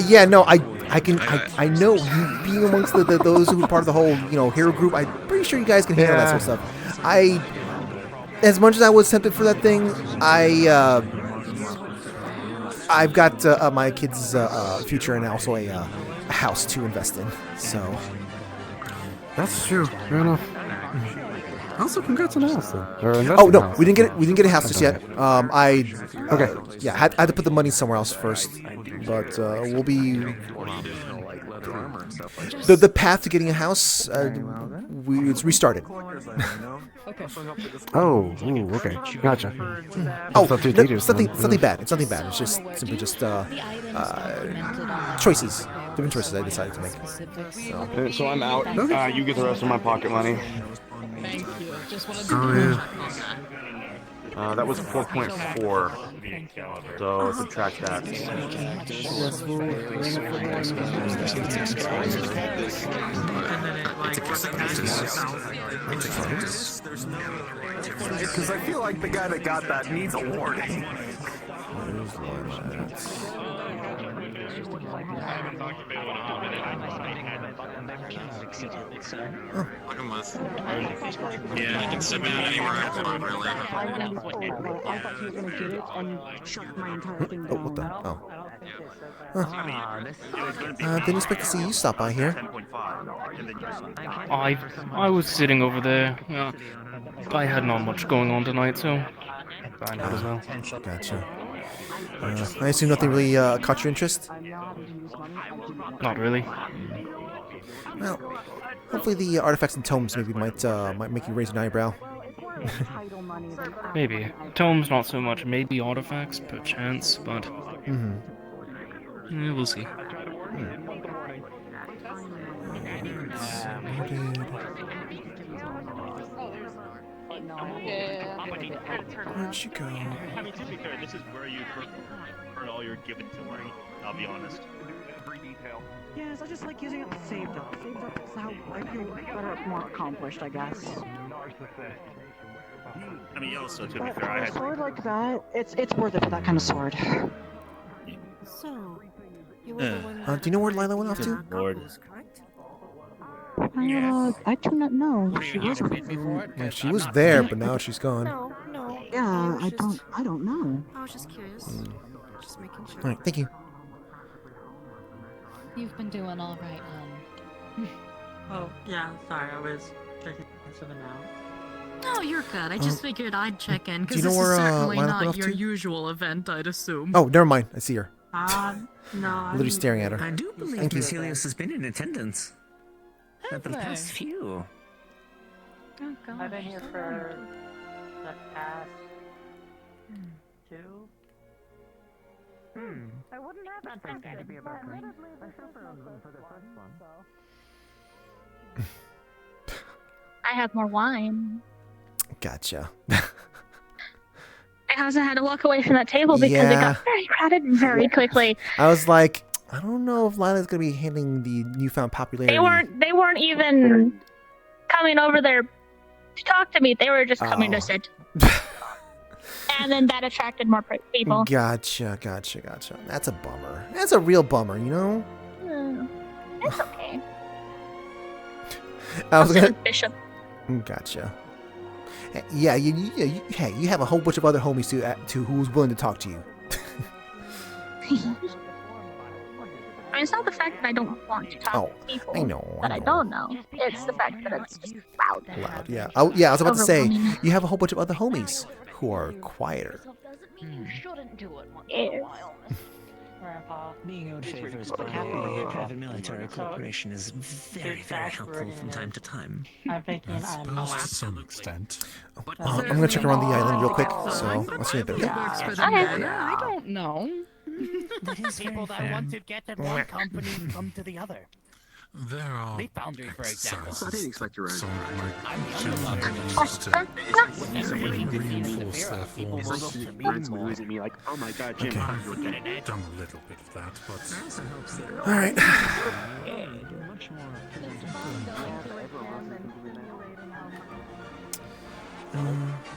Yeah, no, I know you being amongst those who are part of the whole, hero group. I'm pretty sure you guys can handle that sort of stuff. As much as I was tempted for that thing, I've got my kid's future and also a house to invest in. So that's true. Fair enough. Also, congrats on the house, though. Oh no, we didn't get a house just yet. I had to put the money somewhere else first, but we'll be the path to getting a house. It's restarted. Oh, ooh, okay, gotcha. Something bad. It's nothing bad. It's just simply choices, different choices I decided to make. So I'm out. You get the rest of my pocket money. Thank you. Oh yeah. That was 4.4. So subtract that. Because I feel like the guy that got that needs a warning. Yeah, I can submit it anywhere I want, really. Oh, what the? Oh. Didn't expect to see you stop by here. I was sitting over there. I had not much going on tonight, so I might as well. Gotcha. I assume nothing really caught your interest? Not really. Well, hopefully the artifacts and tomes maybe might make you raise an eyebrow. Maybe. Tomes not so much. Maybe artifacts, perchance, but... Yeah, we'll see. Where'd she go? I mean, to be fair, this is where you burn all your given to money, I'll be honest. Every detail. Yes, I just like using up saved up. Saved up is how I feel better, more accomplished, I guess. I mean, also, to be fair, I A had... sword like that, it's worth it for that kind of sword. So, you Do you know where Lila went off to? Lord. I do not know. She was Yeah, she was there, but now she's gone. No. Yeah, I don't know. I was just curious. Just making sure. Alright, thank you. You've been doing all right, Oh, yeah, sorry, I was checking something out. No, you're good. I just figured I'd check in, do you because know this where, is certainly Lila went not off your to? usual event, I'd assume. Oh, never mind. I see her. No. Literally staring at her. I do believe Thank you. Miss Helios has been in attendance. At the past few. Oh, gosh. I've been here for the past 2. I wouldn't have expected to be about me. I have more wine. Gotcha. I also had to walk away from that table because it Yeah. got very crowded very quickly. I was like, I don't know if Lila's gonna be handling the newfound popularity. They weren't even coming over there to talk to me. They were just coming to sit. And then that attracted more people. Gotcha. That's a bummer. That's a real bummer, you know? It's okay. I was gonna... Bishop. Gotcha. Yeah, you have a whole bunch of other homies to who's willing to talk to you. I mean, it's not the fact that I don't want to talk to people I know. that I don't know. It's the fact that it's just loud. Loud, yeah. Oh, yeah, I was about to say, Overwhelming. you have a whole bunch of other homies who are quieter. Yeah. Being owed favors by a private military corporation is very, very helpful from time to time. I'm thinking I suppose to some extent. I'm gonna check around the island real quick, so I'll see you in a bit. I don't know. People that want to get at one company come to the other. There are Leaf Foundry, for example. exercises. I didn't expect you So right. reinforce their force. losing me like, oh my god, Jim, how you get it? Done a little bit of that, but All right.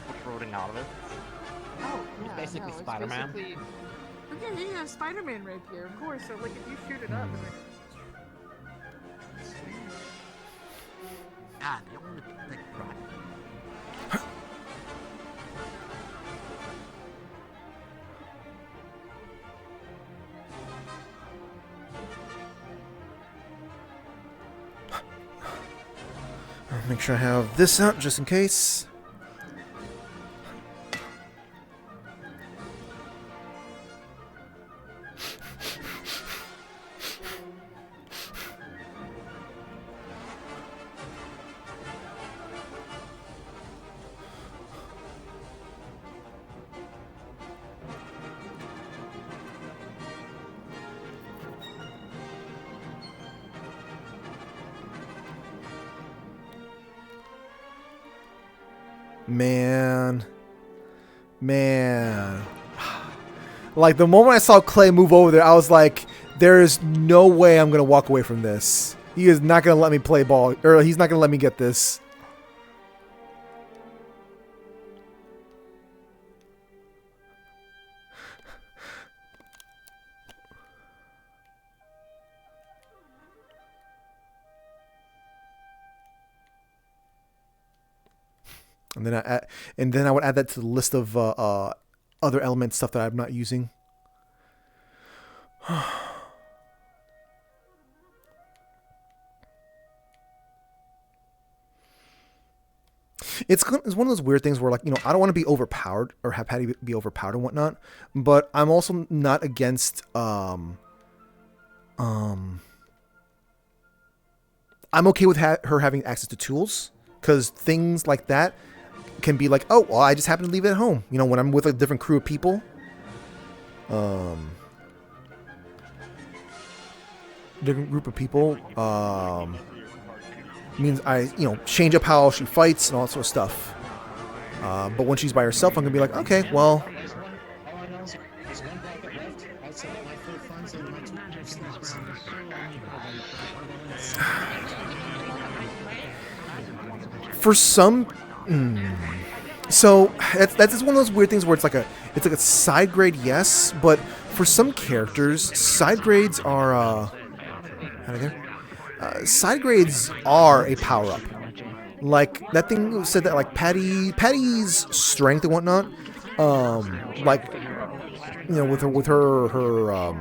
What's rolling out of it? Oh, It's basically Spider-Man. Yeah, Spider-Man right here, of course. So, like, if you shoot it up, and God, you want to like rock. I'll make sure I have this out just in case. Man. Like, the moment I saw Clay move over there, I was like, there is no way I'm going to walk away from this. He is not going to let me play ball, or he's not going to let me get this. And then I would add that to the list of other element stuff that I'm not using. It's one of those weird things where, like, you know, I don't want to be overpowered or have Patty be overpowered and whatnot, but I'm also not against I'm okay with her having access to tools, because things like that can be like, oh, well, I just happen to leave it at home. You know, when I'm with a different crew of people. Different group of people. Means I, you know, change up how she fights and all that sort of stuff. But when she's by herself, I'm going to be like, okay, well... For some... So, that's just one of those weird things where it's like a side grade, yes, but for some characters, side grades are, side grades are a power-up. Like, that thing said that, like, Patty's strength and whatnot, like, you know, with her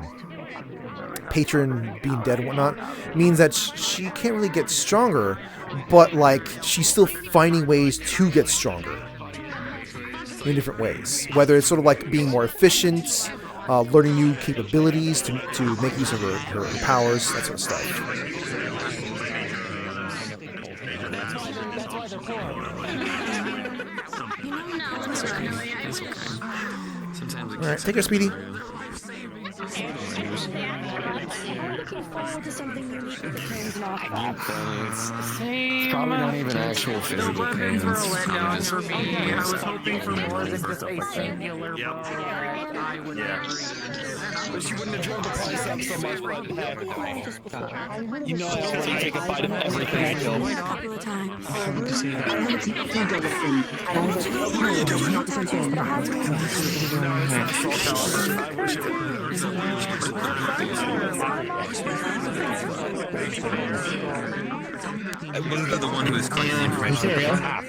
patron being dead and whatnot, means that she can't really get stronger, but, like, she's still finding ways to get stronger in different ways. Whether it's sort of like being more efficient, learning new capabilities to make use of her powers, that sort of stuff. Alright, take care, Speedy. It's probably not even actual physical pains. I was hoping for more than just a singular blow. Wish you wouldn't have drove the price up so much, but you know I already take a bite of everything I kill. Wasn't that the one who was collecting information?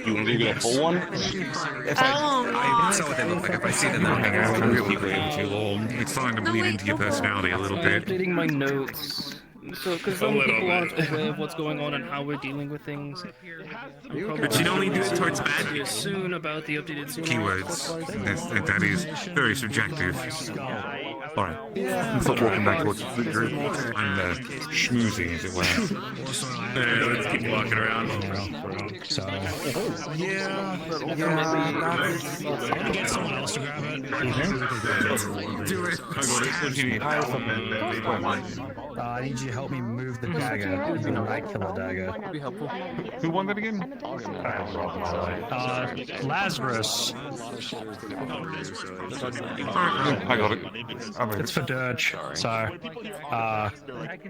You want to get a full one? If I saw what they look like, if I see them, I'll hang out with them. Too long. It's starting to bleed into your personality a little bit. Updating my notes. So, because some people aren't aware of what's going on and how we're dealing with things. But you only do it towards bad soon about the updated keywords. That is very subjective. Alright. I'm still walking back towards the group. I'm schmoozing, as it were. Let's keep walking around. Get someone else to grab it. Do it. I got it. What do you need? I need you to help me move the dagger. You know, I kill a dagger. Be helpful. Who won that again? Lazarus. I got it. It's for Dirge. So,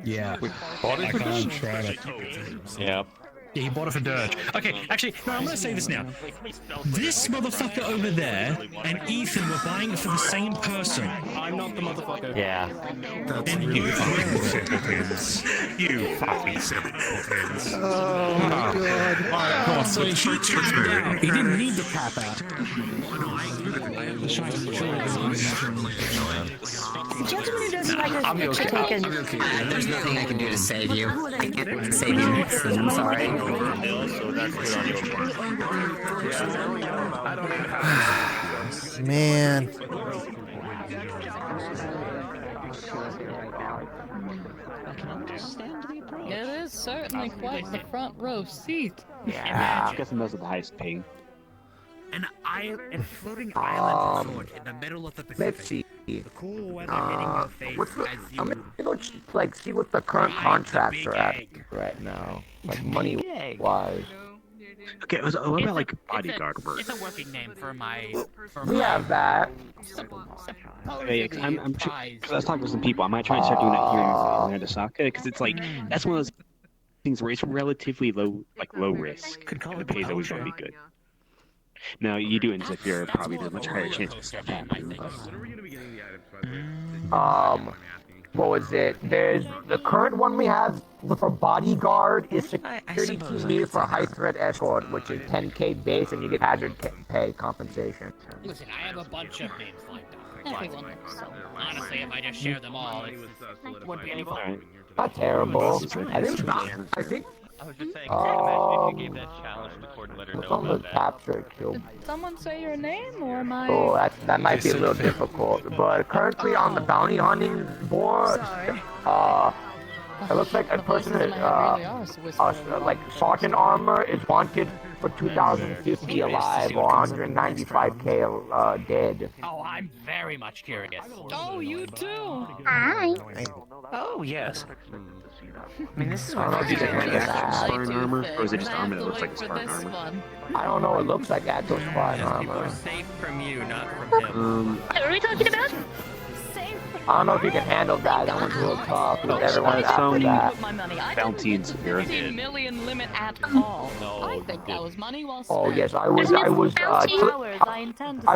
yeah. I can't try it. Yep. Yeah, he bought it for Dirge. Okay, actually, no, I'm gonna say this now. This motherfucker over there and Ethan were buying it for the same person. I'm not the motherfucker. Yeah. That's you fucking simpletons. You fucking simpletons. Oh my god. Alright, come on, let's move it. He didn't need the cap out. Gentleman who doesn't like his picture taken. There's nothing I can do to save you. I can't save you, Nixon. I'm sorry. Man. It is certainly quite the front row seat. Yeah, I guess it knows with the highest ping. An floating island resort in the middle of the Pacific. Let's see. The cool weather hitting your face as you... I'm gonna see what the current contracts are at right now, like money wise. Okay, what about like bodyguard work? It's a working name for my. We have that. Okay, because I was talking to some people. I might try and start doing that here in Arasaka, because it's like that's one of those things where it's relatively low risk. And the pay is always going to be good. Now you do it in Zephyr, probably there's a much higher chance of stuff happening. What was it? There's the current one we have for bodyguard is security team leader for high threat escort, which is 10k base, and you get hazard pay compensation. Listen, I have a bunch of names lined up. So honestly, if I just share them all, it wouldn't be any fun. Not terrible. I think. I was just saying, imagine if you gave that challenge the court and let her know about that. Capture kill. Did someone say your name, or am I? Oh, that might be a little difficult. But currently on the bounty hunting board, it looks like a person like sergeant armor is wanted for 2,050 alive or 195k dead. Oh, I'm very much curious. Oh, you too. Hi. Oh, yes. I mean, this is I don't know if you can handle that. Spartan armor, or is it just armor that looks like a Spartan armor? I don't know. It looks like actual Spartan armor. Safe from you, not from him. What are we talking about? I don't know if you can handle that. That one's a little tough. Because everyone's after that. Bounty and Severe. Million limit at all. I think that was money well spent. Oh yes, I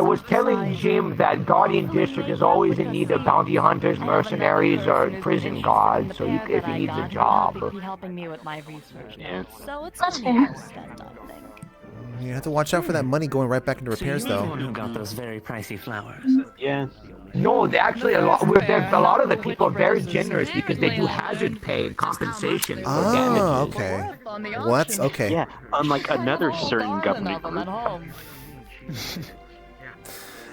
was telling Jim that Guardian District is always in need of bounty hunters, mercenaries, or prison guards. So if he needs a job. Be helping me with my research. Yeah. So it's money well spent, I think. You have to watch out for that money going right back into repairs, So you're though. the one who got those very pricey flowers. Yeah. No, they actually a lot of the people are very generous because they do hazard pay and compensation for damages. Oh, okay. What? Okay. Yeah, unlike another certain government I'm at home.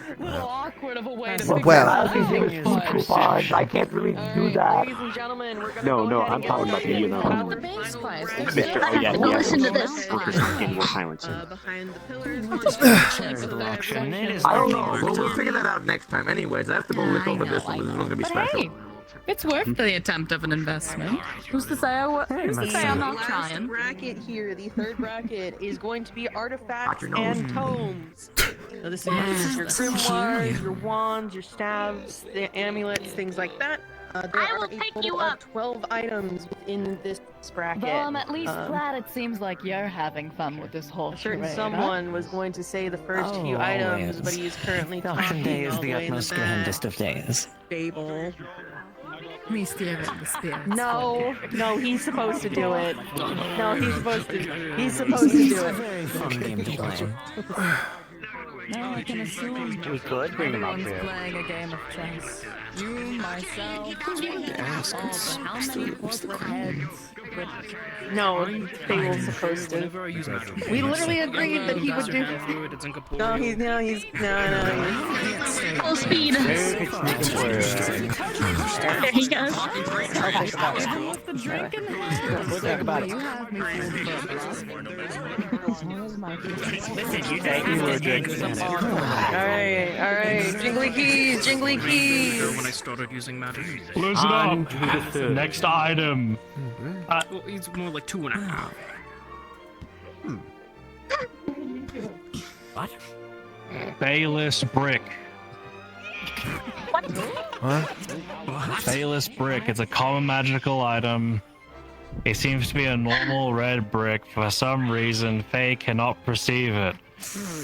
A little awkward of a way to I can't really do that. Ladies and gentlemen, we're gonna No, go ahead I'm and get talking about started you, about the base price. Mr. Oh, yeah, Listen to this. Workers aren't getting more silence. Behind the pillars. I don't know. We'll figure that out next time. Anyways, I have to go look over this one. This is going to be special. It's worth the attempt of an investment. Who's to say I'm not trying? Bracket here, the third bracket, is going to be artifacts and tomes. So this is your grimoires, your wands, your staves, the amulets, things like that. There are a total of 12 items within this bracket. Well, I'm at least glad it seems like you're having fun with this whole A certain charade, someone was going to say the first few items, but he is currently Auction talking day is all the way in utmost back. grandest of days. Fable. Me steering the spirits. No, he's supposed to do it. No, he's supposed to do it. Very fun game to play. Now I can assume We could bring them up everyone's here. playing a game of chess. You, myself, all the how many corporate heads? No, Fable's supposed to. We literally agreed that he would do. No, he's Full speed. There he goes. We'll think about it. Alright. Jingly keys. When I started using magic. Listen up. Next item. Well, he's more like 2.5. What? Bayless brick. What? What? Bayless brick. It's a common magical item. It seems to be a normal red brick. For some reason, Fae cannot perceive it.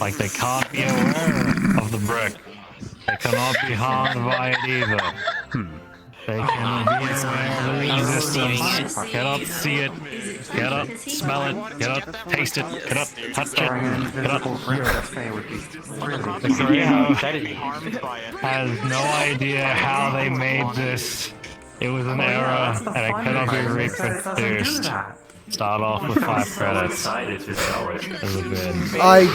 Like they can't be aware of the brick. They cannot be harmed by it either. They can be aware of its existence. Cannot see it. Cannot smell it. Cannot taste it. Cannot touch it. Cannot. The creator has no idea how they made this. It was an error, and it cannot be reproduced. Start off with 5 credits. As a bid. God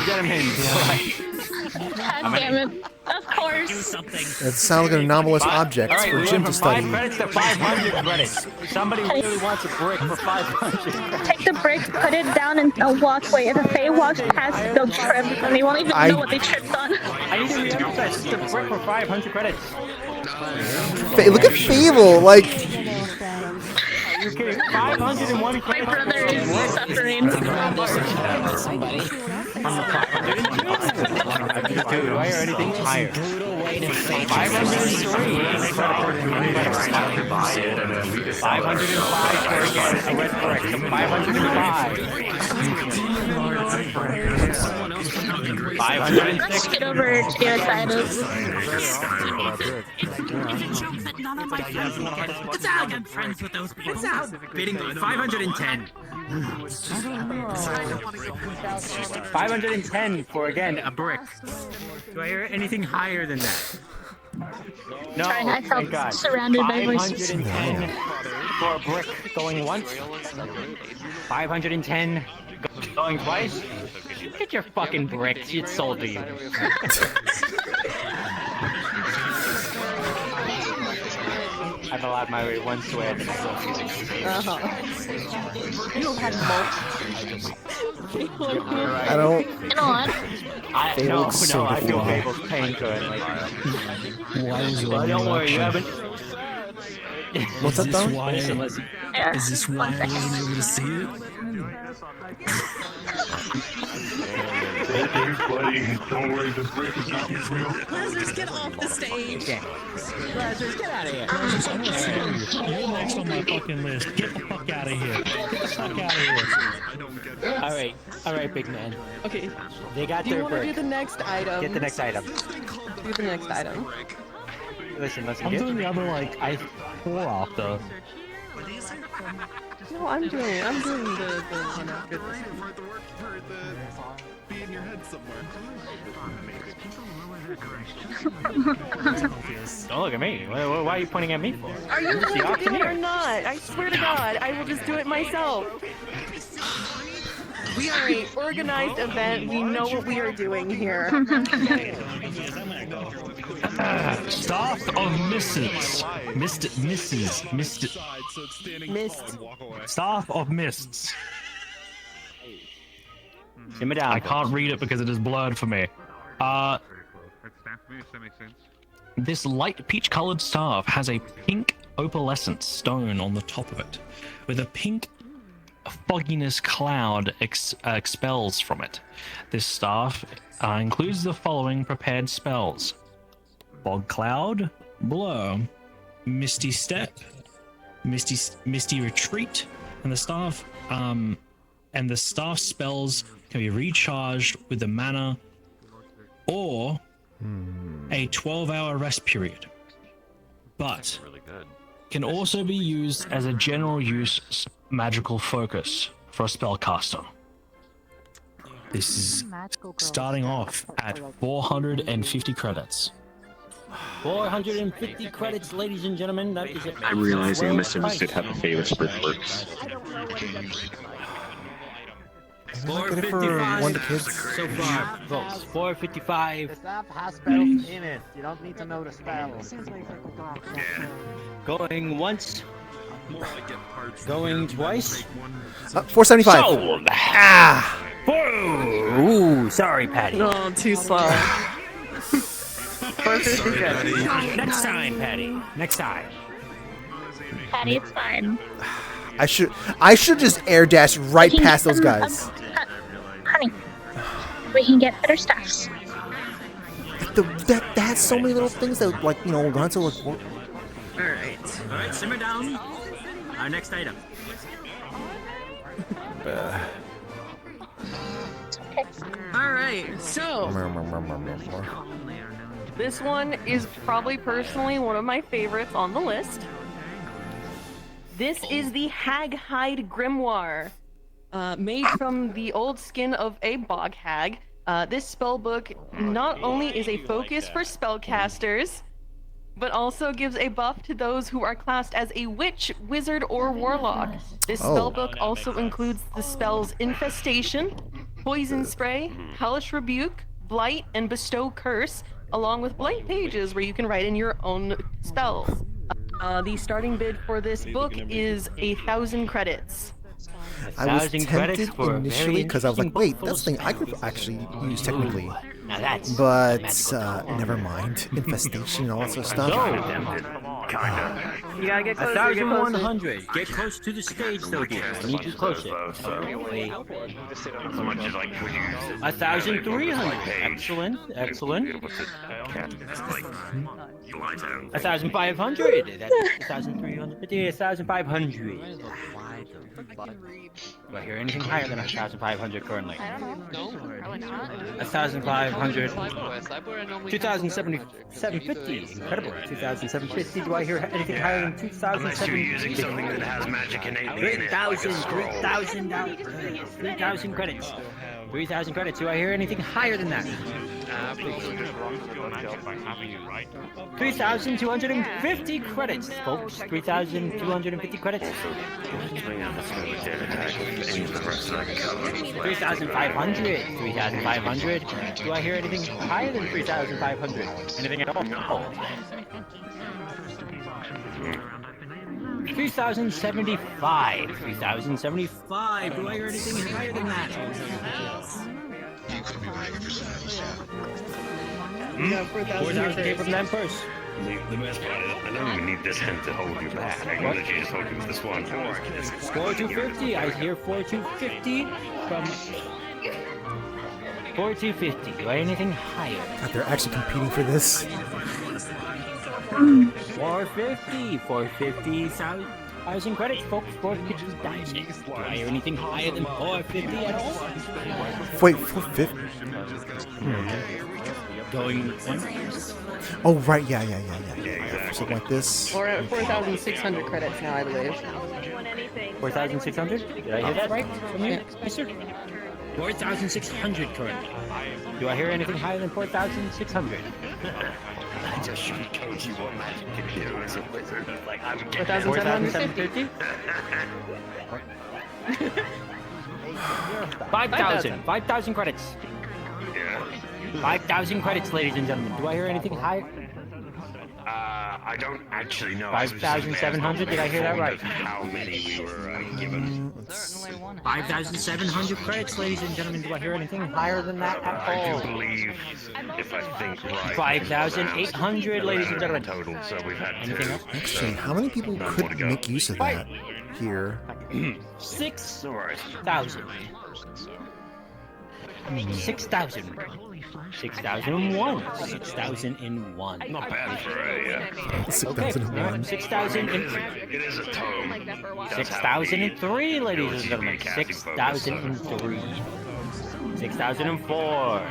damn it. Of course. That sounds like an anomalous object for Jim to study. 5 credits to 500 credits. Somebody really wants a brick for 500. Take the brick, put it down in a walkway. If a Fae walks past, they'll trip, and they won't even know what they tripped on. I need to re-emphasize the brick for 500 credits. Look at Fable, like. kidding? 501 My credits. brother is suffering. Dude, why are anything higher? 503. 505 for again. I read correct. 505. Let's get over to the other side of. It's out. I'm friends with those people. It's out. Bidding 510. 510 for again a brick. Do I hear anything higher than that? No, Sorry, I thank felt God. surrounded by voices. 510 for a brick going once. 510 going twice. Get your fucking bricks. It's sold to you. I've allowed my one swear that You had I don't. You know what? They no, look so I feel deformed. Mabel's pain good. Like, Why was it well, don't worry, you haven't. What's up, Don? Is this why I wasn't able to see it? Don't worry, the brick is not real. Lazarus, get off the stage. Lazarus, get out of here. Lazarus, I don't see you. You're next on my fucking list. Get the fuck out of here. Get the fuck out of here. All right, big man. Okay. They got Do you their want to do brick. the next item? Get the next item. Do the next item. Listen. I'm doing the other like 4 after. No, I'm doing the one after this. Be in your head somewhere. Don't look at me. Why are you pointing at me for? Are you I'm just the going to do it or auctioneer. not? I swear to God, I will just do it myself. We are an organized event. We know what we are doing here. Staff of Mrs. Mist. Staff of Mists. Simmer down. I can't read it because it is blurred for me. This light peach-colored staff has a pink opalescent stone on the top of it, with a pink fogginess cloud expels from it. This staff includes the following prepared spells: Fog Cloud, Blur, Misty Step, Misty Retreat, and the staff spells can be recharged with the mana or a 12-hour rest period, but can also be used as a general use magical focus for a spellcaster. This is starting off at 450 credits. 450 credits, ladies and gentlemen. That is it. I'm realizing I misunderstood how the famous brick works. 455 one to kids. so far, folks. 455. The staff has spells in it. You don't need to know the spells. Going once. Going twice. 475. Sold. Ah. Ooh, sorry, Patty. No, too slow. 450. Next time, Patty. Next time. Patty, it's fine. I should just air dash right past those guys. Honey, we can get better stuffs. That has so many little things that, like, you know, we're going to like. Alright, simmer down. Our next item. Alright, so this one is probably personally one of my favorites on the list. This is the Hag-Hide Grimoire, made from the old skin of a bog hag. This spellbook not only is a focus for spellcasters, but also gives a buff to those who are classed as a witch, wizard, or warlock. This spellbook also includes the spells Infestation, Poison Spray, Hellish Rebuke, Blight, and Bestow Curse, along with blank pages where you can write in your own spells. The starting bid for this book is 1,000 credits. I was tempted initially because I was like, wait, that's the thing I could actually use technically. Now that's But never mind. Infestation and all that sort of stuff. Kinda. You gotta get closer. Get closer. 1,100. Get close to the stage, though, dear. I need you closer. Wait. As much as I could use 1,300. Excellent. Excellent. 1,500. That's 1,350. 1,500. Do I hear anything higher than 1,500 currently? I don't know. No, probably not. 1,500. 2,750. Incredible. 2,750. Do I hear anything higher than 2,750? Unless you're using something that has magic innately in it. 3,000. 3,000 credits. 3,000 credits. Do I hear anything higher than that? 3,250 credits, folks. 3,250 credits. 3,500. 3,500. Do I hear anything higher than 3,500? Anything at all? No. 3,075. 3,075. Do I hear anything higher than that? You could be buying yourselves. 4,000 from them first. The best part is, I don't even need this hand to hold you back. I know that you just hold you with this one. 4,250. I hear 4,250 from 4,250. Do I hear anything higher? God, they're actually competing for this. 450. 450,000 credits, folks. 450,000. Do I hear anything higher than 450 at all? Wait, 450? Going Oh, right, yeah. Something like this. We're at 4,600 credits now, I believe. 4,600? Did I hear that right from you, mister? 4,600 currently. Do I hear anything higher than 4,600? I just should have told you what magic can do as a wizard. Like, I'm 4,750? 5,000. 5,000 credits. Yeah. 5,000 credits, ladies and gentlemen. Do I hear anything higher? I don't actually know. 5,700? Did I hear that right? How many we were given? 5,700 credits, ladies and gentlemen. Do I hear anything higher than that at all? I do believe, if I think right, 5,800, ladies and gentlemen. Total. So we've had anything else? Actually, how many people could make use of that here? 6,000. 6,000. 6,001. 6,001. Not bad for a 6,001. 6,000. It is a tome. 6,003, ladies and gentlemen. 6,003. 6,004.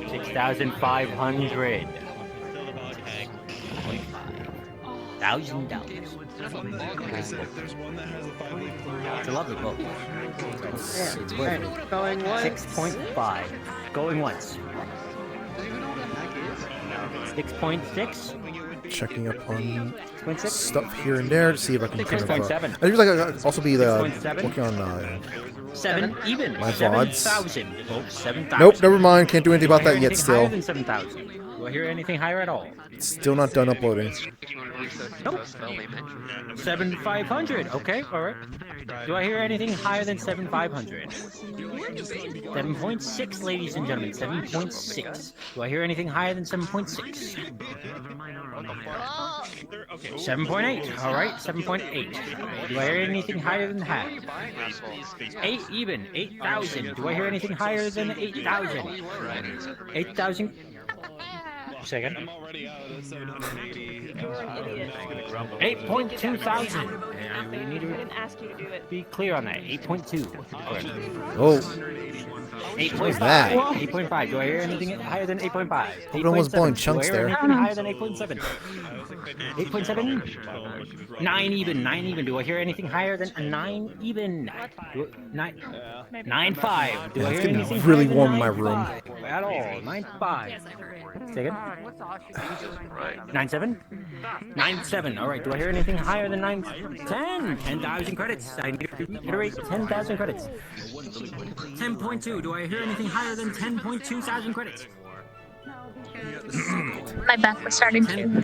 6,500. $1,000. It's a lovely book. It's worth it. Going once. 6.5. Going once. 6.6. Checking up on stuff here and there to see if I can kind of. 6.7. I usually like also be working on 7 even. my VODs. 7,000. Folks, 7,000. Nope, never mind. Can't do anything about that yet. Still, Higher than 7,000. Do I hear anything higher at all? still not done uploading. Nope. 7,500. Okay, all right. Do I hear anything higher than 7,500? 7.6, ladies and gentlemen. 7.6. Do I hear anything higher than 7.6? 7.8. All right, 7.8. Do I hear anything higher than half? 8 even. 8,000. Do I hear anything higher than 8,000? 8,000. Second. 8.2 thousand. We need to be clear on that. 8.2. Oh. 8.5. that? 8.5. Do I hear anything higher than 8.5? Hope no one's blowing chunks Do I hear there. anything higher than 8.7? 8.7? 9 even. 9 even. Do I hear anything higher than a 9 even? 9.5. Do I hear It's getting anything really higher than warm in my room. 9.5 At all. 9.5. Second. 9.7? 9.7. All right. Do I hear anything higher than 9.10? 10,000 credits. I need to reiterate 10,000 credits. 10.2. Do I hear anything higher than 10.2 thousand credits? My back was starting to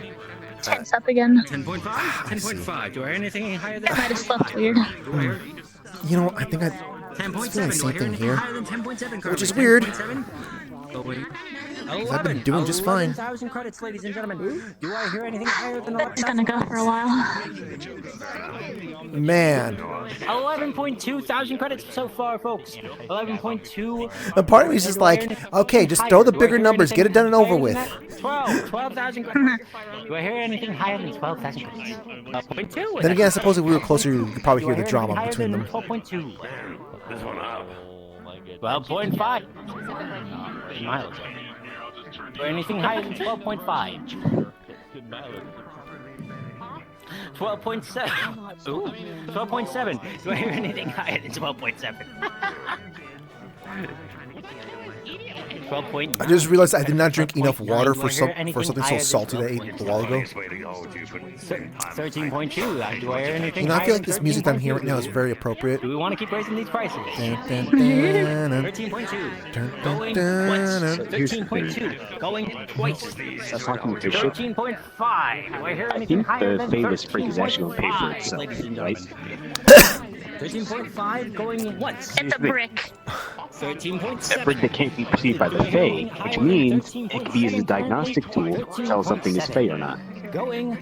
tense up again. 10.5? 10.5. Do I hear anything higher than I might have slept weird. You know, I think I. 10.7. It's feeling Do I hear something anything here, higher than 10.7? which is weird. 10.7? Going 'Cause I've been doing just fine. 11,000 credits, ladies and gentlemen. Do I hear anything higher than It's gonna go for a while. Man. 11.2 thousand credits so far, folks. 11.2. A part of me is just like, okay, just throw the bigger numbers, get it done and over with. 12,000 credits. Do I hear anything higher than 12,000 credits? 12.2. Then again, I suppose if we were closer, you could probably hear the drama between them. 12.2. 12.5. Miles. Or anything higher than 12.5. 12.7. Ooh, 12.7. Do I hear anything higher than 12.7? 12.9. I just realized I did not drink enough water for something so salty that I ate a while ago. 13.2. Do I hear anything? You know, I feel like this music that I'm hearing right now is very appropriate. Do we want to keep raising these prices? 13.2. Going once. 13.2. Going twice. That's talking to shit. 13.5. Do I hear I anything think higher the than famous freak is actually going to pay for itself, right? 13.5 going once. It's a brick. 13.7. A brick that can't be perceived by the Fae, which means it can be used as a diagnostic tool to tell if something is Fae or not. Going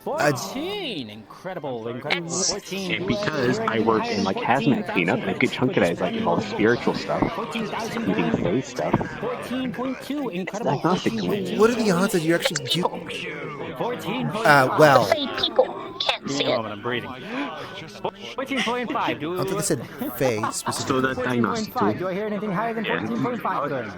14. Incredible. 14. And because I work in like hazmat cleanup, a good chunk of that is like all the spiritual stuff, including Fae stuff. 14.2. Incredible. Diagnostic tool. What are the odds that you actually do? 14. Well. Fae people can't see it. I'm breathing. 14.5. I don't think I said Faye specifically. Still that diagnostic tool. Do I hear anything higher than 14.5?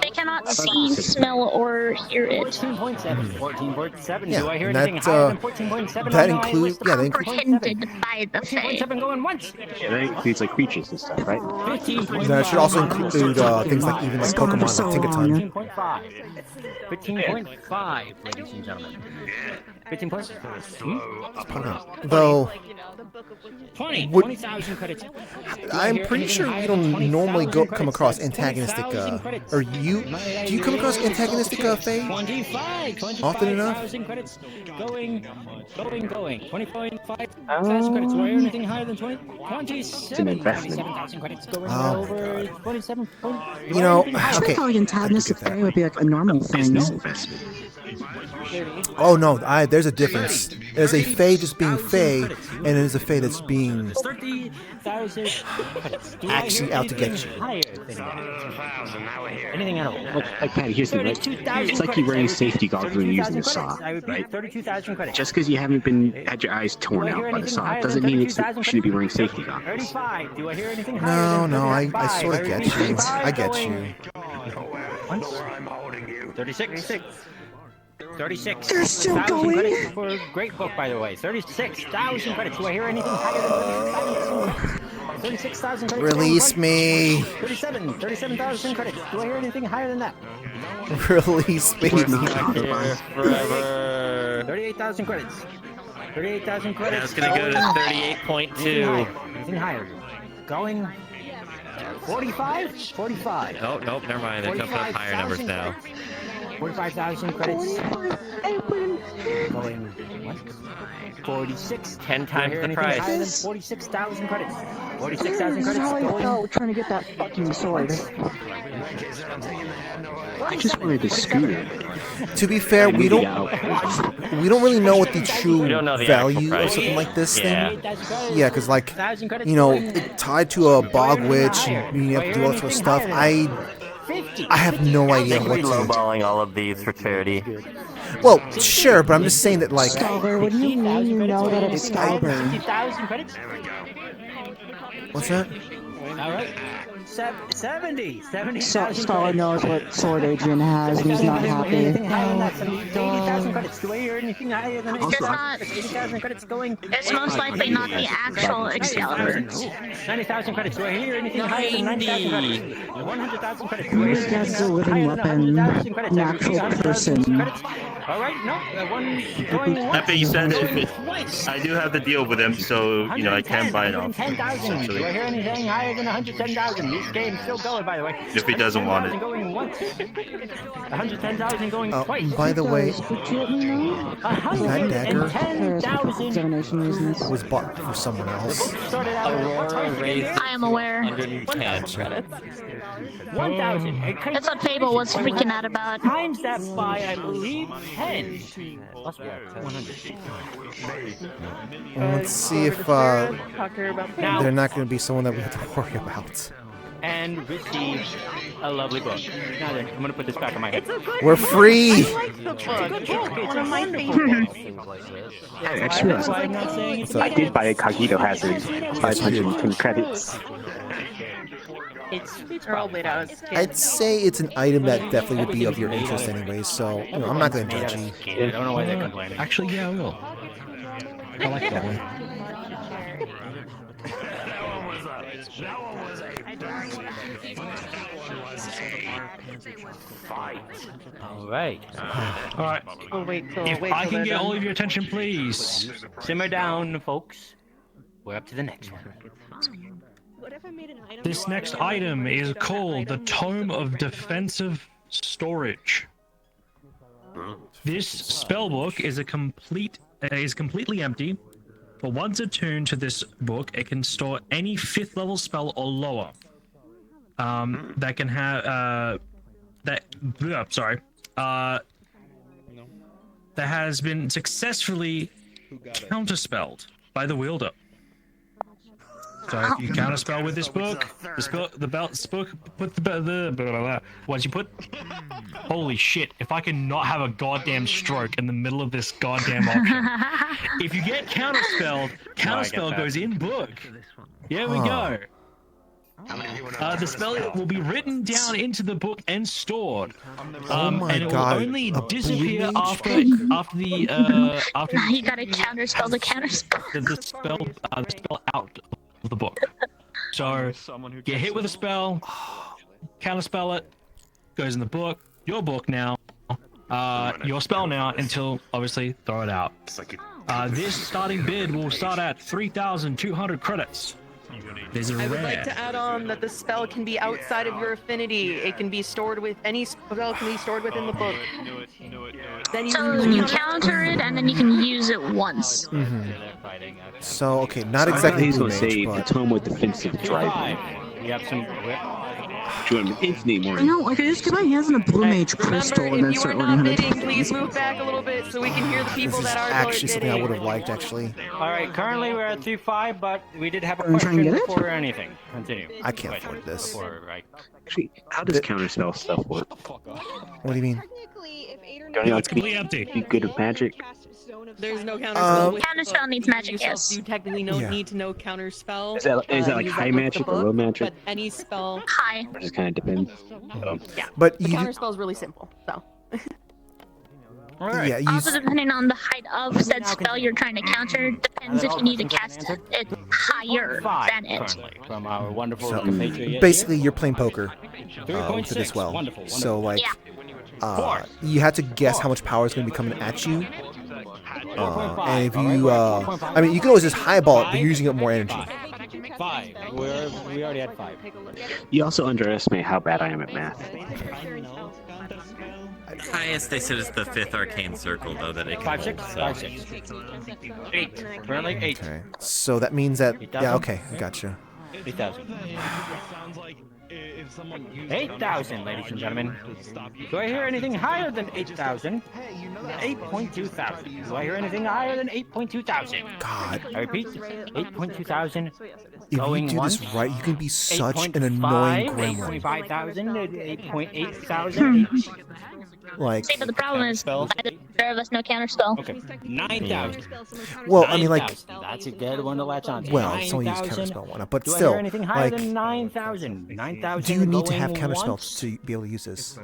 They cannot see, smell, or hear it. 14.7. 14.7. Yeah, Do I hear and anything that, higher than 14.7? that includes, yeah, that includes. Comprehended by the Fae. 14.7 going once. Yeah, that includes like creatures and stuff, right? 15.5. That should also include things like even like Pokemon, like Tinkaton. 15.5. 15.5, ladies and gentlemen. 15.5. Though, 20,000 credits. I'm pretty sure you don't normally come across antagonistic, or do you come across antagonistic Fae 25. often enough? 20,000 credits. Going. 20,500 credits. Do I hear anything higher than 20? 27,000 credits. Going over 27. You know, okay. Probably antagonistic Fae would be like a normal thing. Oh no, there's a difference. There's a Fae just being Fae, and there's a Fae that's being 30,000 credits. actually out to get you. Anything at all? Like Patty, here's the thing. It's like you're wearing safety goggles when you're using a saw, right? 32,000 credits. Just because you haven't had your eyes torn out by the saw doesn't mean you shouldn't be wearing safety goggles. 35. Do I hear anything higher No, than I sort of get you. I get you. 36. 36. They're still going. Credits for a great book, by the way. 36,000 credits. Do I hear anything higher than 36,000 credits? Release me. 37,000 credits. Do I hear anything higher than that? Release me. Forever. 38,000 credits. 38,000 credits. Now it's gonna go to 38.2. Anything higher? Going 45? 45. Oh, nope, never mind. They're jumping up higher numbers now. 45,000 credits. Going what? 46. 10 times the price. 46,000 credits. 46,000 credits. How I Going. felt trying to get that fucking sword. I just wanted a scooter. To be fair, we don't really know what the true don't know the value actual of something like this Yeah. thing. Yeah, because like, you know, tied to a bog witch, and you have to do all sorts of stuff. I have no idea They could what be to. lowballing all of these for charity. Well, sure, but I'm just saying that like. Scholar, what do you mean you know that it's Scholar? 50,000 credits. What's that? All right. 70. Scholar knows what sword Adrian has, and he's not happy. 80,000 credits. Do I hear anything higher than It's not. 80,000 credits going? It's most likely not the actual Excalibur. 90,000 credits. Do I hear anything higher than 90,000 credits? 100,000 credits. This guy's a living weapon, an actual person. Alright, no, one going once. That being said, I do have the deal with him, so you know I can buy it off. 110,000. Do I hear anything higher than 110,000? This game's still going, by the way. If he doesn't want it. 110,000 going once. 110,000 going twice. By the way, that dagger 110,000 was bought for someone else. I am aware. 110 1,000. That's what Fable was freaking out about. Times that by, I believe, 10. Plus 100. Let's see if they're not going to be someone that we have to worry about. And receive a lovely book. Now then, I'm gonna put this back on my head. We're free! I like the book. It's one of my favorites. I just realized I did buy a Cogito Hazard, 510 credits. They're all laid out. I'd say it's an item that definitely would be of your interest anyways, so you know, I'm not going to judge you. I don't know why they're complaining. Actually, yeah, I will. I like that one. Alright. Alright. We'll wait till If I can get all of your attention, please. Simmer down, folks. We're up to the next one. This next item is called the Tome of Defensive Storage. This spellbook is completely empty, but once attuned to this book, it can store any 5th level spell or lower. That can have that has been successfully counterspelled by the wielder. So if you counterspell with this book, once you put, holy shit! If I can not have a goddamn stroke in the middle of this goddamn option, if you get counterspell goes in book. Here we go. The spell will be written down into the book and stored. my and it God, will only a disappear blue mage? after the You gotta counterspell the counterspell. the spell out of the book. So get hit with a spell, counterspell it, goes in the book, your book now, your spell now until obviously throw it out. This starting bid will start at 3,200 credits. There's a I would rare. like to add on that the spell can be outside of your affinity. It can be stored with any spell can be stored within the book. Then You counter it and then you can use it once. So, okay, not exactly He's blue gonna mage, say but... the Tome with Defensive Drive. We have some. Join him infinity more. I know, like I just get my hands on a blue mage crystal and then if you are start not learning how to bidding, please move back a little bit so we can hear the people This is that are actually something I bidding. would have liked, actually. Alright, currently we're at 2-5, but we did have a Are we trying to question get it? before anything. Continue. I can't afford this. Right. Actually, how does counterspell stuff work? What do you mean? Don't you know, It's completely empty. be good at magic? There's no counterspell. with Counterspell needs magic, yes. You technically need to know counterspell. Is that like use high with the magic or book, low magic? But any spell. High. Or just kind of depends. Yeah. But the you- counterspell is really simple. So. Yeah, you... Also, depending on the height of said spell you're trying to counter, depends if you need to cast it higher than it. From our wonderful So, compatriot basically, you're playing poker with 3.6. it as well. Wonderful, So, like, Yeah. you have to guess how much power is going to be coming at you. And if you, I mean, you can always just highball it, but you're using up more energy. 5. We already had 5. You also underestimate how bad I am at math. Highest they said is the 5th arcane circle, though, that it can 5, hold, 6, so. 5, 6. 8. Currently 8. Okay. So that means that... Yeah, okay, I gotcha. 8,000. 8,000, ladies and gentlemen. Do I hear anything higher than 8,000? 8.2 thousand. Do I hear anything higher than 8.2 thousand? God. I repeat, 8.2 thousand. If you Going do once. this right, you can be such an annoying gremlin. 8.5 thousand, 8.8 thousand. Like... See, but the problem is, neither of us know counterspell. Okay, 9,000. Well, I mean, like... 9,000. That's a good one to latch on to. Well, someone used 9,000. counterspell one, but Do I still, hear anything higher like... than 9,000? 9,000. Do you need to have going counterspell once? to be able to use this?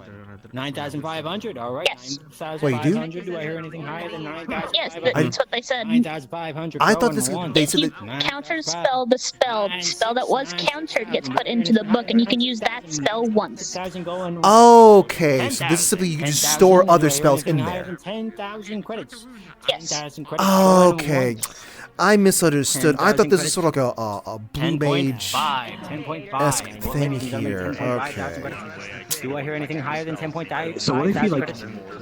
9,500. All right. Yes. Wait, you do? 9,500. Do I hear anything higher than 9,500? Yes, that's what they said. 9,500. I thought going this... once. They said You that... counterspell the spell that was countered gets put into the book, and you can use that spell once. 6,000 going. Okay, so this is simply you can just store other spells in there. 10,000 credits. Yes. 10,000 credits. Go ahead and Okay. once. I misunderstood. I thought this was 10,000 sort of like a blue mage 10.5. esque 10.5. thing Ladies and here. gentlemen, 10.5,000 Okay. credits. Do I hear anything higher than 10.5? So what if you like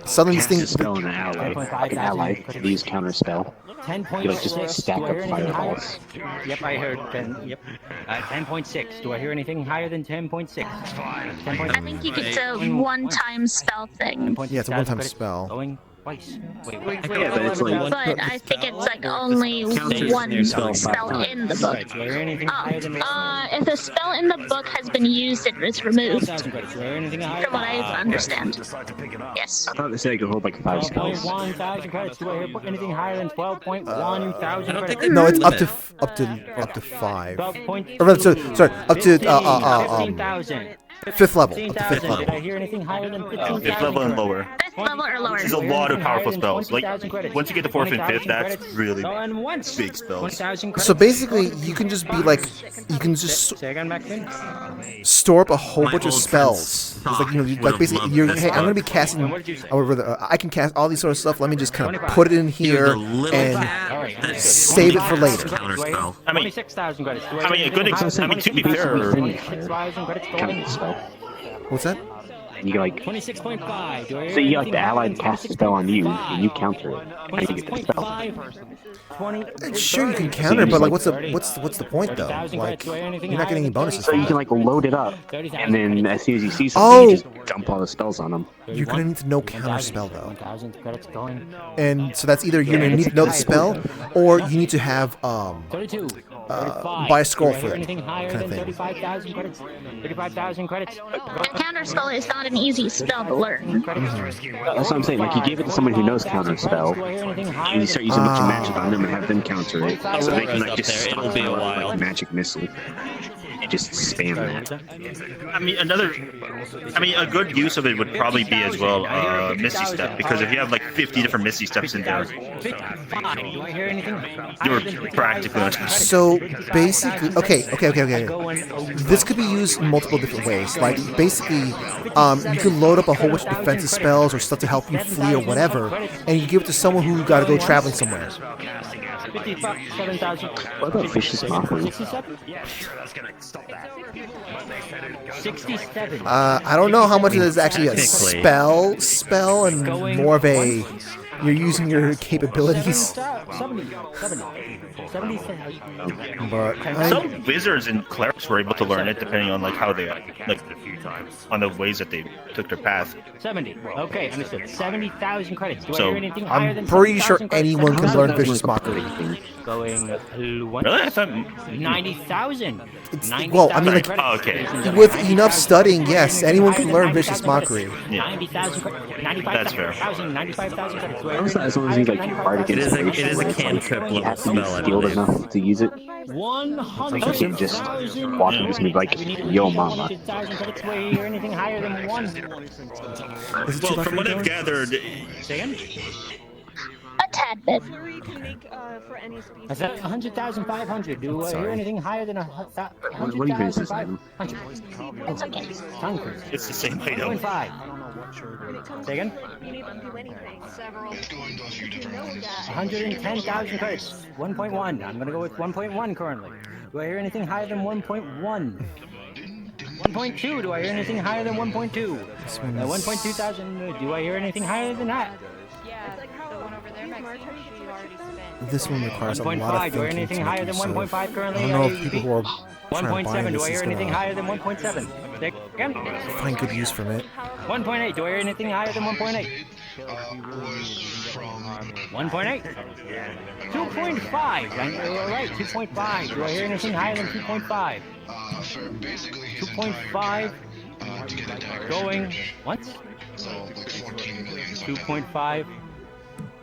Suddenly this cast thing. a spell on an ally, like an ally, and use counter spell? You like just stack Do I hear up anything higher? fireballs. Yep, I heard 10. Yep. 10.6. Do I hear anything higher than 10.6? I think you get a one-time spell thing. Yeah, it's a one-time spell. Going twice. Wait. Yeah, but it's like But I think it's like only one spell in the book. Do I hear anything higher than If the spell in the book has been used, it is removed. 12,000 credits. Do I hear anything higher? From what I understand. Yes. I thought they said I could hold like 5 spells. 12.1 thousand credits. Do I hear anything higher than 12.1 thousand credits? No, it's up to 5. 12.3. Or rather, sorry, up to 15,000. fifth level. Up to fifth 15,000. Did I level. hear anything higher than 15,000? Fifth level and lower. Fifth level or lower. There's a lot of powerful spells. Like, once you get to 4th and 5th, that's really Going once. big spells. 20,000 credits. So basically, you can just be like, you can just Say again, Maxine? store up a whole bunch of spells. It's like, you know, like basically, hey, I'm gonna be casting. I can cast all these sort of stuff. Let me just kind of put it in here and save it for later. Counterspell. I mean, 26,000 credits. I mean, a good example. I mean, to be fair, 26,000 credits going. Spell. What's that? And you like, 26.5. Do I hear say you like anything the ally higher cast a spell on you, and you counter it. How do you get the spell? 26.5. Sure, you can counter, but like, what's the point though? Like, you're not getting any bonuses. So you For can it. like load it up, and then as soon as you see something, you just dump all the spells on them. You're gonna need to know counter spell though, 1,000 credits going. and so that's either you're gonna need to know the spell, or you need to have 32. buy a scroll for it, Anything higher kind of than thing. 35,000 credits? 35,000 credits. And counterspell is not an easy spell to learn. That's what I'm saying. Like you give it to someone who knows counter spell, and you start using a bunch of magic on them and have them counter it, so they can like just It'll be a while. like magic missile. You just spam that. I mean, a good use of it would probably be as well Misty Step, because if you have like 50 different Misty Steps in there, Do I hear anything? you're practically untouchable. So basically, okay. This could be used in multiple different ways. Like basically, you can load up a whole bunch of defensive spells or stuff to help you flee or whatever, and you give it to someone who got to go traveling somewhere. 57,000. What about Vicious Mockery? 67? 67. I don't know how much of this is actually a spell, and more of a you're using your capabilities. 70,000. But Some wizards and clerics were able to learn it depending on like how they like on the ways that they took their path. 70. Okay, understood. 70,000 credits. Do I So, hear anything higher than I'm pretty sure 70,000 credits? anyone can learn Vicious Mockery. Going Really? I thought 90,000. Well, I mean, like, Oh, okay. with enough studying, yes, anyone can learn Vicious Mockery. Yeah. 90,000 credits. That's fair. 95,000 credits. Do I As hear long as you like hard It is against a cantrip you level have to be spell, I skilled believe. enough to use it. Like you can't just 100,000. walk in this move like, yo mama. 100,000 credits. Do I hear anything higher than 1? Is it too Well, much from for what you, I've Dylan? gathered, Say again? A tad bit. I said 100,500. Do I hear Sorry. anything higher than What even is this item? 100,500. It's okay. Tongue credits. it's the same item. 1.5. Say again? 110,000 credits. 1.1. I'm gonna go with 1.1 currently. Do I hear anything higher than 1.1? 1.2. Do I hear anything higher than 1.2? 1.2 thousand. Do I hear anything higher than that? This one requires a lot 1.5. of Do I hear thinking anything to higher make than use of. 1.5 I currently? don't know if people who are trying to buy 1.7. Do this I is hear anything gonna higher than 1.7? Say again? find good use from it. 1.8. Do I hear anything higher than 1.8? 1.8. 2.5. Alright, 2.5. Do I hear anything higher than 2.5? 2.5. Going once. 2.5.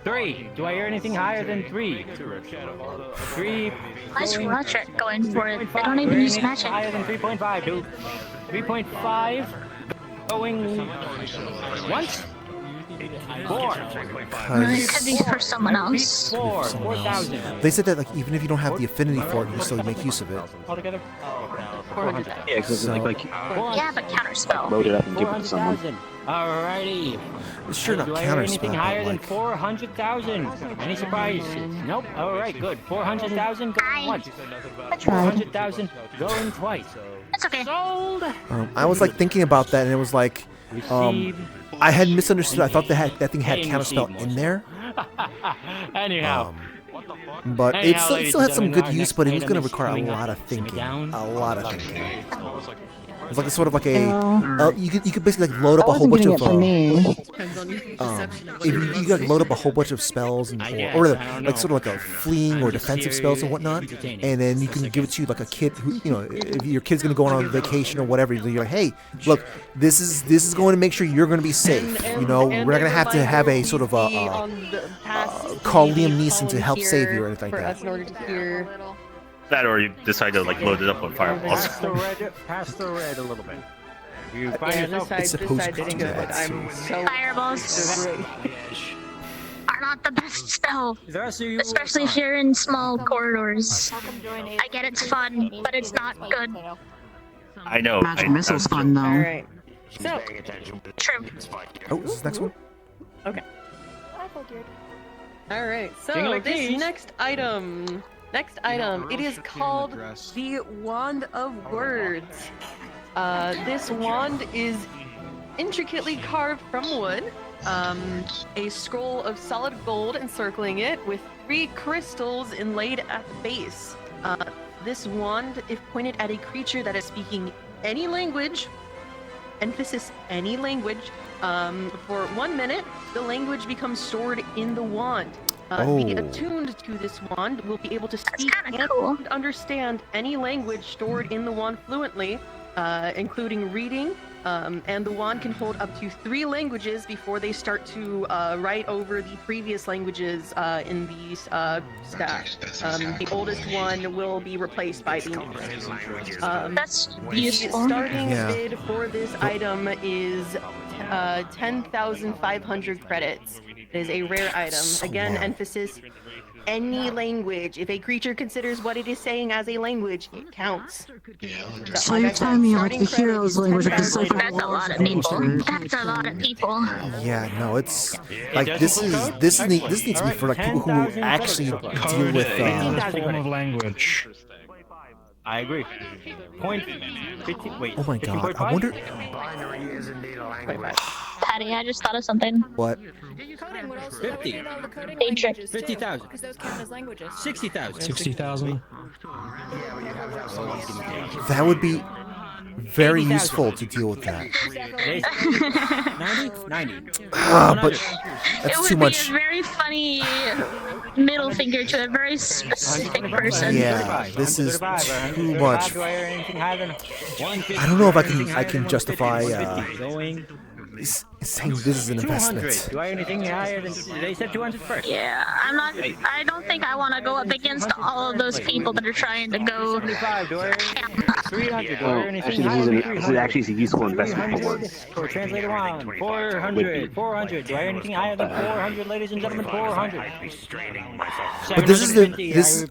3. Do I hear anything higher than 3? 3. Why's VRChat going for it? They Do I don't hear even use anything magic. higher than 3.5, dude. 3.5. Going once. 4. It could be for someone else. 4,000. They said that like even if you don't have the affinity for it, you can still make use of it. Altogether? 400,000. Yeah, because So- like Yeah, but counterspell. load it up and give it to someone. 400,000. Alrighty. It's sure not Do I hear counter anything spell, higher but than like 400,000? Any surprises? Nope. Alright, good. 400,000 going once. I tried. 400,000 going twice. That's okay. Sold. I was like thinking about that, and it was like, I had misunderstood. I thought that thing had counterspell in there. Anyhow. But it Anyhow, still ladies had and some gentlemen, good our use, next but it was item going to is require a coming lot up. of thinking. Down. A lot of thinking. It's like a sort of like a you could basically like load up a whole bunch of if you like load up a whole bunch of spells and or like sort of like a fleeing or defensive spells and whatnot, and then you can give it to like a kid who if your kid's gonna go on vacation or whatever, you're like, hey, look, this is going to make sure you're going to be safe. We're not gonna have a sort of call Liam Neeson to help save you or anything like that. In order to hear. That, or you decide to like load it up on fireballs. Pass the red a little bit. You Yeah, find yourself. this side didn't do it. I'm so Fireballs are not the best spell, The rest of you especially if you're in small corridors. I get it's fun, but it's not good. I know. Magic missile's fun though. Alright. So, true. Oh, is this next one? Okay. Alright, so Jingling this keys. next item, it is called the Wand of Words. This wand is intricately carved from wood, a scroll of solid gold encircling it with 3 crystals inlaid at the base. This wand, if pointed at a creature that is speaking any language, emphasis any language, for 1 minute, the language becomes stored in the wand. Being attuned to this wand will be able to speak and understand any language stored in the wand fluently, including reading, and the wand can hold up to 3 languages before they start to write over the previous languages in the stack. The oldest one will be replaced by the newest. That's The useful. starting bid for this item is 10,500 credits. It is a rare item. Again, emphasis any language. If a creature considers what it is saying as a language, it counts. So you're telling me like the hero's language of the Sylvan That's a lot of people. That's a lot of people. Yeah, no, it's like this needs to be for like people who actually deal with form of language. I agree. Point 50. Wait. Oh my god, I wonder. Patty, I just thought of something. What? 50. Matrix. 50,000. 60,000. 60,000. That would be very useful to deal with that. 90? But It that's would too be much. a very funny middle finger to a very specific person. Yeah, this is too much. Do I hear anything higher than I don't know if I can justify going saying this is an 200. investment. Do I hear anything higher than they said 200 first? Yeah, I don't think I want to go up against all of those people that are trying to go. 75. Do I hear 300? Do I hear anything Actually, higher this than is actually a useful investment for 300? For translator 1. 400. 400. Do I hear anything higher than 400, ladies and gentlemen? 400. But this is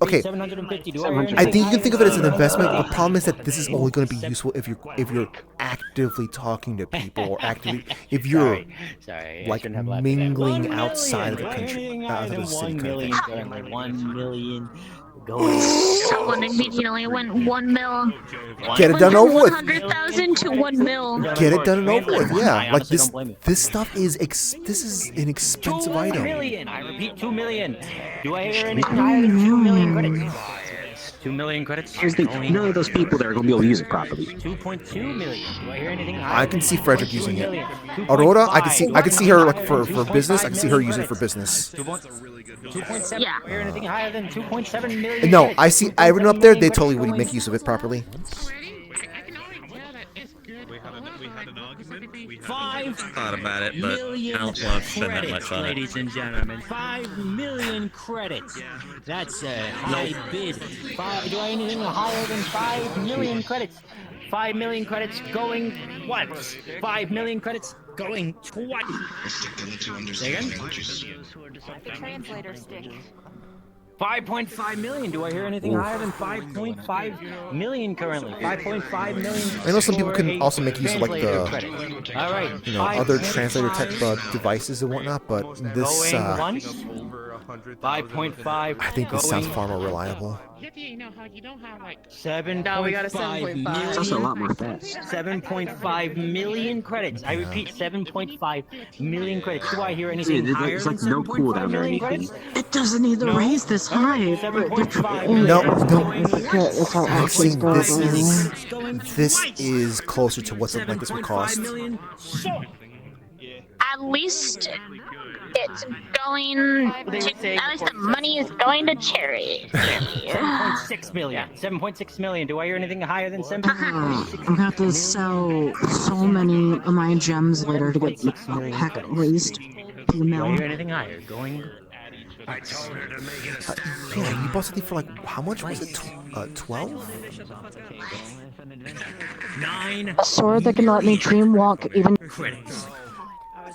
okay. 750. I think you can think of it as an investment. The problem is that this is only going to be useful if you're actively talking to people or actively if you're like mingling outside of the country, out of the city. 1 million. Someone immediately went 1 mil. Get it done over with. 100,000 to 1 mil. Get it done and over with. Yeah, like this stuff is this is an expensive 2 item. million. I repeat, 2 million. Do I hear anything higher than 2 million credits? 2 million credits. Here's the thing, none of those people there are going to be able to use it properly. 2.2 million. Do I hear anything higher? I can see Frederick using it. Aurora, I can see her like for business. I can see her using it for business. 2.7. Yeah. Do I hear anything higher than 2.7 million? No, I see Ivan up there. They totally would make use of it properly. Thought about it, but I don't want to spend that much on it. Ladies and gentlemen, 5 million credits. That's a high bid. Do I hear anything higher than 5 million credits? 5 million credits going once. 5 million credits going twice. Say again? The translator stick. 5.5 million. Do I hear anything higher than 5.5 million currently? 5.5 million. I know some people can also make use of like the, all right, other translator type devices and whatnot, but this, going once. 5.5. I think this sounds far more reliable. You know how like 7. No, we got a 7.5. It's also a lot more fast. 7.5 million credits. I repeat, 7.5 million credits. Do I hear anything higher? There's like no cooldown or anything. It doesn't need the raise this high. 7.5. No, That's how actions go. this is closer to what something like this would cost. At least it's going to, at least the money is going to charity. 7.6 million. 7.6 million. Do I hear anything higher than 7.6 I'm gonna have to sell so many of my gems later to get the heck at least Do I mil. hear anything higher? Going. Yeah, you bought something for like, how much was it? 12? 9. A sword that can let me dream walk even Critics.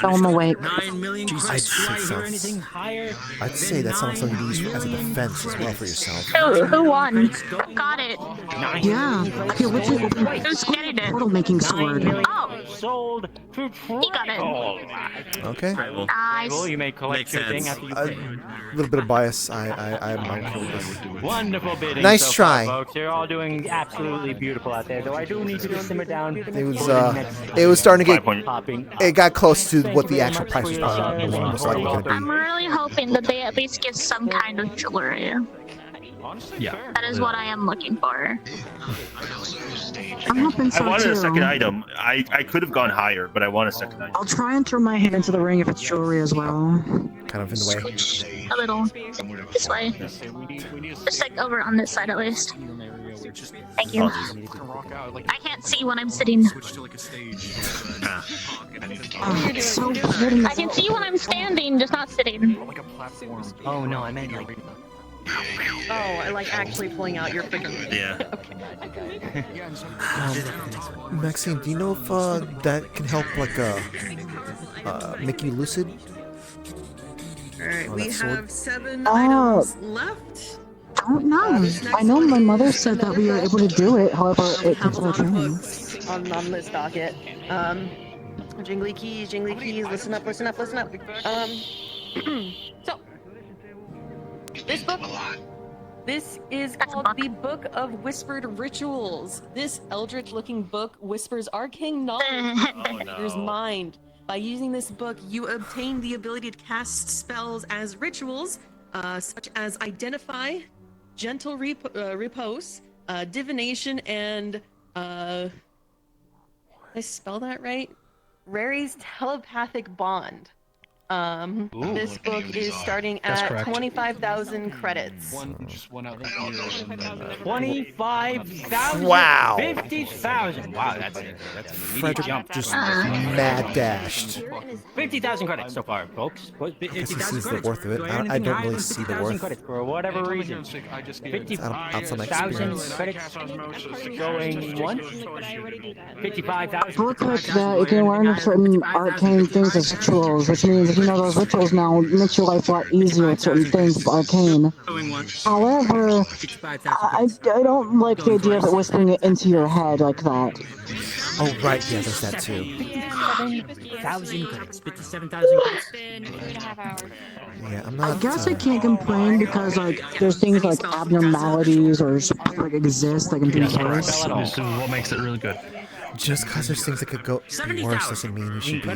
though I'm awake. 9 million credits. Do I hear anything higher? I'd say that sounds like you use as a defense as well for yourself. Who won? Got it. Yeah. Okay, what's it? Who's getting it? Portal making sword. Oh, sold to he got it. Okay. Nice. You may collect your thing after you pay. A little bit of bias. I'm mindful of this. Wonderful bidding. Nice so try. far, folks. You're all doing absolutely beautiful out there. Though I do need to just simmer down. It was starting to get. Popping. It got close to what the actual price was probably most likely going to I'm be. really hoping that they at least give some kind of jewelry. Yeah. That is what I am looking for. I'm hoping so I wanted too. a second item. I could have gone higher, but I want a second item. I'll try and throw my hand into the ring if it's jewelry as well. Kind of in the way. A little. This way. Just like over on this side at least. Thank you. I can't see when I'm sitting. Oh, it's so pretty. I can see when I'm standing, just not sitting. Oh no, I meant like. Oh, like actually pulling out your freaking. Yeah. Maxine, do you know if that can help like make you lucid? Alright, we have 7 Oh. items left. Don't know. I know my mother said that we were able to do it, however, it takes more training. On this docket. Jingly keys, listen up. So, this is called the Book of Whispered Rituals. This eldritch-looking book whispers arcane knowledge into the reader's mind. By using this book, you obtain the ability to cast spells as rituals, such as Identify, Gentle Repose, Divination, and did I spell that right? Rary's Telepathic Bond. This book is starting at 25,000 credits. 25,000. Wow. 50,000. Wow, that's a Frederick jump. just mad dashed. 50,000 credits so far, folks. I guess this is the worth of it. I don't really see the worth. Credits for whatever reason. 50,000 credits going once. 55,000. Look like that, you can learn certain arcane things as rituals, which means if you know those rituals now, it makes your life a lot easier with certain things of arcane. However, I don't like the idea of it whispering it into your head like that. Oh, right, yeah, there's that too. 57,000 credits. 57,000 credits. Yeah, I'm not. I guess I can't complain because, like, there's things like abnormalities or like exist that can be worse. This is what makes it really good. Just because there's things that could go be worse doesn't mean you should be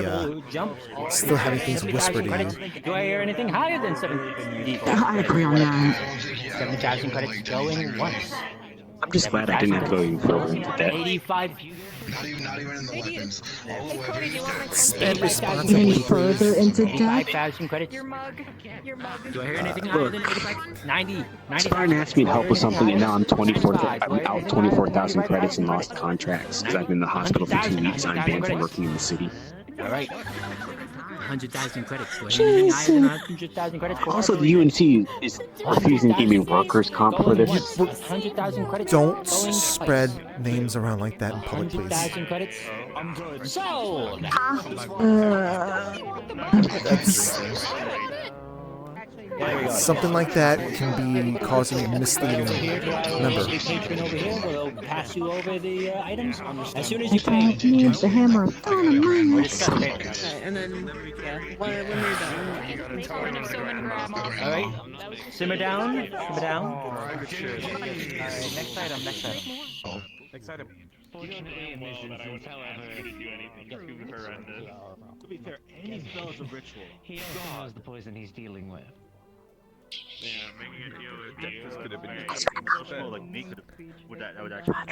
still having things whispered to you. Do I hear anything higher than 70? I agree on that. 7,000 credits going once. I'm just glad I didn't have to go even further into debt. 85. Spend responsibly. Even further into debt? 5,000 credits. Your mug. Do I hear anything higher than 85? 90. Spartan asked me to help with something, and now I'm out 24,000 credits and lost contracts because I've been in the hospital for 2 weeks and I'm banned from working in the city. All right. 100,000 credits. Do I hear anything higher than 100,000 credits? Also, the UNC is refusing to give me workers' comp for this. 100,000 credits. Don't spread names around like that in public, please. 100,000 credits. Sold. That's... There we go. something like that can be causing misleading. Remember, Patron over here will pass you over the items as soon as I you pay. don't need the hammer of dynamite. And then, yeah, when you're done. All right, simmer down, simmer down. Next item, next item. Next item. Fortunately, emissions won't ever do anything too horrendous. To be fair, any spell is a ritual. He also knows the poison he's dealing with. Yeah, making a deal with This could have been Well, like me could would that would actually. I'm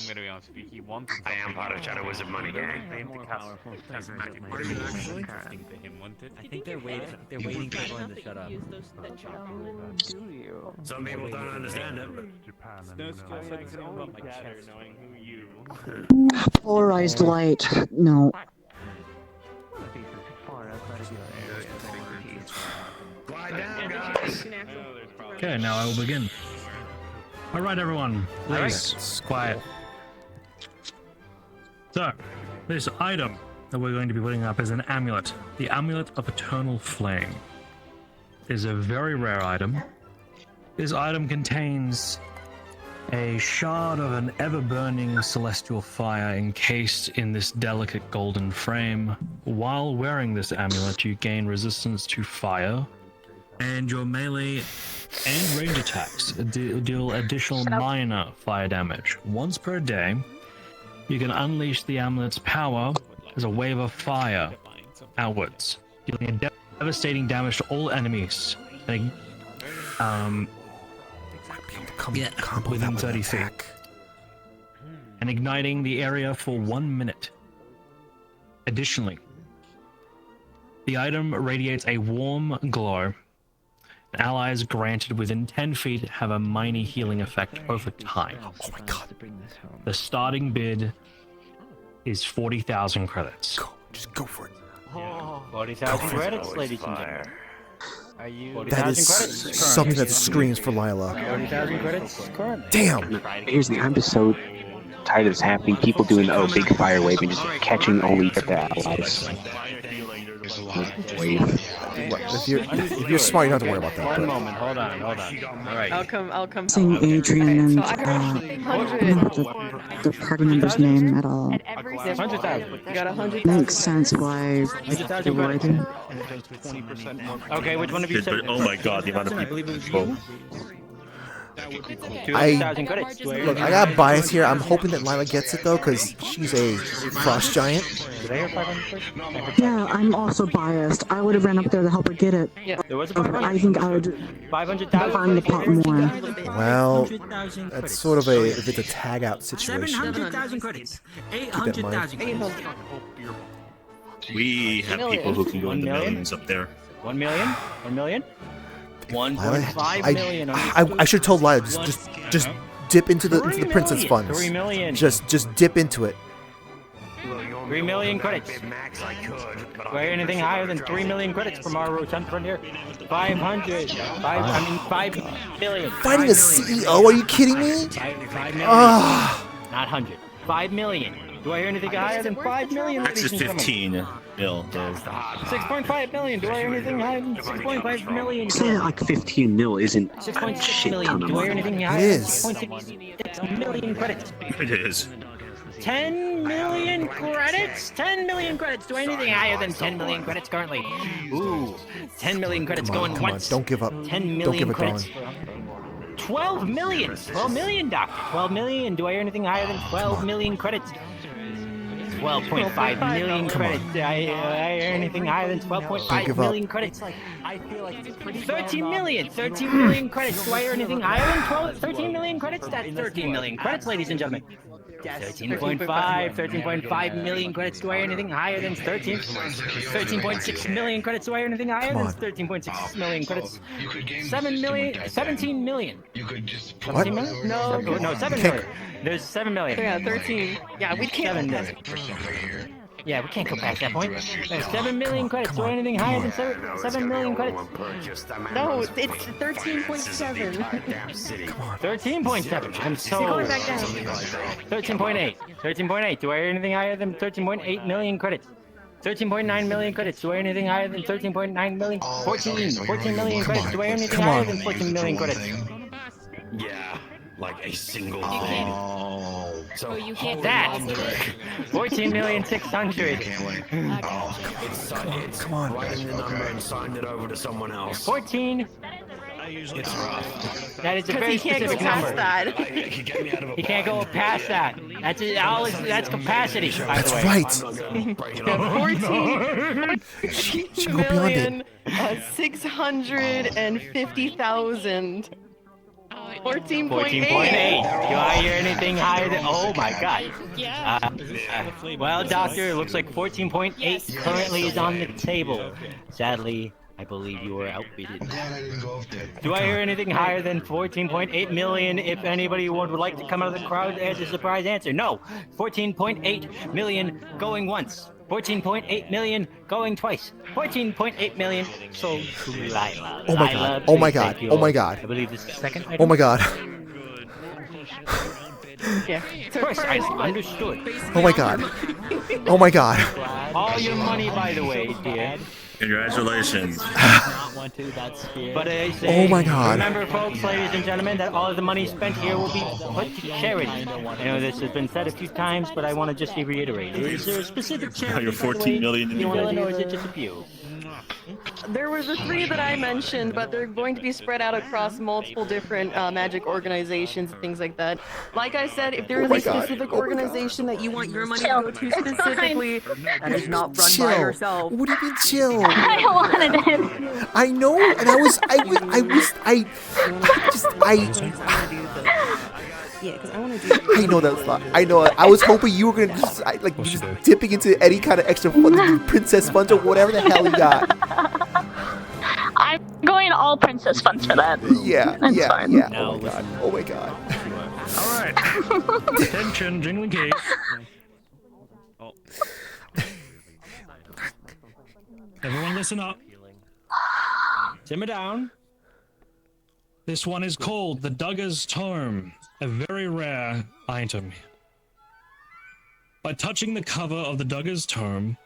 gonna be honest with you, he wants. I am part of Shadow Wizard Money Gang. More powerful. That's magic. Interesting to him, wasn't it? I think they're waiting for everyone to shut up. Some people don't understand it. Polarized light. No. Okay, now I will begin. All right, everyone, please, quiet. So, this item that we're going to be putting up is an amulet. The Amulet of Eternal Flame is a very rare item. This item contains a shard of an ever-burning celestial fire encased in this delicate golden frame. While wearing this amulet, you gain resistance to fire, and your melee and range attacks deal additional minor fire damage. Once per day, you can unleash the amulet's power as a wave of fire outwards, dealing devastating damage to all enemies. Within 30 feet, and igniting the area for 1 minute. Additionally, the item radiates a warm glow. Allies granted within 10 feet have a minor healing effect over time. Oh my god. The starting bid is 40,000 credits. Just go for it. 40,000 credits, ladies and gentlemen. Are you? That is something that screams for Lila. 40,000 credits currently. Damn! Here's the I'm just so tired of this happening. People doing the big fire wave and just catching only their allies. Wave. If you're smart, you don't have to worry about that. One moment, hold on. All right. I'll come. Seeing Adrian and I don't know the party member's name at all. 100,000. You got 100,000. Makes sense why they would. Okay, which one of you said? Oh my god, the amount of people. I got bias here. I'm hoping that Lila gets it though, because she's a frost giant. Yeah, I'm also biased. I would have ran up there to help her get it. There was I think I would farm the pot more. Well, that's sort of a if it's a tag out situation. 700,000 credits. Keep that in mind. We have people who can go into millions up there. 1 million? 1 million? 1.5 million. I should have told Lila just dip into the princess funds. 3 million. Just dip into it. 3 million credits. Do I hear anything higher than 3 million credits from our Roshan Frontier? 500. 5 million. Fighting a CEO? Are you kidding me? 5 million. Not 100. 5 million. Do I hear anything higher than 5 million? Max is 15 mil. 6.5 million. Do I hear anything higher than 6.5 million? Saying like 15 mil isn't 6.6 million. Do I hear anything higher than 6.6 million credits? It is. 10 million credits? 10 million credits. Do I hear anything higher than 10 million credits currently? Ooh, 10 million credits going once. Don't give up. 10 million Don't give it credits. 12 million. 12 million, Doc. 12 million. Do I hear anything higher than 12 million credits? 12.5 million credits. Do I hear anything higher than 12.5 million credits? I feel like it's pretty 13 million. 13 million credits. Do I hear anything higher than 13 million credits? That's 13 million credits, ladies and gentlemen. 13.5 million credits. Do I hear anything higher than 13.6 million credits. Do I hear anything higher than 13.6 million credits? 17 million. 17 million? No, 7 million. There's 7 million. Yeah, 13. Yeah, we can't. 7 million. Yeah, we can't go past that point. There's 7 million credits. Do I hear anything higher than 7 million credits? No, it's 13.7. 13.7. I'm so. Going back down. 13.8. 13.8. Do I hear anything higher than 13.8 million credits? 13.9 million credits. Do I hear anything higher than 13.9 million? 14 million credits. Do I hear anything higher than 14 million credits? Yeah, like a single You thing. can't. So Oh, you can't. That 14,600,000. Come on. Write in the number and signed it over to someone else. 14. It's rough. That is a Because very he can't go specific past number. that. He can't go past that. That's capacity, by the way. Right. 14,650,000. 14.8. 14.8. Do I hear anything higher than? Oh my God. Well, Doctor, it looks like 14.8 currently is on the table. Sadly, I believe you were outbidden. Do I hear anything higher than 14.8 million? If anybody would like to come out of the crowd as a surprise answer, no. 14.8 million going once. 14.8 million going twice. 14.8 million sold to Lila. Oh my God. Oh my God. Oh my God. I believe this is the second item. Oh my God. Yeah. Of course, I understood. Oh my God. Oh my God. All your money, by the way, dear. Congratulations. But I say, Oh my God. remember, folks, ladies and gentlemen, that all of the money spent here will be put to charity. I know this has been said a few times, but I want to just reiterate. Is there a specific charity? Now you're 14 million in you the want, or is it just a few? There were the 3 that I mentioned, but they're going to be spread out across multiple different magic organizations and things like that. Like I said, if there is a specific organization that you want your money to go to specifically, that is not run by yourself. What do you mean chill? I don't want it. I know, and I Yeah, because I want to do. I know that's not. I know. I was hoping you were gonna just just dipping into any kind of extra princess funds or whatever the hell you got. I'm going all princess funds for that. Yeah, That's yeah, fine. yeah. Oh my God. Oh my God. All right. Attention, jingling case. Everyone listen up. Simmer down. This one is called the Dugger's Tome, a very rare item. By touching the cover of the Dugger's Tome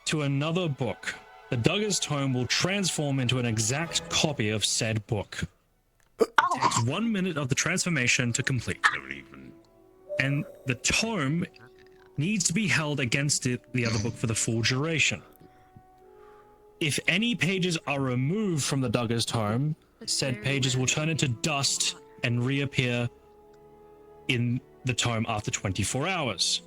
to another book, the Dugger's Tome will transform into an exact copy of said book. It takes 1 minute of the transformation to complete. And the tome needs to be held against the other book for the full duration. If any pages are removed from the Dugger's Tome, said pages will turn into dust and reappear in the tome after 24 hours.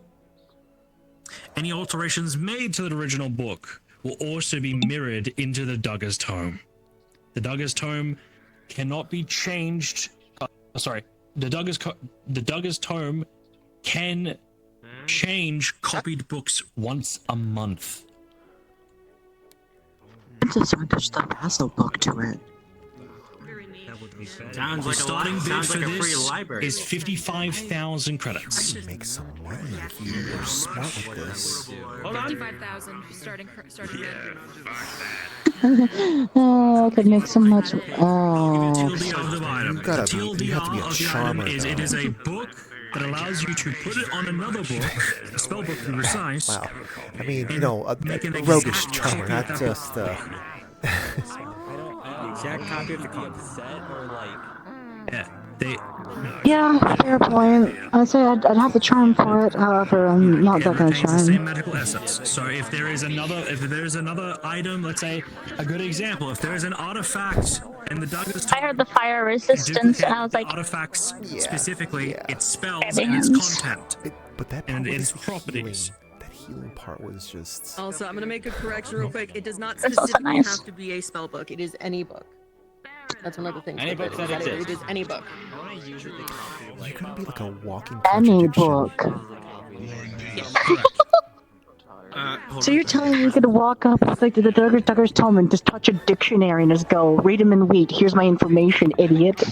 Any alterations made to the original book will also be mirrored into the Dugger's Tome. The Dugger's Tome cannot be changed. The Dugger's Tome can change copied books once a month. Princess Hunter's stuff has a book to it. Sounds like starting bid for this is 55,000 credits. Make some money if you are smart with this. Hold on. 55,000 starting bid. Oh, I could make so much. Oh. TLDR of the item. The TLDR of the item is it is a book that allows you to put it on another book, a spell book to be precise. Wow. I mean, you know, a roguish charmer, not just The exact copy of the set, or like. Yeah, Yeah, fair point. I'd say I'd have the charm for it. However, I'm not that kind of the same charm. magical essence. So if there is another item, let's say a good example, if there is an artifact in the Dugger's Tome, I heard the fire resistance, and I was like, artifacts specifically, its spells Heavy and its hands. content, but that and part its was properties. that healing part was just. Also, I'm gonna make a correction real quick. It does not That's also specifically nice. have to be a spell book. It is any book. That's one of the things. Any with book it, that is it exists. is any book. You're gonna be like a walking Any contradiction. book. So you're telling me you could walk up with like the Dugger's Tome and just touch a dictionary and just go, read them and wait. Here's my information, idiot.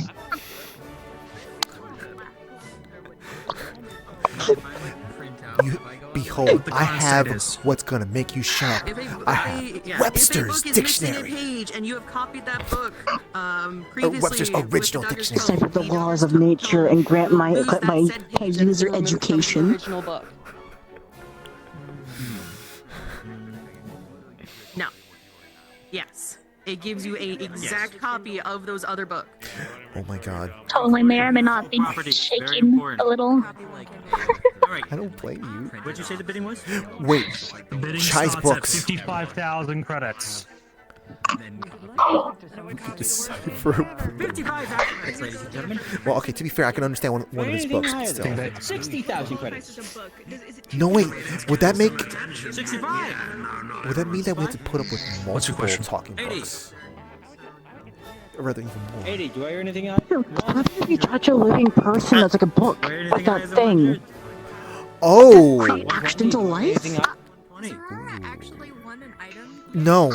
Behold, I have what's gonna make you sharp. I have Webster's if a book is dictionary. missing a page and you have copied that book Or Webster's original dictionary. Decipher the laws of nature and grant my user education. Original book. Yes. It gives you a exact copy of those other books. Oh my god. Totally may or may not be shaking a little. I don't blame you. What'd you say the bidding was? Wait. The bidding Chai's starts books. at 55,000 credits. Decipher. 55,000 credits, ladies and gentlemen. Well, okay, to be fair, I can understand one of his books, but still. 60,000 credits. No, wait. Would that make... 65. Would that mean that we have to put up with multiple talking books? Or rather, even more. 80, do I hear anything out? What if you touch a living person that's like a book? Like that thing. Oh! Accidental life? No.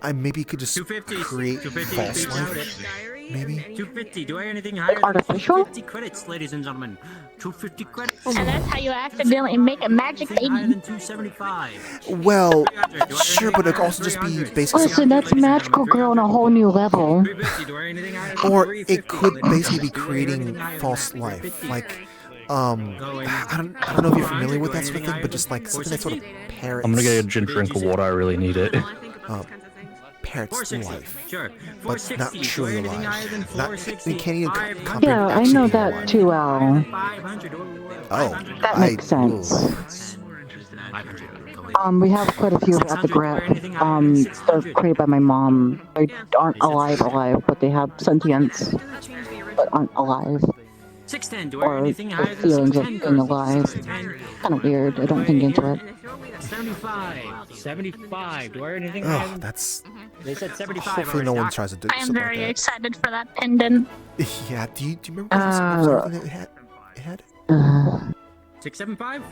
I maybe could just create false life. Maybe. 250. Do I hear anything higher than artificial? 250 credits, ladies and gentlemen? 250 credits. And that's how you accidentally make a magic baby. Higher than 275. Well, sure, but it could also just be basically... Listen, that's Magical Girl on a whole new level. Or it could basically be creating false life. Like, I don't know if you're familiar with that sort of thing, but just like something that sort of parrots... I'm gonna get a drink of water, I really need it. Parrots life, sure. but not truly alive. You can't even comprehend. Yeah, I know that too well. Oh, That makes sense. We have quite a few at the grip. They're created by my mom. They aren't alive, but they have sentience, but aren't alive. 610. Do I hear Or anything the higher than feelings of 610? being alive. Kind of weird. I don't think into it. 75. 75. Do I hear anything higher Oh, than... that's... They said 75 Hopefully no one tries to do I am something very like excited for that pendant. that. Yeah, do you remember what something that it had? 675?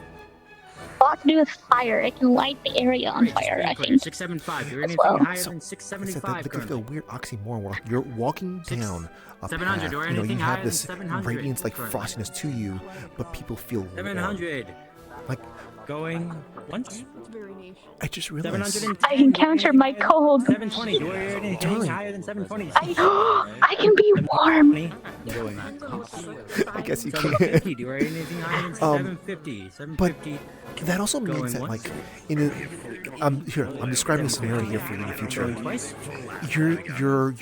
A lot to do with fire. It can light the area on fire, I think. 675. Do you hear As anything well. higher than 675? Look at the weird oxymoron. Where you're walking down a 700, path. do I hear You know, you anything have higher this than 700? radiance like frostiness to you, but people feel 700. like going once. I just realized. I can counter my cold. 720. Do I hear anything higher than 720? I can be warm. I guess you 750. can. Do I hear anything higher than 750? 750. But that also means that, like, in a, I'm describing a scenario here for you in the future. You're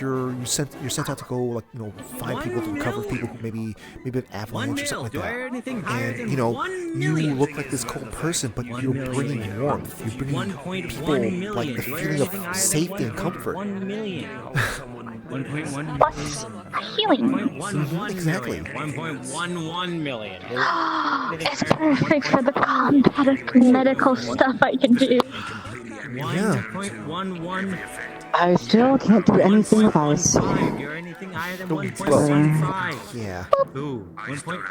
sent out to go, like, you know, find people to recover people who maybe an avalanche or something like that. And you know, you look like this cold person, but you're bringing warmth. You're bringing people like the feeling of safety and comfort. 1 million. 1.1 Plus healing. Exactly. 1.11 million. It's perfect for the combat of medical stuff I can do. 1.11. I still can't do anything with ice. You're anything higher than 1.15. Yeah. Ooh, 1.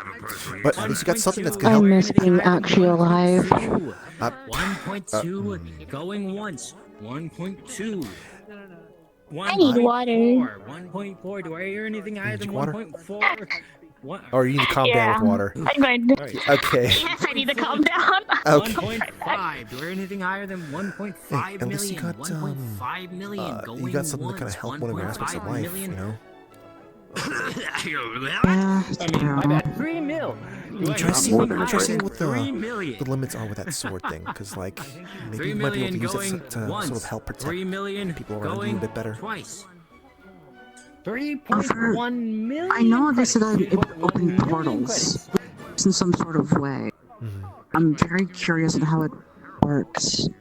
But at least you got something that's gonna I help. miss being actually alive. 1.2 going once. 1.2. I need water. 1.4. Do I hear anything higher than 1.4? What? Or you need to calm down with water. I'm going to... Okay. Yes, I need to calm down. Okay. 1.5. Do I hear anything higher than 1.5 Hey, at least you million? got 1.5 million going you got something to kind of once. help one of your aspects of 1.5 life, million. you know. Yeah, My bad. 3 mil. Try seeing what the 3 million. limits are with that sword thing, because like maybe 3 you might be able to million use going it to once. sort of help protect 3 million people around you a going bit better. twice. 3.1 million. I know they said that it opened portals in some sort of way. I'm very curious on how it works. I'm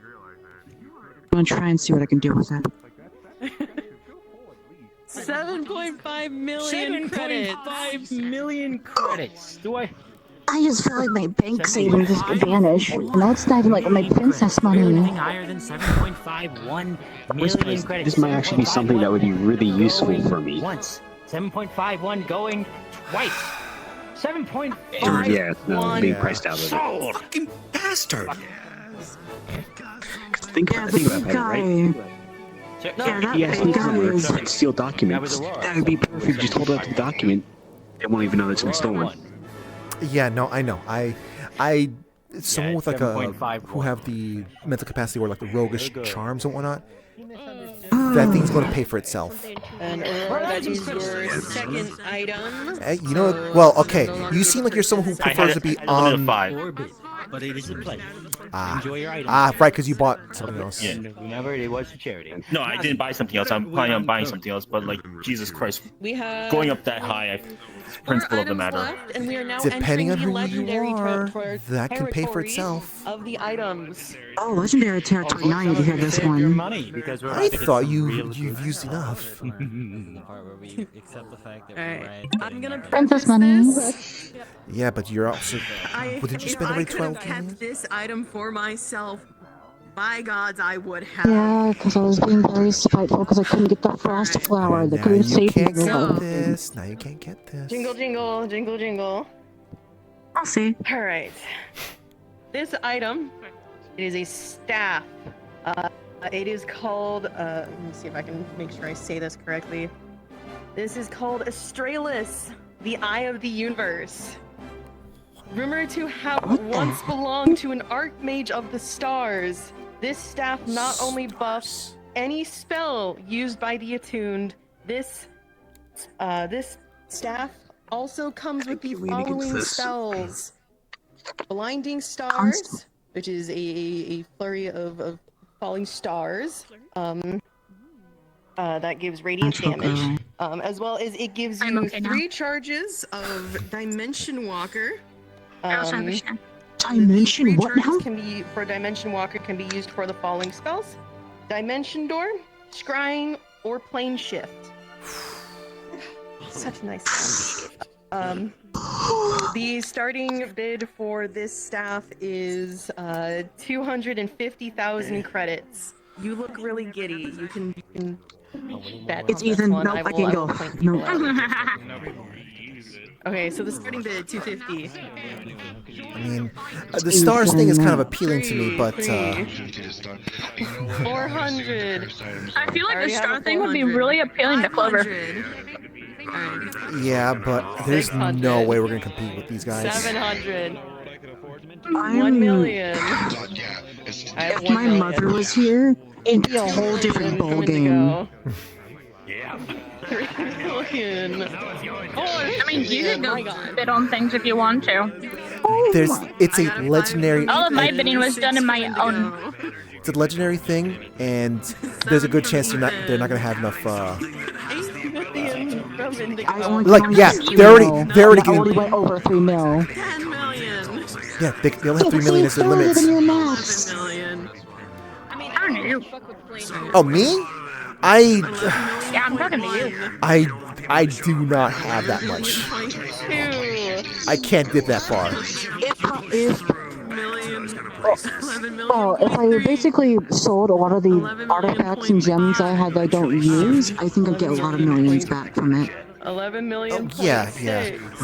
gonna try and see what I can do with it. 7.5 million credits. 7.5 million credits. Do I? I just feel like my bank savings just vanish. And that's not even like my princess money. Anything higher than 7.51 million credits. This might actually be something that would be really useful for me. Once. 7.51 going twice. 7.5. Yeah, no, being priced out of it. Sold. Fucking bastard! Think about that, right? Yeah, that Yes, big need guy to is... steal documents. That would be perfect. Just hold up the document. They won't even know it's been stolen. Yeah, no, I know. Someone with like who have the mental capacity or like the roguish charms and whatnot. That thing's going to pay for itself. And that is your second item. Hey, you know, well, okay. You seem like you're someone who prefers to be on. but it is a pleasure. Ah, Enjoy your items. ah, right, because you bought something else. Yeah. Remember, it was for charity. No, I didn't buy something else. I'm planning on buying something else, but like, Jesus Christ, We have going up that high, it's the principle of the matter. left, and we are now Depending on entering the who you legendary are, ter- that can pay for territory itself. of the items. Oh, legendary territory. Now I need to hear this one. Money because we're I thought you've used enough. Alright, I'm gonna Princess purchase money. this. Yeah, but you're also. I, Well, did you if spend I already could have 12 kept million? this item for myself, by gods, I would have. Yeah, because I was being very spiteful because I couldn't get the frost flower. They Now couldn't you save me. can't get Though. this. Now you can't get this. Jingle, jingle, jingle, jingle. I'll see. All right. This item, it is a staff. It is called. Let me see if I can make sure I say this correctly. This is called Astralis, the Eye of the Universe. Rumored to have once belonged to an archmage of the stars, this staff not only buffs any spell used by the attuned. This staff also comes with the following spells: Blinding Stars, which is a flurry of falling stars. That gives radiant damage, as well as it gives you 3 charges of Dimension Walker. Dimension what now? Can be for Dimension Walker can be used for the following spells: Dimension Door, Scrying, or Plane Shift. Such a nice sound. The starting bid for this staff is 250,000 credits. You look really giddy. You can bet It's on this Ethan. one. Nope, I will can't go. point people Nope. out. Okay, so the starting bid 250. I mean, the stars thing is kind of appealing to me, but 400. I feel like already the have star a thing would be 400. really appealing to Clover. 500. yeah, but there's no way we're gonna compete with these guys. 700. I'm- 1 million. If my mother was here, it'd be a whole different ball game. Yeah. 3 million. I mean, you could go bid on things if you want to. It's a legendary. All of my bidding was done in my own. It's a legendary thing, and there's a good chance they're not gonna have enough. Like yeah, they're already I already getting. went over 3 mil. 10 million. Yeah, they only have 3 million as their limits. Than your max. I mean, I don't know. Oh me? Yeah, I'm talking to you. I do not have that much. 2. I can't dip that far. If I basically sold a lot of the artifacts and gems I had that I don't use, I think I'd get a lot of millions back from it. 11 million. Yeah.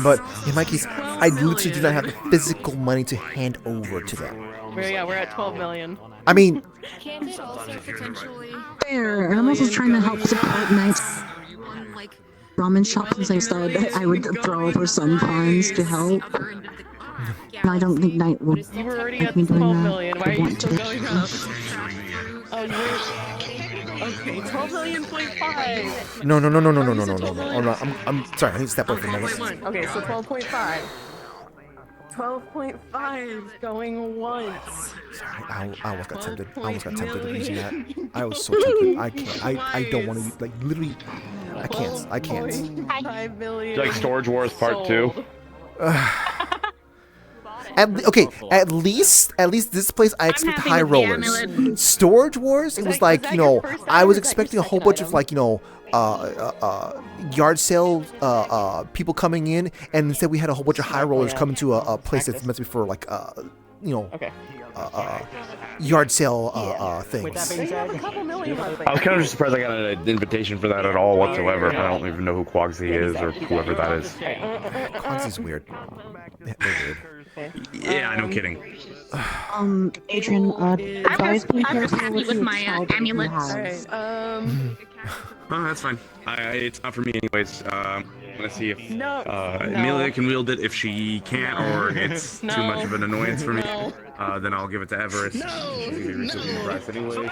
But in my case, I literally do not have the physical money to hand over to them. We're at 12 million. I mean, Can't it also potentially Fair, and I'm also trying to help support nice ramen shops since I started. I would throw over some funds to help. And I don't think Knight would You were already make at me doing 12 that. million. Why are I you want still to. going up? Oh, you're... Okay, 12 million point 5. no. Oh, no, I'm sorry. I need to step away for a minute. Okay, so 12.5. 12.5 going once. Sorry, I almost got tempted. I almost got tempted of using that. I was so tempted. I can't. I don't want to use, like, literally. I can't. 5 million. It's like Storage Wars Part 2. At least this place I expect happy high with the rollers. amulet. Storage Wars, it was like, you know, I was expecting a whole bunch of, like, you know, yard sale people coming in, and instead we had a whole bunch of high rollers coming to a place that's meant to be for, like, you know, yard sale things. I was kind of just surprised I got an invitation for that at all whatsoever. I don't even know who Quagsy is or whoever that is. Quagsy's weird. They're weird. Yeah, no kidding. Adrian, advise me I'm just careful happy with with your my child that you amulets. have. Oh, that's fine. It's not for me anyways. want to see if No. Amelia can wield it. If she can't, or it's too No. much of an annoyance for me, No. then I'll give it to Everest. She's gonna be receiving the prize anyway.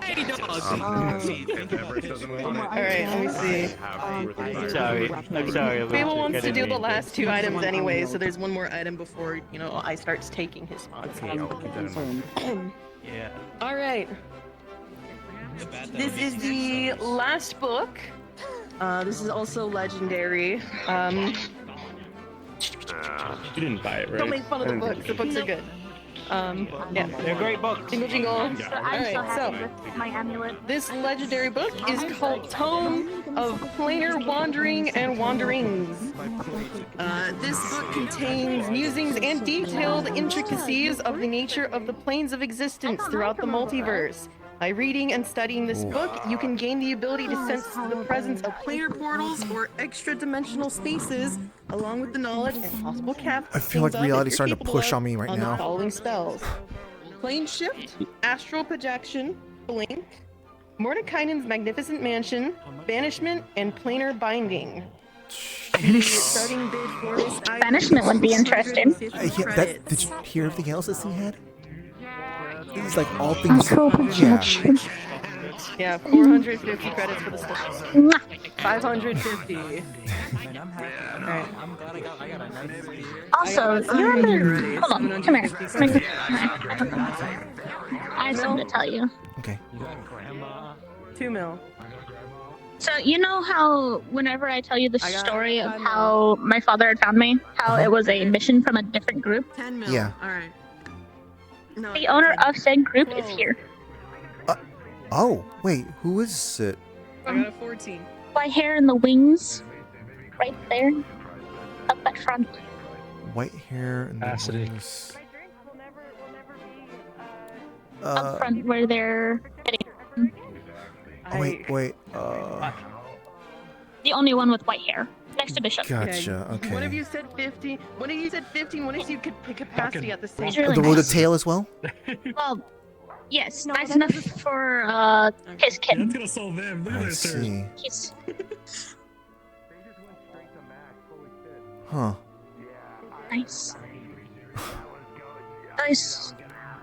If Everest doesn't want it, Alright, let me see. I'm sorry. Fable wants to do the last 2 items anyway, so there's one more item before, I starts taking his spots. Okay, I'll keep that in mind. Yeah. Alright. This is the last book. This is also legendary. You didn't buy it, right? Don't make fun of the books. The books are good. Yeah. They're great books. Jingle jingle. Alright, so My amulet. this legendary book is called Tome of Planar Wandering and Wanderings. This book contains musings and detailed intricacies of the nature of the planes of existence throughout the multiverse. By reading and studying this book, you can gain the ability to sense the presence of planar portals or extra-dimensional spaces, along with the knowledge and possible I feel like reality's starting to push on me right the now. following spells: Plane Shift, Astral Projection, Blink, Mordekainen's Magnificent Mansion, Banishment, and Planar Binding. Starting bid for this item Banishment would be interesting. Did you hear everything else this thing had? This is like all things. Yeah. Yeah, 450 credits for the steps. 550. Alright. Also, you remember? Hold on, come here. I have something to tell you. Okay. 2 mil. So you know how whenever I tell you the story of how my father had found me, how it was a mission from a different group? 10 mil. Yeah. Alright. No, The owner of said group is here. Oh, wait, who is it? I got a 14. White hair and the wings, right there, up at front. White hair and the wings. Up front where they're heading. Wait. The only one with white hair, next to Bishop. Gotcha. Okay. One of you said 50. One of you said 15. One of you could pick capacity at the same He's time. really The road nice. of tail as well. Well, yes, that's enough for his kid. That's gonna solve them. I see. He's Huh. nice. At least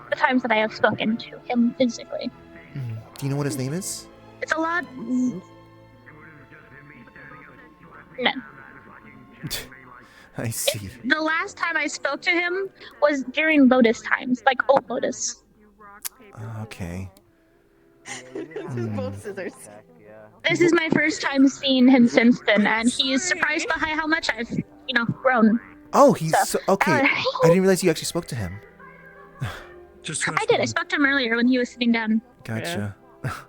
the times that I have spoken to him physically. Do you know what his name is? It's a lot. No. I see. The last time I spoke to him was during Lotus times, like old Lotus. Okay. Both scissors. This is my first time seeing him since then, and he is surprised by how much I've, grown. Oh, he's okay. uh, I didn't realize you actually spoke to him. I did. I spoke to him earlier when he was sitting down. Gotcha.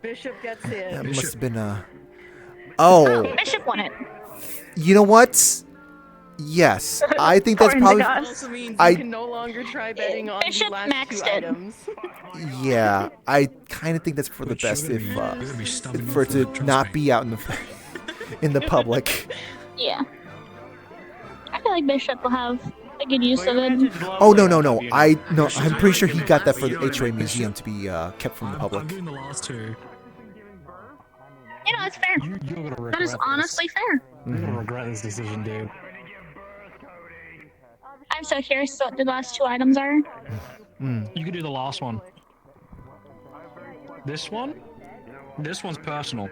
Bishop gets it. That must have been Oh. Bishop won it. You know what? Yes, I think that's Pouring the probably. gods. Also means I you can no longer try betting on Bishop the last 2 maxed it. items. Yeah, I kind of think that's for the best if for it to not be out in the in the public. Yeah. I feel like Bishop will have a good use of it. Oh no! I'm pretty sure he got that for the HOA museum to be kept from the public. I'm doing the last 2. It's fair. That is honestly fair. You're gonna regret this decision, dude. I'm so curious what the last 2 items are. You could do the last one. This one? This one's personal.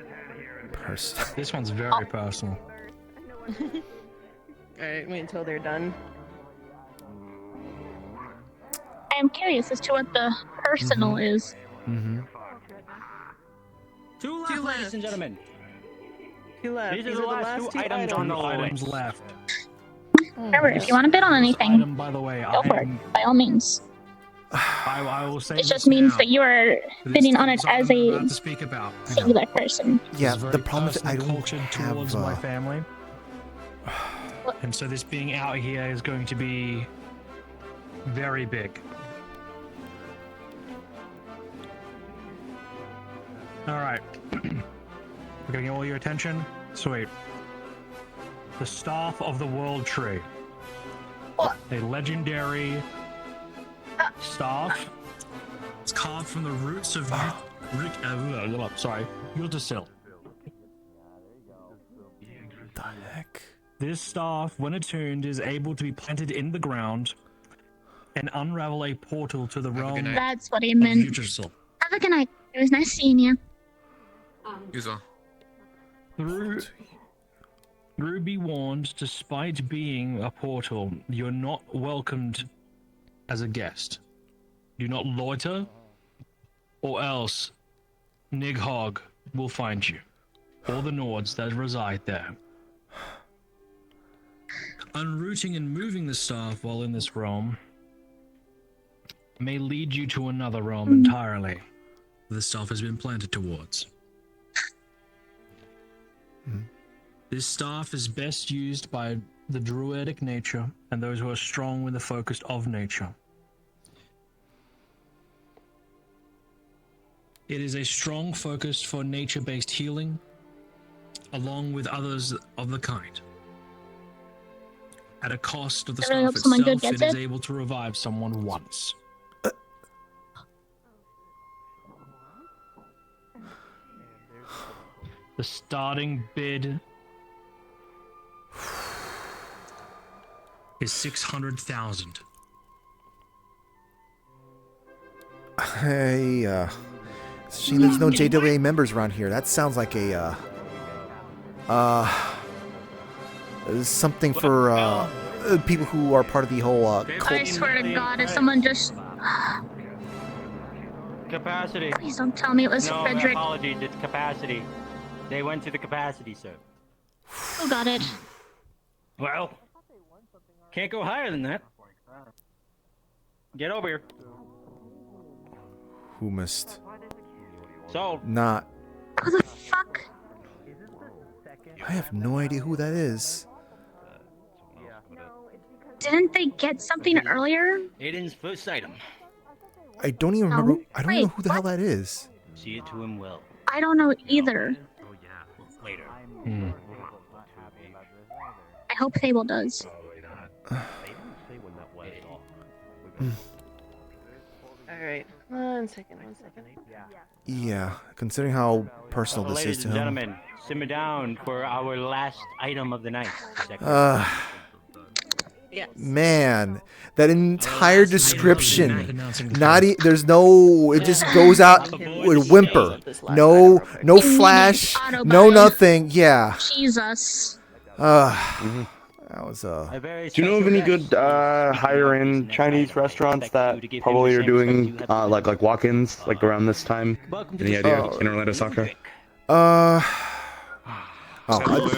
This one's very personal. Alright, wait until they're done. I am curious as to what the personal is. Mm-hmm. 2 left, ladies and gentlemen. 2 left. These are the last 2 items on the items list. left. Remember, if you want to bid on anything, Item, by the way, go for it, by all means. I will say It just means that you are bidding on it as a to speak about. singular person. Yeah, This is the very problem is I personal don't culture have. towards my family. And so this being out here is going to be very big. Alright. We're getting all your attention? Sweet. The Staff of the World Tree. A legendary staff. It's carved from the roots of Yggdrasil. The heck? This staff, when attuned, is able to be planted in the ground and unravel a portal to the realm. That's what he of meant. future soul. Have a good night. It was nice seeing you. Through be warned, despite being a portal, you're not welcomed as a guest. Do not loiter, or else Nighog will find you, or the Nords that reside there. Unrooting and moving the staff while in this realm may lead you to another realm entirely. The staff has been planted towards. This staff is best used by the druidic nature and those who are strong with the focus of nature. It is a strong focus for nature-based healing, along with others of the kind. At a cost of the I really staff hope someone good itself, gets it is it. able to revive someone once. The starting bid is 600,000. Hey, see, there's no JWA members around here. That sounds like a, something for, people who are part of the whole, I cult. swear to God, if someone just... Capacity. Please don't tell me it was no, Frederick. apologies, it's capacity. They went to the capacity, sir. Who got it? Well, can't go higher than that. Get over here. Who missed? So. Not. Who the fuck? I have no idea who that is. Didn't they get something earlier? Aiden's first item. I don't even remember. I don't even know who the hell that is. See it to him well. I don't know either. Later. I hope Fable does. Alright, one second. Yeah, considering how personal this is Ladies to and him. gentlemen, simmer down for our last item of the night. Man, that entire description, there's no, it just goes out with whimper. No flash, no nothing. Yeah. Jesus. That was Do you know of any good higher-end Chinese restaurants that probably are doing like walk-ins like around this time? Any idea? In Orlando Soccer?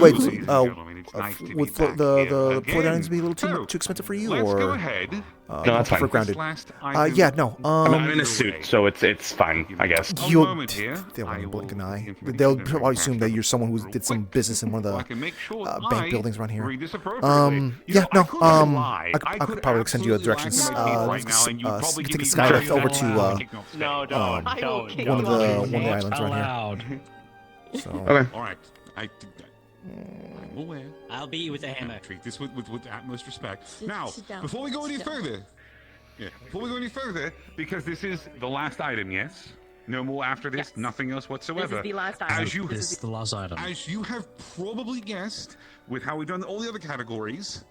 Wait. Would the floor dinings be a little too expensive for you, or? go ahead. No, that's fine. For grounded. Yeah, no. I'm in a suit, so it's fine, I guess. They won't blink an eye. They'll probably assume that you're someone who did some business in one of the bank buildings around here. Yeah, no. I could probably send you directions. You can take a skylift over to one of the islands around here. So. Okay. All right. I'm aware. I'll beat you with a hammer. Treat this with the utmost respect. Now, before we go any further, because this is the last item, yes? No more after this, nothing else whatsoever. This is the last item. This is the last item. As you have probably guessed, with how we've done all the other categories,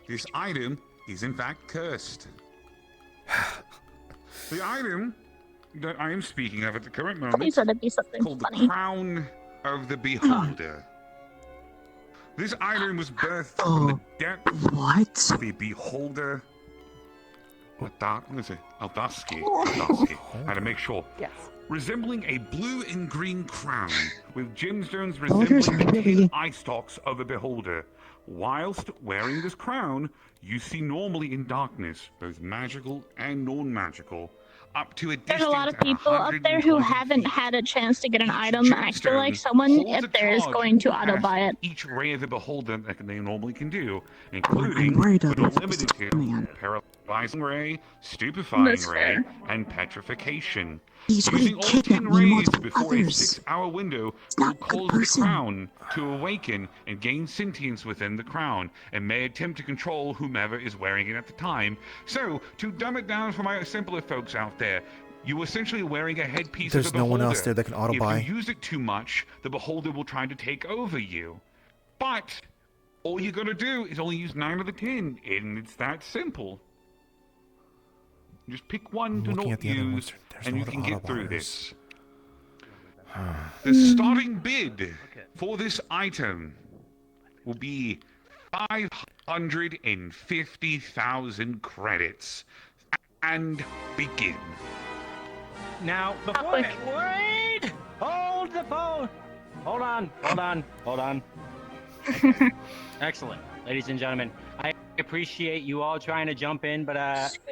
this item is in fact cursed. The item that I am speaking of at the current moment Please let it be something called funny. the Crown of the Beholder. This item was birthed from the depths of the Beholder. What is it? Aldosky. I had to make sure. Yes. Resembling a blue and green crown, with gemstones resembling the 10 eye stalks of the Beholder. Whilst wearing this crown, you see normally in darkness, both magical and non-magical, up to a distance. There's a lot of people up there who haven't had a chance to get an item. I feel like someone, if there is going to auto buy it. Each ray of the Beholder that they normally can do, including but not limited to paralyzing ray, stupefying ray, and petrification. Using all 10 rays before a 6-hour window will cause the crown to awaken and gain sentience within the crown, and may attempt to control whomever is wearing it at the time. So, to dumb it down for my simpler folks out there, you essentially wearing a headpiece There's of the no Beholder. one else there that can auto buy. If you use it too much, the Beholder will try to take over you. But All you gotta do is only use 9 of the 10, and it's that simple. Just pick one to not use, and you can get through this. The starting bid for this item will be 550,000 credits. And begin. Now, before wait! Hold the phone! Hold on. Excellent. Ladies and gentlemen, I appreciate you all trying to jump in, but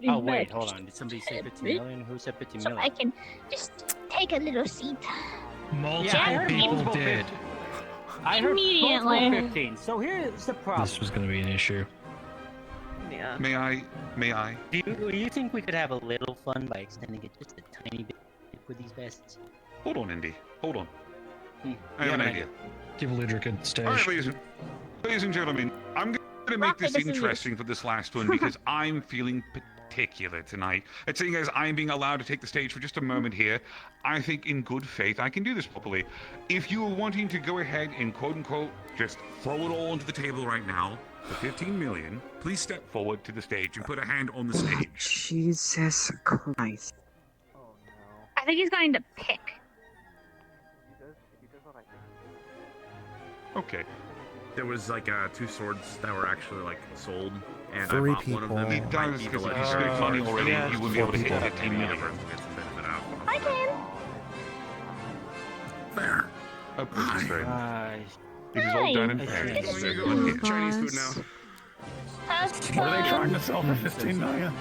oh wait, hold on. Did somebody say 15 million? Who said 15 million? So I can just take a little seat. Multiple people did. I heard Immediately. multiple 15. So here's the problem. This was going to be an issue. Yeah. May I? Do you think we could have a little fun by extending it just a tiny bit with these bastards? Hold on, Indy. Hold on. I have an idea. Give Lidrick a stage. All right, ladies and gentlemen, I'm going to make this interesting for this last one because I'm feeling particular tonight. And seeing as I'm being allowed to take the stage for just a moment here, I think in good faith I can do this properly. If you are wanting to go ahead and quote-unquote just throw it all onto the table right now for 15 million, please step forward to the stage and put a hand on the stage. Jesus Christ. I think he's going to pick. Okay. There was like 2 swords that were actually like sold, and 3 I bought one of them. It does, because if you spent money already, you would be able to hit 15 million. I can. Fair. This is all done and fair. Chinese food now. What are they trying to sell for 15 million?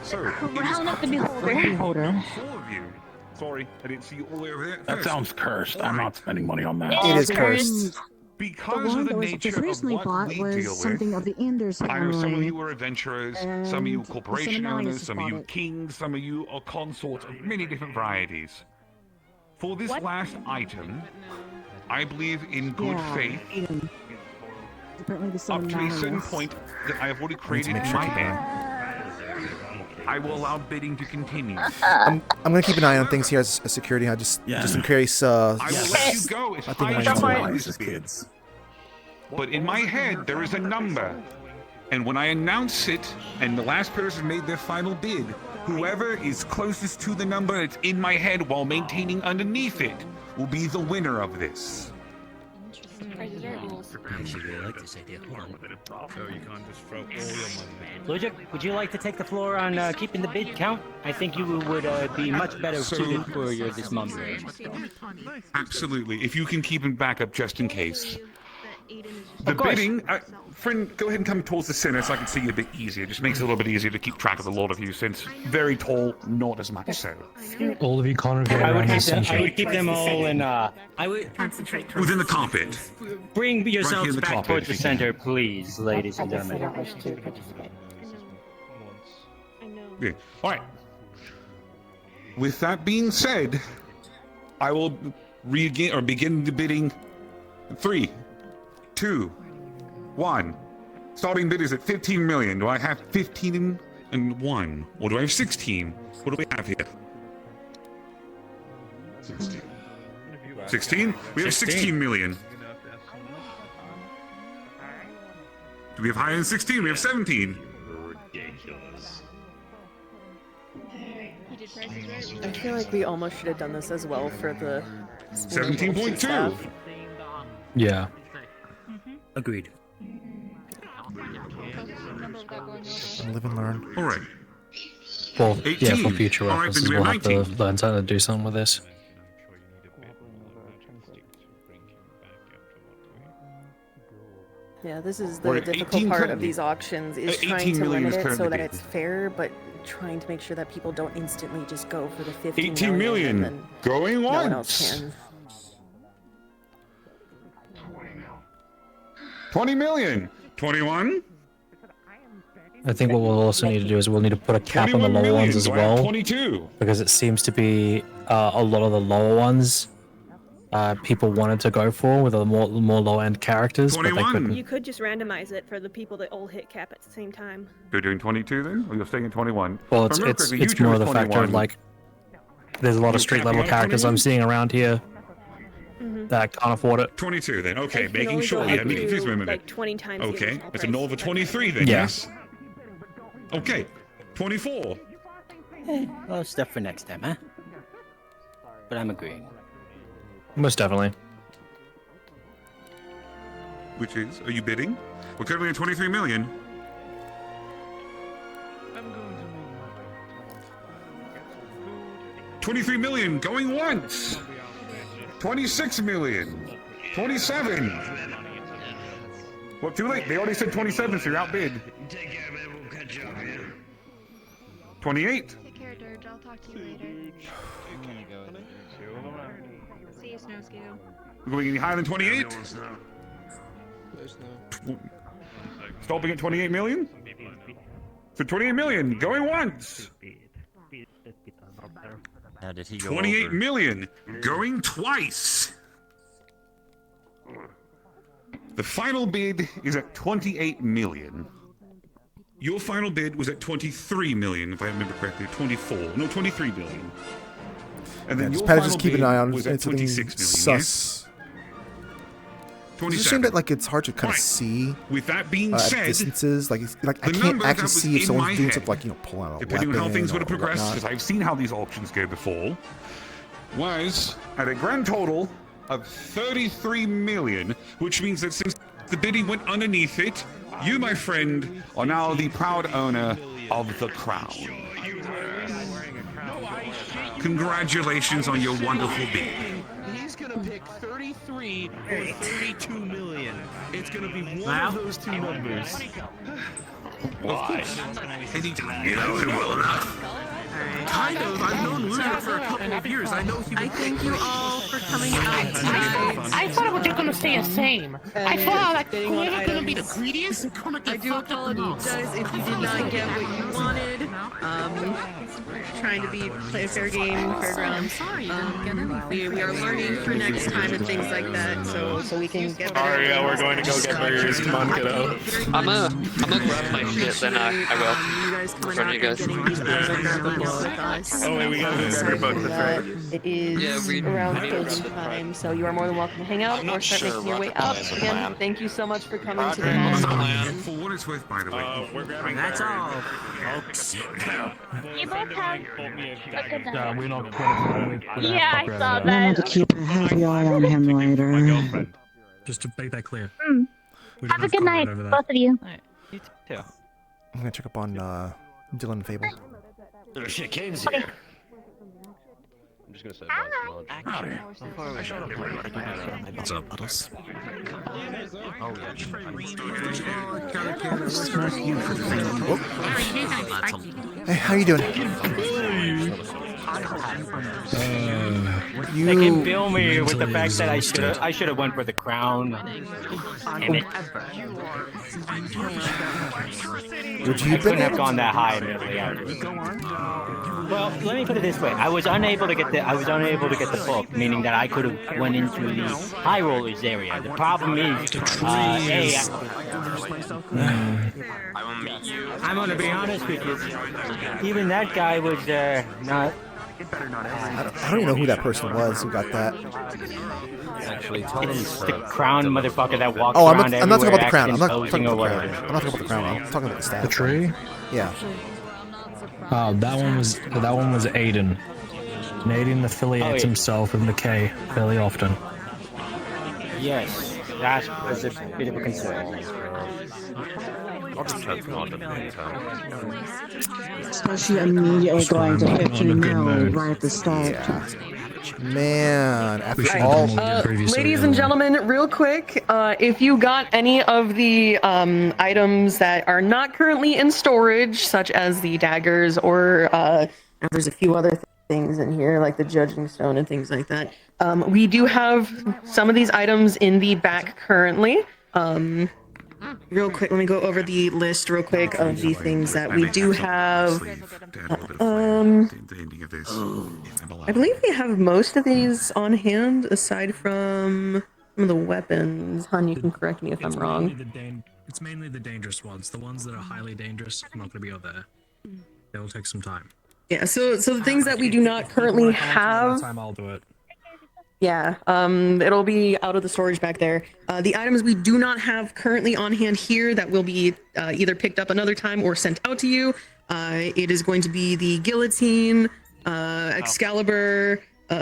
So, round up the beholder. Four of you. Sorry, I didn't see you all the way over there. That sounds cursed. I'm not spending money on that. It is cursed. Because of the nature of what we deal something with, of the Enders I know some of family. you are adventurers, some of you corporation owners, some of you kings, some of you are consorts of many different varieties. For this last item, I believe in good faith, up to a certain point that I have already created in my head, I will allow bidding to continue. I'm gonna keep an eye on things here as a security. Just in case. I will let you go as I think high I as might this bids. But in my head, there is a number. And when I announce it, and the last person made their final bid, whoever is closest to the number that's in my head while maintaining underneath it will be the winner of this. Actually, really like this idea. Hold on. So you can't just throw all your money. Lujic, would you like to take the floor on keeping the bid count? I think you would be much better suited for this moment. Absolutely. If you can keep him back up just in case. The bidding, friend, go ahead and come towards the center so I can see you a bit easier. Just makes it a little bit easier to keep track of the lot of you, since very tall, not as much so. All of you congregate around the center. I would keep them all in, I would concentrate within the carpet. Bring yourselves Right back towards the center, please, ladies and gentlemen. Yeah. All right. With that being said, I will begin the bidding. 3, 2, 1. Starting bid is at 15 million. Do I have 15 and 1, or do I have 16? What do we have here? 16. We have 16 million. Do we have higher than 16? We have 17. Ridiculous. I feel like we almost should have done this as well for the 17.2. Yeah. Agreed. Live and learn. All right. Well, 18. yeah, for future All right, references, then we we'll have have to 19. learn how to do something with this. Yeah, this is We're the at difficult 18 part of currently. these auctions, is 18 trying to million limit is it so currently that bid. it's fair, but trying to make sure that people don't instantly just go for the 15 18 million. and then Going no one once. else can. 20 million. 21. I think what we'll also need to do is we'll need to put a cap on the 21 lower million. ones as Do I have well. 22. Because it seems to be a lot of the lower ones people wanted to go for with the more low-end characters, but they 21. couldn't. You could just randomize it for the people that all hit cap at the same time. You're doing 22 then, or you're staying at 21? Well, If I remember correctly, it's you more chose of the factor of 21. like, there's a lot of street level characters I'm seeing around here. that can't afford it. 22 then. Okay, You can making only sure. go Yeah, up me to, confused for a minute. like 20 times the Okay, original it's a price. null of a 23 then. Yeah. Yes. Okay, 24. Well, stuff for next time, huh? But I'm agreeing. Most definitely. Which is, are you bidding? We're currently at 23 million. $23 million going once. 26 million. 27. Well, too late. They already said 27, so you're outbid. 28. Take care, Dirge. I'll talk to you later. See you, Snowscue. We're going any higher than 28? Stopping at 28 million? So 28 million going once. How did he go 28 over? million going twice. The final bid is at 28 million. Your final bid was at 23 million, if I remember correctly. 24. No, 23 million. And then your Pat final just keep an bid eye on was it. at It's 26 million. sus. It's a shame that like it's hard to kind of see. With that being at said, distances, like I the can't number actually that see was if someone's in doing my something like pulling out a depending weapon on how things would have or progressed, whatnot. because I've seen how these auctions go before, was at a grand total of 33 million, which means that since the bidding went underneath it, you, my friend, are now the proud owner of the crown. Congratulations on your wonderful bid. He's gonna pick 33 or 32 million. It's gonna be one of those two numbers. Why? Anytime, you know it well enough. Kind of. I've known Lunar for a couple of years. I know he. I thank you all for coming out tonight. I thought it was just gonna stay the same. I thought like bidding on we're gonna be the items. greediest and gonna I get do fucked up the most. apologize if you did not get what you wanted. Trying to be play a fair game, fairgrounds. We are learning for next time and things like that, so we can get better. Alright, yeah, we're going to go get burgers. Come on, kiddo. I'm gonna grab my shit, then I will. You guys coming Front out of you and guys. getting these burgers with us. Oh, wait, we got this. It is Yeah, around closing time, so you are more than welcome to hang out or start making your way up. Again, thank you so much for coming to the And mall. for what it's worth, by the way, That's all, folks. You both have a good night. We're not Yeah, I saw I'm going to that. keep a heavy eye on him later. Just to make that clear. Have a good night, both of you. You too. I'm gonna check up on Dylan and Fable. Oh shit, Kane's here. I'm just gonna say What's up, Puddles? Hey, how you doing? They can bill me with the fact that I should have went for the crown. Damn it. Would you I couldn't have gone that high immediately. Well, let me put it this way: I was unable to get the book, meaning that I could have went into the high rollers area. The problem is, I'm gonna be honest with you. Even that guy was not. I don't even know who that person was who got that. It's the crown motherfucker that walks Oh, around I'm not talking about the crown. acting I'm not talking posing about or the crown. whatever. I'm not talking about the crown. I'm talking about the staff. The tree? Yeah. Oh, that one was Aiden. And Aiden affiliates himself with McKay fairly often. Yes, that was a bit of a concern. Especially immediately going to 15 mil right at the start. Man, after all. Ladies and gentlemen, real quick, if you got any of the items that are not currently in storage, such as the daggers, or there's a few other things in here, like the judging stone and things like that, we do have some of these items in the back currently. Real quick, let me go over the list real quick of the things that we do have. I believe we have most of these on hand, aside from some of the weapons. Hun, you can correct me if I'm wrong. It's mainly the dangerous ones. The ones that are highly dangerous are not going to be out there. They'll take some time. Yeah, so the things that we do not currently have. Time I'll do it. Yeah, it'll be out of the storage back there. The items we do not have currently on hand here that will be either picked up another time or sent out to you. It is going to be the guillotine, Excalibur, the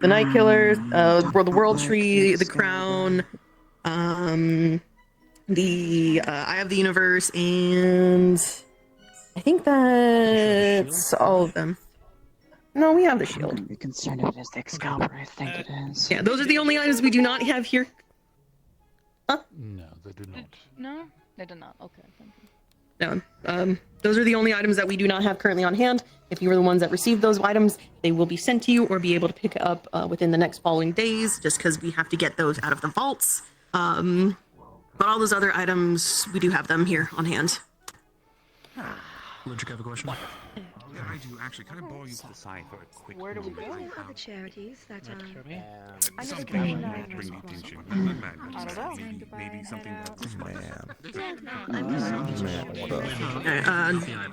Night Killer, the World Tree, the Crown, the Eye of the Universe, and I think that's all of them. No, we have the shield. I'm concerned if it is the Excalibur. I think it is. Yeah, those are the only items we do not have here. Huh? No, they do not. No, they did not. Okay, thank you. No, those are the only items that we do not have currently on hand. If you were the ones that received those items, they will be sent to you or be able to pick up within the next following days, just because we have to get those out of the vaults. But all those other items, we do have them here on hand. Logic, I have a question. Yeah, I do actually. Can I borrow you to the side for a quick Where do we moment? go? Other charities that Something that might bring the attention. Maybe something that's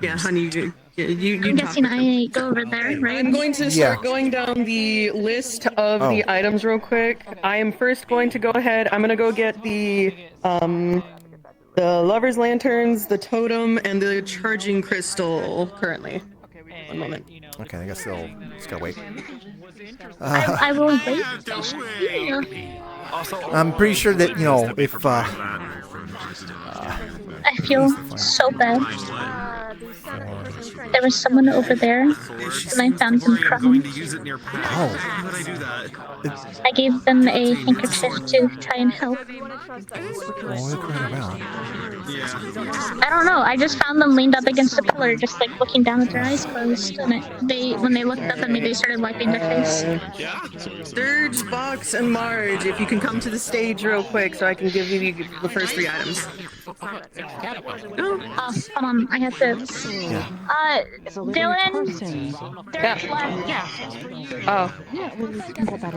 Yeah, honey, you I'm talk. guessing I go over there, right? I'm going to start going down the list of the items real quick. I am first going to go ahead. I'm gonna go get the lover's lanterns, the totem, and the charging crystal currently. One moment. Okay, I guess they'll just gotta wait. I will wait. Yeah. I'm pretty sure that, you know, if I feel so bad. There was someone over there, and I found them crying. I gave them a handkerchief to try and help. I don't know. I just found them leaned up against a pillar, just like looking down with their eyes closed. And when they looked up at me, they started wiping their face. Sturge, Fox, and Marge, if you can come to the stage real quick so I can give you the first 3 items. Oh, hold on. I have to. Dylan? Oh.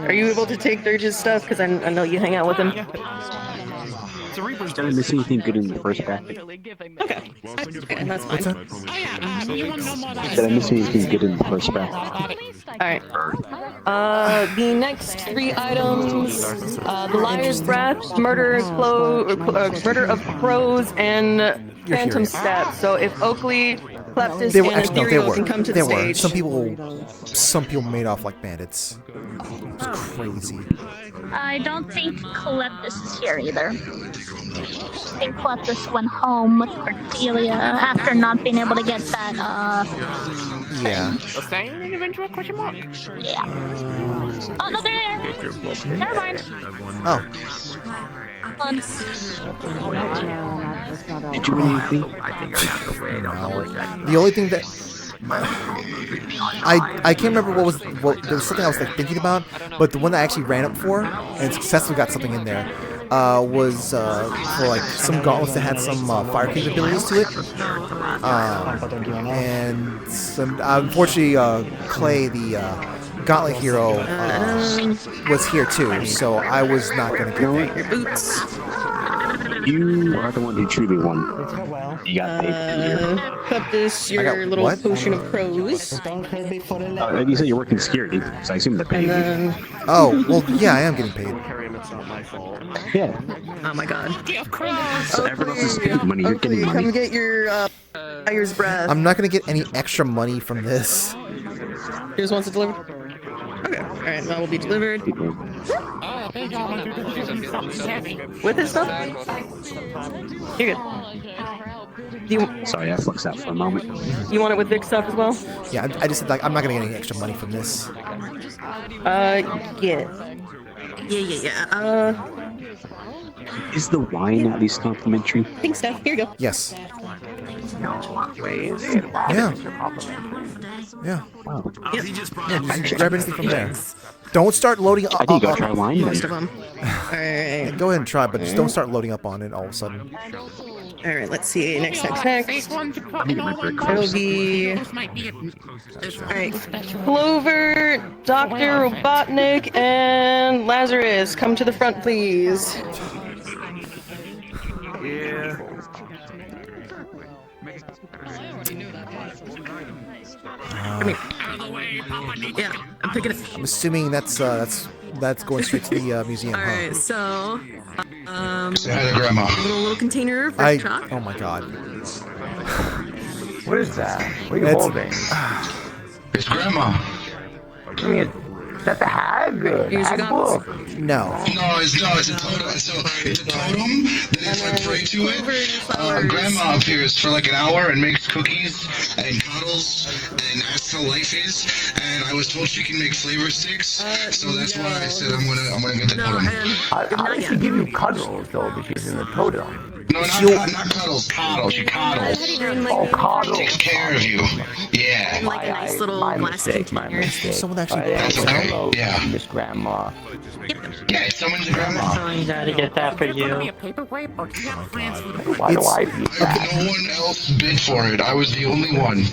Are you able to take Sturge's stuff? Because I know you hang out with him. Did I miss anything good in the first bracket? Okay, that's fine. Did I miss anything good in the first bracket? Alright. The next 3 items, the Liar's Breath, Murder of Crows, and Phantom Step. So if Oakley, Kleptis, and Ethereal can come to the stage. Some people made off like bandits. It's crazy. I don't think Kleptis is here either. I think Kleptis went home with Cordelia after not being able to get that, Yeah. The same individual question mark? Yeah. Oh, no, they're there. Never mind. Oh. Did you win anything? The only thing that I can't remember what there was something I was like thinking about, but the one that I actually ran up for and successfully got something in there was for like some gauntlets that had some fire capabilities to it, and some, unfortunately Clay, the gauntlet hero, was here too, so I was not going to get your boots. You are the one who truly won. You got paid for the year. Kleptis, your little potion of crows. You said you're working security, so I assume they're paying you. Oh, well, yeah, I am getting paid. Yeah. Oh my god. So everyone else is getting money, you're getting money. Come get your Liar's Breath. I'm not going to get any extra money from this. Yours wants it delivered? Okay, alright, that will be delivered. With this stuff? You're good. Sorry, I fluxed out for a moment. You want it with Vic stuff as well? Yeah, I just said, like, I'm not going to get any extra money from this. Yeah. Is the wine at least complimentary? I think so. Here you go. Yes. Yeah. Yeah. Wow. Yeah, just grab anything from there. Don't start loading up. I think I'll try wine Most then. of them. Alright. Go ahead and try, but just don't start loading up on it all of a sudden. Alright, let's see. Next. It'll be... Alright. Clover, Dr. Robotnik, and Lazarus. Come to the front, please. Yeah. Yeah, I'm picking it. I'm assuming that's going straight to the museum. All right, so Say hi to Grandma. little container for chalk. Oh my God. What is that? What are you holding? It's Grandma. Is that the hag? Hag book? No. No, it's a totem. So it's a totem that if I pray to it, Grandma appears for like an hour and makes cookies and cuddles and asks how life is. And I was told she can make flavor sticks, so that's why I said I'm gonna get the totem. How does she give you cuddles though? Because she's in the totem. No, not cuddles. Coddle. She coddles. Oh, coddles. Takes care of you. Yeah. Like a nice little glass container. Someone actually okay. Yeah. Miss Grandma. Yeah, someone's a grandma. I gotta get that for you. Why do I do that? No one else bid for it. I was the only one.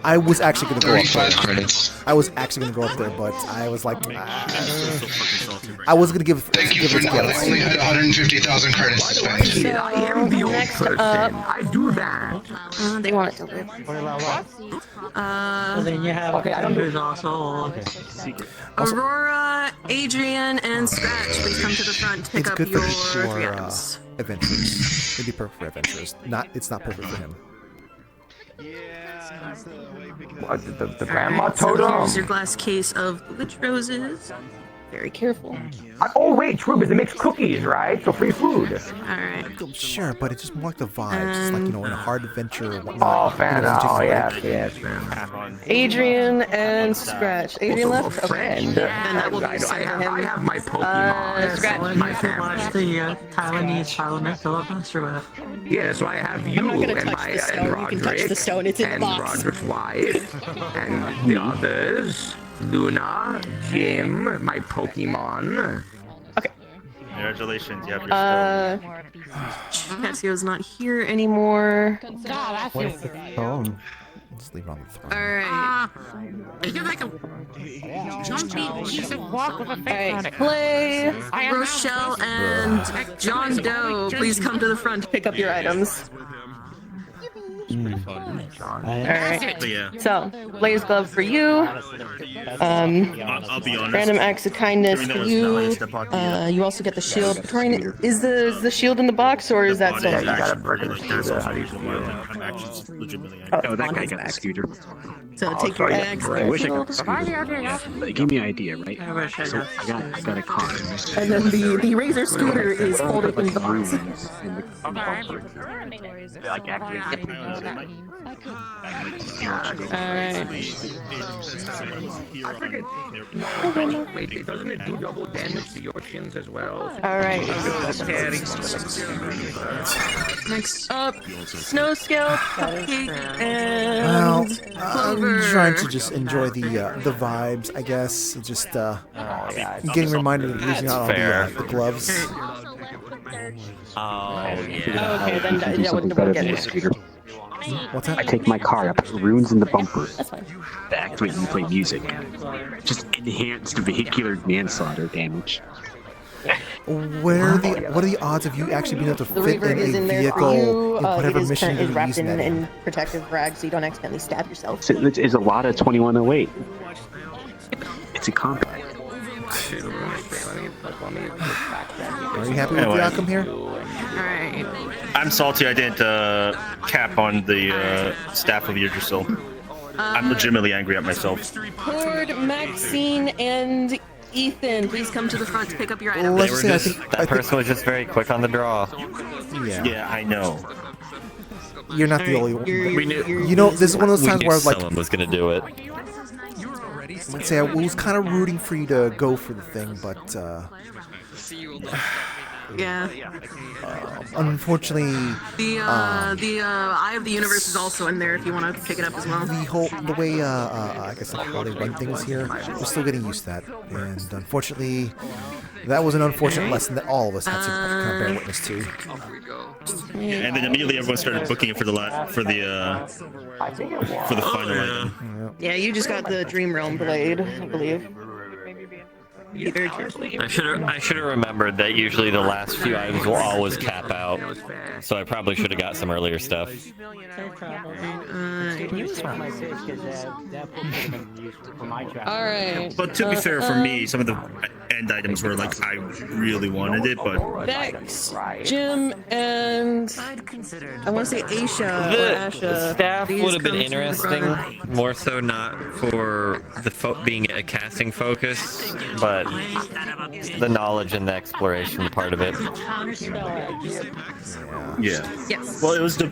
I was actually going to go up there. 35 credits. I was actually going to go up there, but I was like, I was going to give. Thank you for not. I only had 150,000 credits to spend. I am the old person. I do that. They want it to live. So then you have Okay, I don't do who's also Aurora, Adrian, and Scratch, please come to the front to pick up your three items. Adventurers. It'd be perfect for adventurers. It's not perfect for him. What, the grandma totem? So here's your glass case of witch roses. Very careful. Oh wait, true, because it makes cookies, right? So free food. Alright. Sure, but it just more like the vibes. It's like, in a hard adventure or whatnot. Oh, fan. Oh, yes, man. Adrian and Scratch. Adrian left? Friend. And that will be I sent to him. have my Pokemon. Scratch. My family. watch the Taiwanese Parliament filibuster. Yeah, so I have you and my and Roderick and Roderick's wife and the others. Luna, Jim, my Pokemon. Okay. Congratulations, you have your Cassio's not here anymore. Just leave it on the throne. Alright. You're like a jumpy piece of walk with a face on it. Clay, Rochelle, and John Doe, please come to the front to pick up your items. Alright. Yeah. So, Blaze Glove for you. I'll be honest. Random acts of kindness for you. You also get the shield. Victorian, is the shield in the box or is that still? You gotta break the Oh, that guy got a scooter. So take your eggs. I wish I could scooter. Give me an idea, right? So I got a car. And then the Razor scooter is folded in the box. Like actually. Alright. Wait, doesn't it do double damage to your shins as well? Alright. Next up, Snow Scale, Cupcake, and Clover. I'm trying to just enjoy the vibes, I guess. Just getting reminded of losing out on the gloves. Oh, yeah. Okay, then that wouldn't get it. What's that? I take my car, I put runes in the bumper. That's fine. To activate and play music. Just enhanced vehicular manslaughter damage. What are the odds of you actually being able to fit in a vehicle in whatever mission you're wrapped using that in protective rags so you don't accidentally stab yourself. It's a lot of 2108. It's a combat. Are you happy with the outcome here? Alright. I'm salty I didn't cap on the staff of Yggdrasil. I'm legitimately angry at myself. Cord, Maxine, and Ethan, please come to the front to pick up your items. That person was just very quick on the draw. Yeah, I know. You're not the only one. You know, this is one of those times where I was like, someone was gonna do it. I'd say I was kind of rooting for you to go for the thing, but yeah. Unfortunately, the Eye of the Universe is also in there if you want to pick it up as well. the way I guess how they run things here, we're still getting used to that, and unfortunately, that was an unfortunate lesson that all of us had to kind of bear witness to. Yeah, and then immediately everyone started booking it for the final item. Yeah, you just got the Dream Realm Blade, I believe. very carefully. I should have remembered that usually the last few items will always cap out, so I probably should have got some earlier stuff. Alright. But to be fair, for me, some of the end items were like I really wanted it, but Vex, Jim, and I want to say Aisha. The staff would have been interesting, more so not for the being a casting focus, but the knowledge and the exploration part of it. yeah. Yes. Well, it was a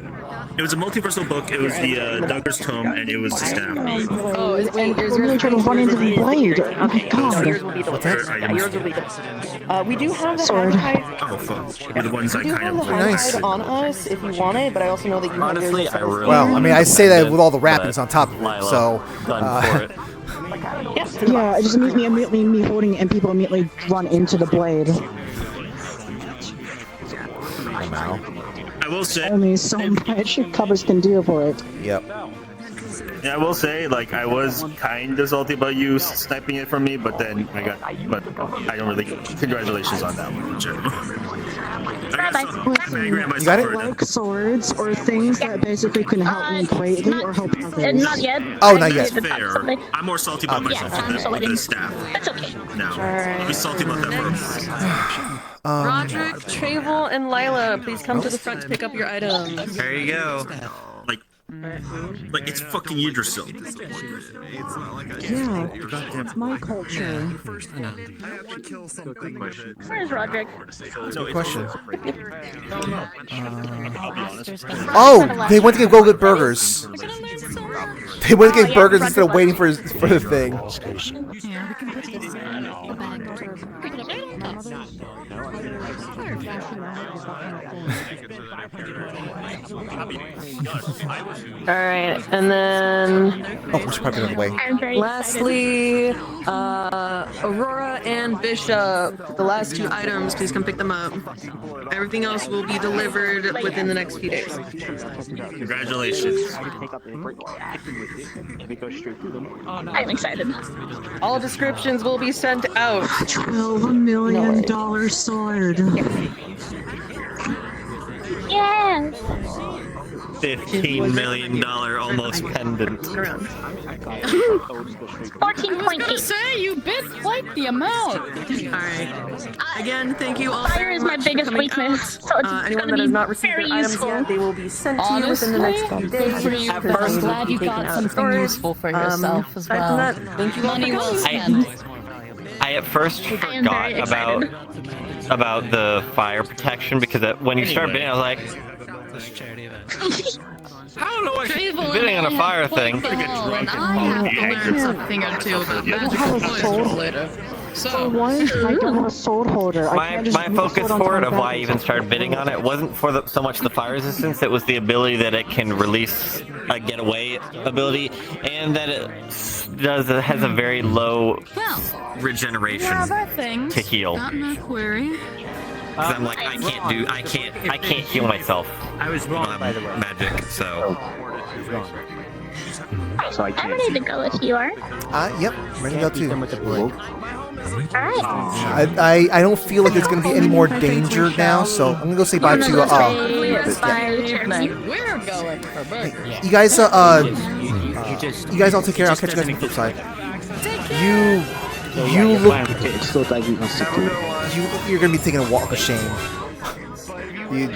multiversal book. It was the Duggar's Tome, and it was the staff. Oh, is wait, yours I'm trying to run into the blade. Oh my god. yours will be delivered. Yours will be delivered. We do have the Sword. Oh, fuck. They're the ones I kind of Nice. on us if you want it, but I also know that you Honestly, I really. Well, I mean, I say that with all the wrappings on top of it, Lila, so. done for it. Yeah, it just immediately me holding it and people immediately run into the blade. I will say. Only so much covers can do for it. Yep. Yeah, I will say, like, I was kind of salty about you sniping it from me, but then I don't really. Congratulations on that one, in general. You got it? Like swords or things that basically can help me greatly or help others. Not yet. Oh, not yet. That's fair. I'm more salty about myself with the staff. That's okay. No. I'll be salty about that for Roderick, Travel, and Lila, please come to the front to pick up your items. There you go. Like it's fucking Yggdrasil. Yeah, it's my culture. Where's Roderick? Good question. Oh, they went to go get burgers. They went to get burgers instead of waiting for the thing. Alright, and then... Oh, we should probably get out of the way. Lastly, Aurora and Bishop, the last two items, please come pick them up. Everything else will be delivered within the next few days. Congratulations. I'm excited. All descriptions will be sent out. $12 million sword. Yeah. $15 million almost pendant. 14.8. Say you bid quite the amount. Alright. Again, thank you all. Fire is my biggest weakness, so it's anyone gonna that be has not received very their items useful. yet, they will be sent to you within the next few days. For you, but I'm glad you got something useful for yourself as well. Thank you all Money for well coming. spent. I at first forgot about the fire protection because when you start bidding, I was like, I don't know what she's bidding on a fire thing. And I have to learn something or two about magical poisons later. So, I don't have a sword holder. My focus for it of why I even started bidding on it wasn't for so much the fire resistance, it was the ability that it can release a getaway ability, and that it has a very low regeneration to heal. Not in that query. Because I'm like, I can't heal myself. I was wrong, by the way. Magic, so. So I I'm ready to go if you are. Yep, ready to go too. Alright. I don't feel like there's gonna be any more danger now, so I'm gonna go say bye to We're going for burgers. you guys. You guys all take care. I'll catch you guys on the flip side. You look. You're gonna be taking a walk of shame. Yeah,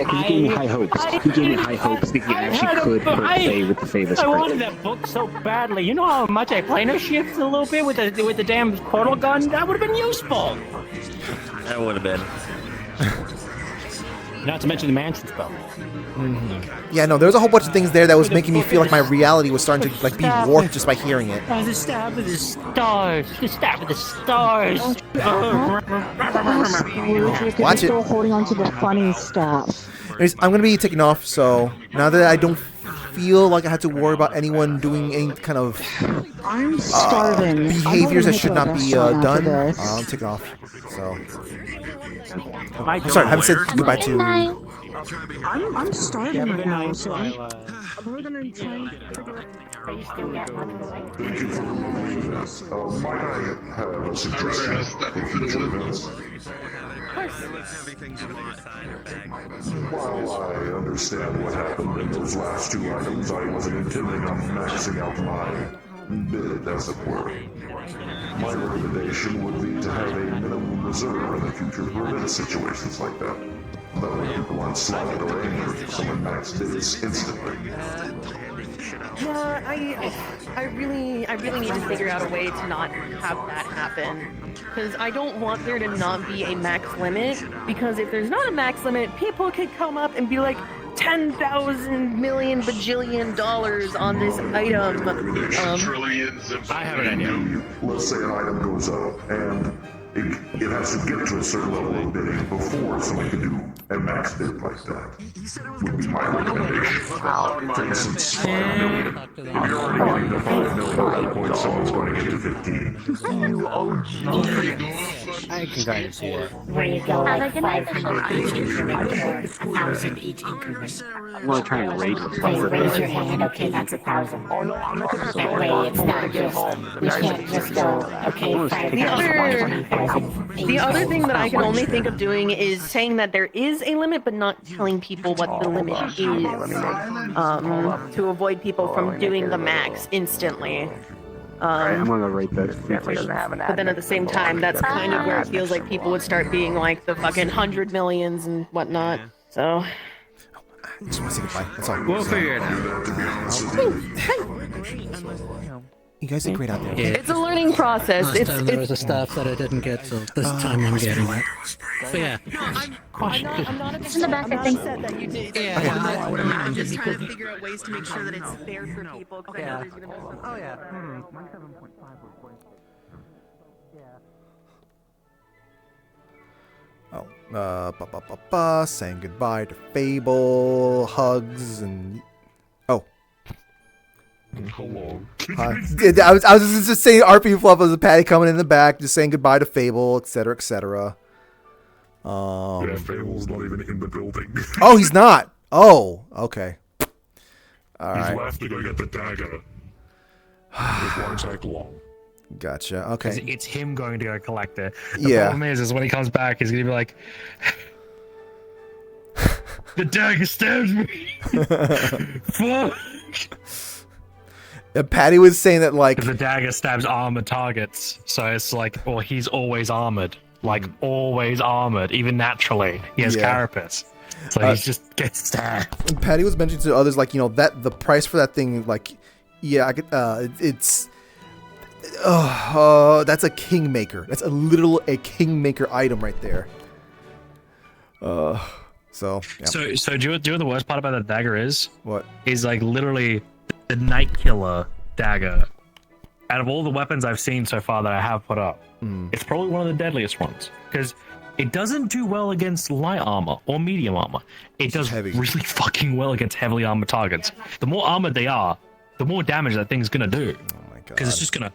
'cause you gave me high hopes. You gave me high hopes thinking I actually could play with the favors. I wanted that book so badly. You know how much I planar shift a little bit with the damn portal gun? That would have been useful. That would have been. Not to mention the mansion spell. Yeah, no, there's a whole bunch of things there that was making me feel like my reality was starting to be warped just by hearing it. Oh, the stab of the stars. The stab of the stars. Watch it. Still holding on to the funny stuff. Anyways, I'm gonna be taking off, so now that I don't feel like I had to worry about anyone doing any kind of I'm starving. behaviors that should not be done, I'm taking off. So, I'm sorry, I haven't said goodbye to. I'm starving right now, so We're gonna try and figure out. Thank you for relaying that. Might I have a suggestion for future events? While I understand what happened in those last two items, I wasn't intending on maxing out my bid, as it were. My recommendation would be to have a minimum reserve in the future to prevent situations like that. That way people aren't slapped or angry if someone max bids instantly. Yeah, I really need to figure out a way to not have that happen. Because I don't want there to not be a max limit. Because if there's not a max limit, people could come up and be like, 10,000 million bajillion dollars on this item. I have an idea. Let's say an item goes up, and it has to get to a certain level of bidding before someone can do a max bid like that. Would be my recommendation. For instance, 5 million. If you're already getting to 5 million at that point, someone's going to get to 15. I can kind of see that. Where you go, like 500 each increment. We're trying to raise the Raise your hand, okay, that's 1,000. Oh no, I'm not That way it's not just, we can't just go, okay, The other thing that I can only think of doing is saying that there is a limit, but not telling people what the limit is, to avoid people from doing the max instantly. I'm gonna rate this. But then at the same time, that's kind of where it feels like people would start being like the fucking 100 millions and whatnot. So. I just want to say goodbye. That's all. We'll figure it out. You guys did great out there. It's a learning process. Last time there was a stuff that I didn't get, so this time I'm getting it. But yeah. I'm not It's in the back, I think. that you did. Yeah, I'm just trying to figure out ways to make sure that it's fair for people, because I know there's gonna be some. Oh yeah. Saying goodbye to Fable, hugs, and Hello. I was just saying RP fluff as a Patty coming in the back, just saying goodbye to Fable, etc., etc. Yeah, Fable's not even in the building. Oh, he's not. Oh, okay. All right. He's left to go get the dagger. It won't take long. Gotcha. Okay. It's him going to go collect it. The Yeah. problem is when he comes back, he's gonna be like, "The dagger stabs me." Fuck. Patty was saying that like the dagger stabs armored targets, so it's like, well, he's always armored, like always armored, even naturally. He has carapace, so he just gets stabbed. And Patty was mentioning to others like, you know, that the price for that thing, like, yeah, I could, it's. That's a kingmaker. That's a kingmaker item right there. So yeah. So do you know the worst part about the dagger is? What? Is like literally the Night Killer dagger. Out of all the weapons I've seen so far that I have put up, it's probably one of the deadliest ones because it doesn't do well against light armor or medium armor. It does really fucking well against heavily armored targets. The more armored they are, the more damage that thing's gonna do. Oh my god! Because it's just gonna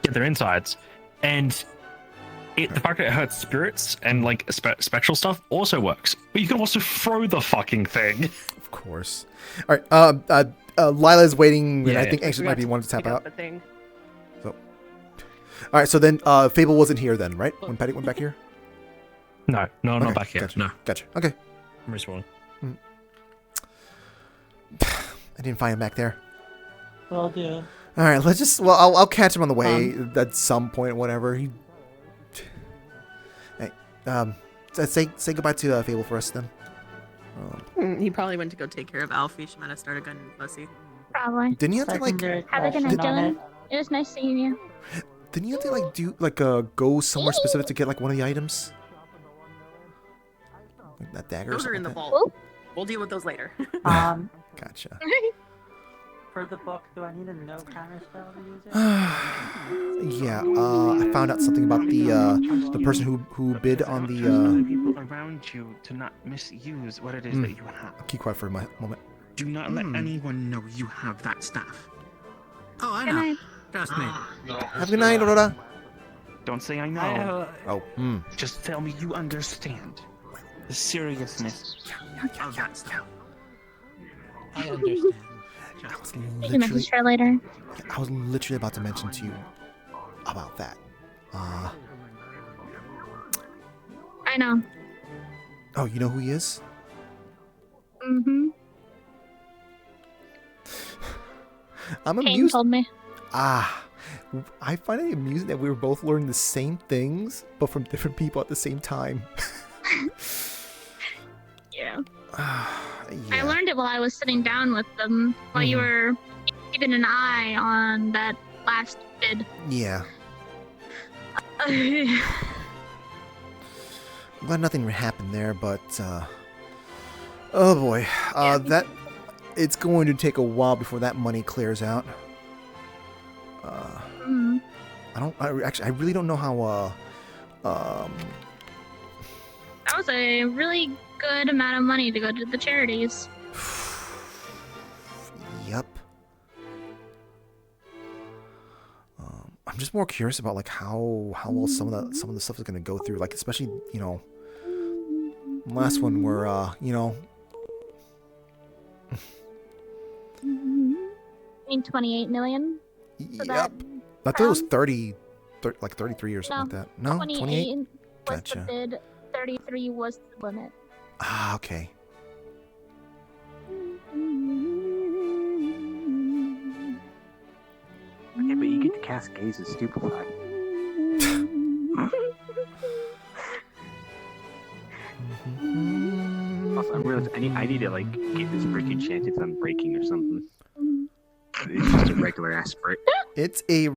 get their insides, and the fact that it hurts spirits and like spectral stuff also works. But you can also throw the fucking thing. Of course. All right. Lila's waiting, and I think actually might be wanting to tap out. So. All right. So then, Fable wasn't here then, right? When Patty went back here. No, not back here. Gotcha. No. Gotcha. Okay. I'm respawning. I didn't find him back there. Well, yeah. All right, let's just. Well, I'll catch him on the way at some point, whatever. Hey, say goodbye to Fable for us then. He probably went to go take care of Alfie. She might have started gunning pussy. Probably. Didn't you have to like? Have a good night, Dylan. It was nice seeing you. Didn't you have to like do like go somewhere specific to get like one of the items? Like that dagger. Those or are in the like vault. We'll deal with those later. Gotcha. For the book, do I need a no counter spell to use it? Yeah, I found out something about the person who bid on the people around you to not misuse what it is that you have. Keep quiet for a moment. Do not let anyone know you have that staff. Oh, I know. Trust me. Have a good night, Aurora. Don't say I know. Oh. Just tell me you understand the seriousness of that stuff. I understand. I was You can message her later. I was literally about to mention to you about that. I know. Oh, you know who he is? Mm-hmm. I'm Kane amused. told me. I find it amusing that we were both learning the same things, but from different people at the same time. Yeah. I learned it while I was sitting down with them, while you were keeping an eye on that last bid. Yeah. I'm glad nothing happened there, but oh boy, that it's going to take a while before that money clears out. I really don't know how. That was a really good amount of money to go to the charities. Yep. I'm just more curious about like how well some of the stuff is gonna go through, like especially last one where In 28 million. Yep. I thought it was like 33 or something like that. No, 28. Was Gotcha. the bid. 33 was the limit. Ah, okay. Yeah, but you get to cast Gaze as Stupefy. Also, I realized I need to like get this break enchanted on breaking or something. It's just a regular ass break. It's a